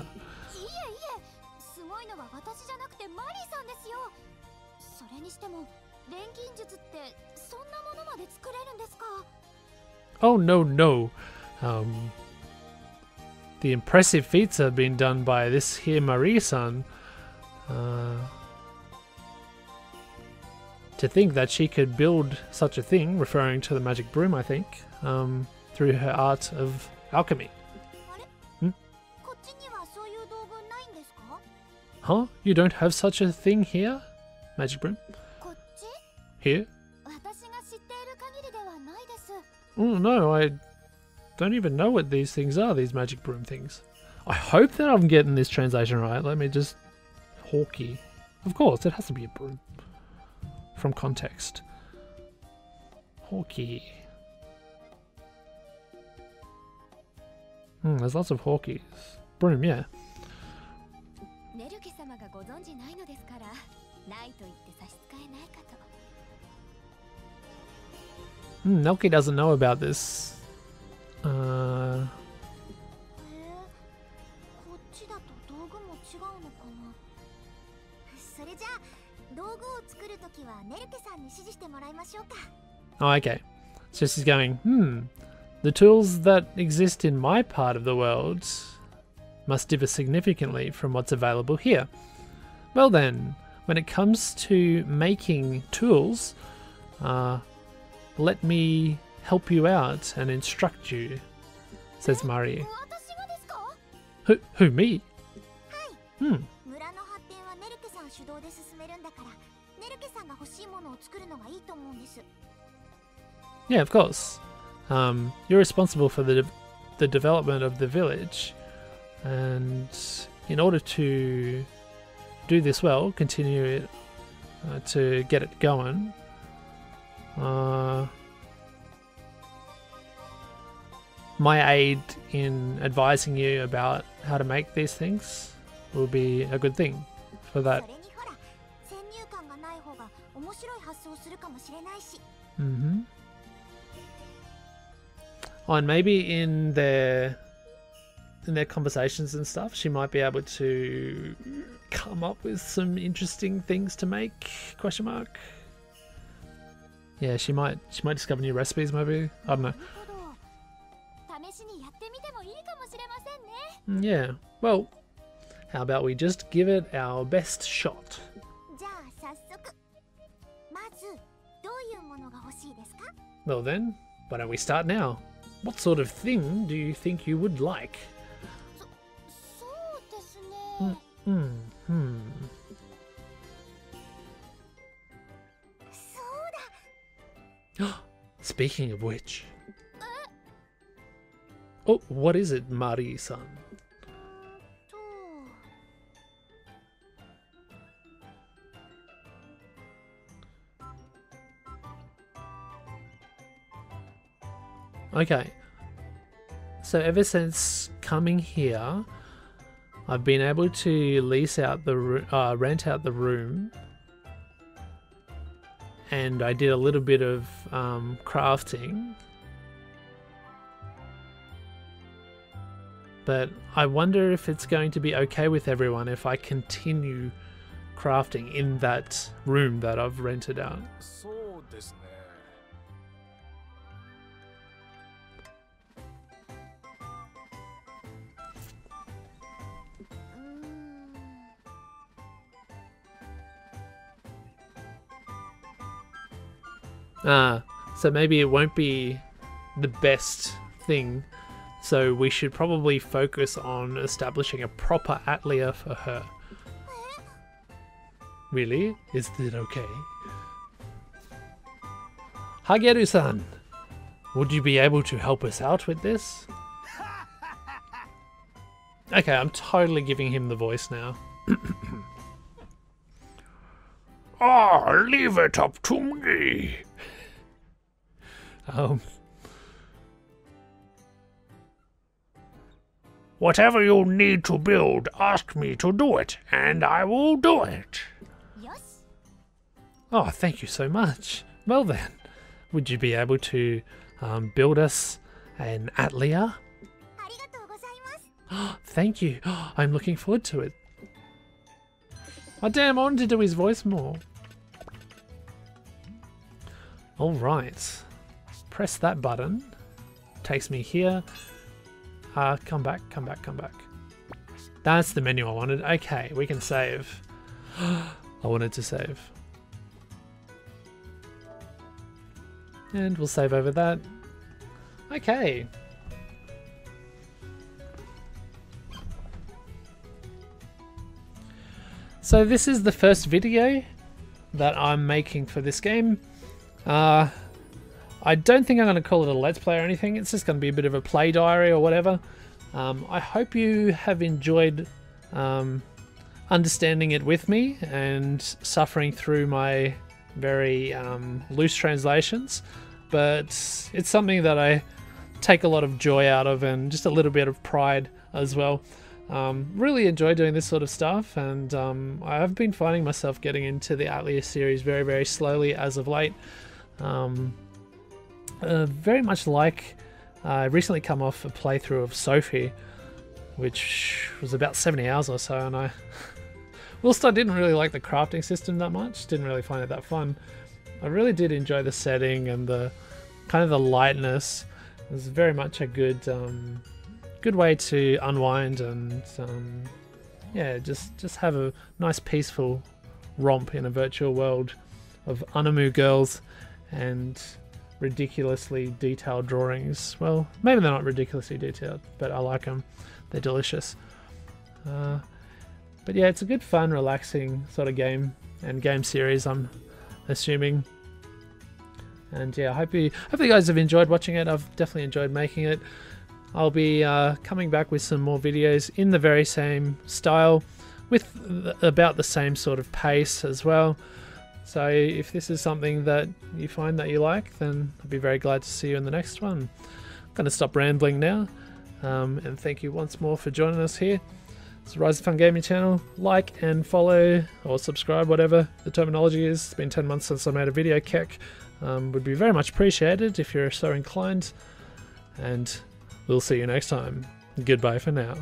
Oh no. The impressive feats have been done by this here Marie-san. To think that she could build such a thing, referring to the magic broom, I think, through her art of alchemy. Huh? You don't have such a thing here? Magic broom? Here? Oh no, I don't even know what these things are, these magic broom things. I hope that I'm getting this translation right. Let me just... Hawky. Of course, it has to be a broom. From context. Hawky. There's lots of hawkies. Broom, yeah. Nelke doesn't know about this. Oh, okay. So she's going, the tools that exist in my part of the world must differ significantly from what's available here. Well then, when it comes to making tools, let me help you out and instruct you, says Marie. Who, me? Hmm. Yeah, of course. You're responsible for the development of the village, and in order to do this well, continue it to get it going, my aid in advising you about how to make these things will be a good thing for that. Mm-hmm. Oh, and maybe in their conversations and stuff, she might be able to come up with some interesting things to make? Question mark. Yeah, she might discover new recipes. Maybe, I don't know. Yeah. Well, how about we just give it our best shot? Well then, why don't we start now? What sort of thing do you think you would like? Speaking of which. Oh, what is it, Mari-san? Okay, so ever since coming here, I've been able to lease out the rent out the room, and I did a little bit of crafting. But I wonder if it's going to be okay with everyone if I continue crafting in that room that I've rented out. So maybe it won't be the best thing, so we should probably focus on establishing a proper atelier for her. Really? Is that okay? Hageru-san, would you be able to help us out with this? Okay, I'm totally giving him the voice now. Leave it up to me. Whatever you need to build, ask me to do it, and I will do it. Yes. Oh, thank you so much. Well then, would you be able to build us an atelier? Thank you. I'm looking forward to it. Oh damn, I wanted to do his voice more. Alright. Press that button. Takes me here. Come back. That's the menu I wanted. Okay, we can save. I wanted to save. And we'll save over that. Okay. So this is the first video that I'm making for this game. I don't think I'm going to call it a Let's Play or anything. It's just going to be a bit of a play diary or whatever. I hope you have enjoyed understanding it with me and suffering through my very loose translations. But it's something that I take a lot of joy out of and just a little bit of pride as well. Really enjoy doing this sort of stuff, and I've been finding myself getting into the Atelier series very, very slowly as of late. Very much like I recently come off a playthrough of Sophie, which was about 70 hours or so, and whilst I didn't really like the crafting system that much, didn't really find it that fun, I really did enjoy the setting and the kind of the lightness. It was very much a good good way to unwind and yeah, just have a nice peaceful romp in a virtual world of anime girls and ridiculously detailed drawings. Well, maybe they're not ridiculously detailed, but I like them. They're delicious. But yeah, it's a good, fun, relaxing sort of game and game series, I'm assuming. And yeah, I hope you guys have enjoyed watching it. I've definitely enjoyed making it. I'll be coming back with some more videos in the very same style, with about the same sort of pace as well. So if this is something that you find that you like, then I'll be very glad to see you in the next one. I'm going to stop rambling now, and thank you once more for joining us here. It's the RisingFunGaming channel. Like and follow or subscribe, whatever the terminology is. It's been 10 months since I made a video, Keck. Would be very much appreciated if you're so inclined. And we'll see you next time. Goodbye for now.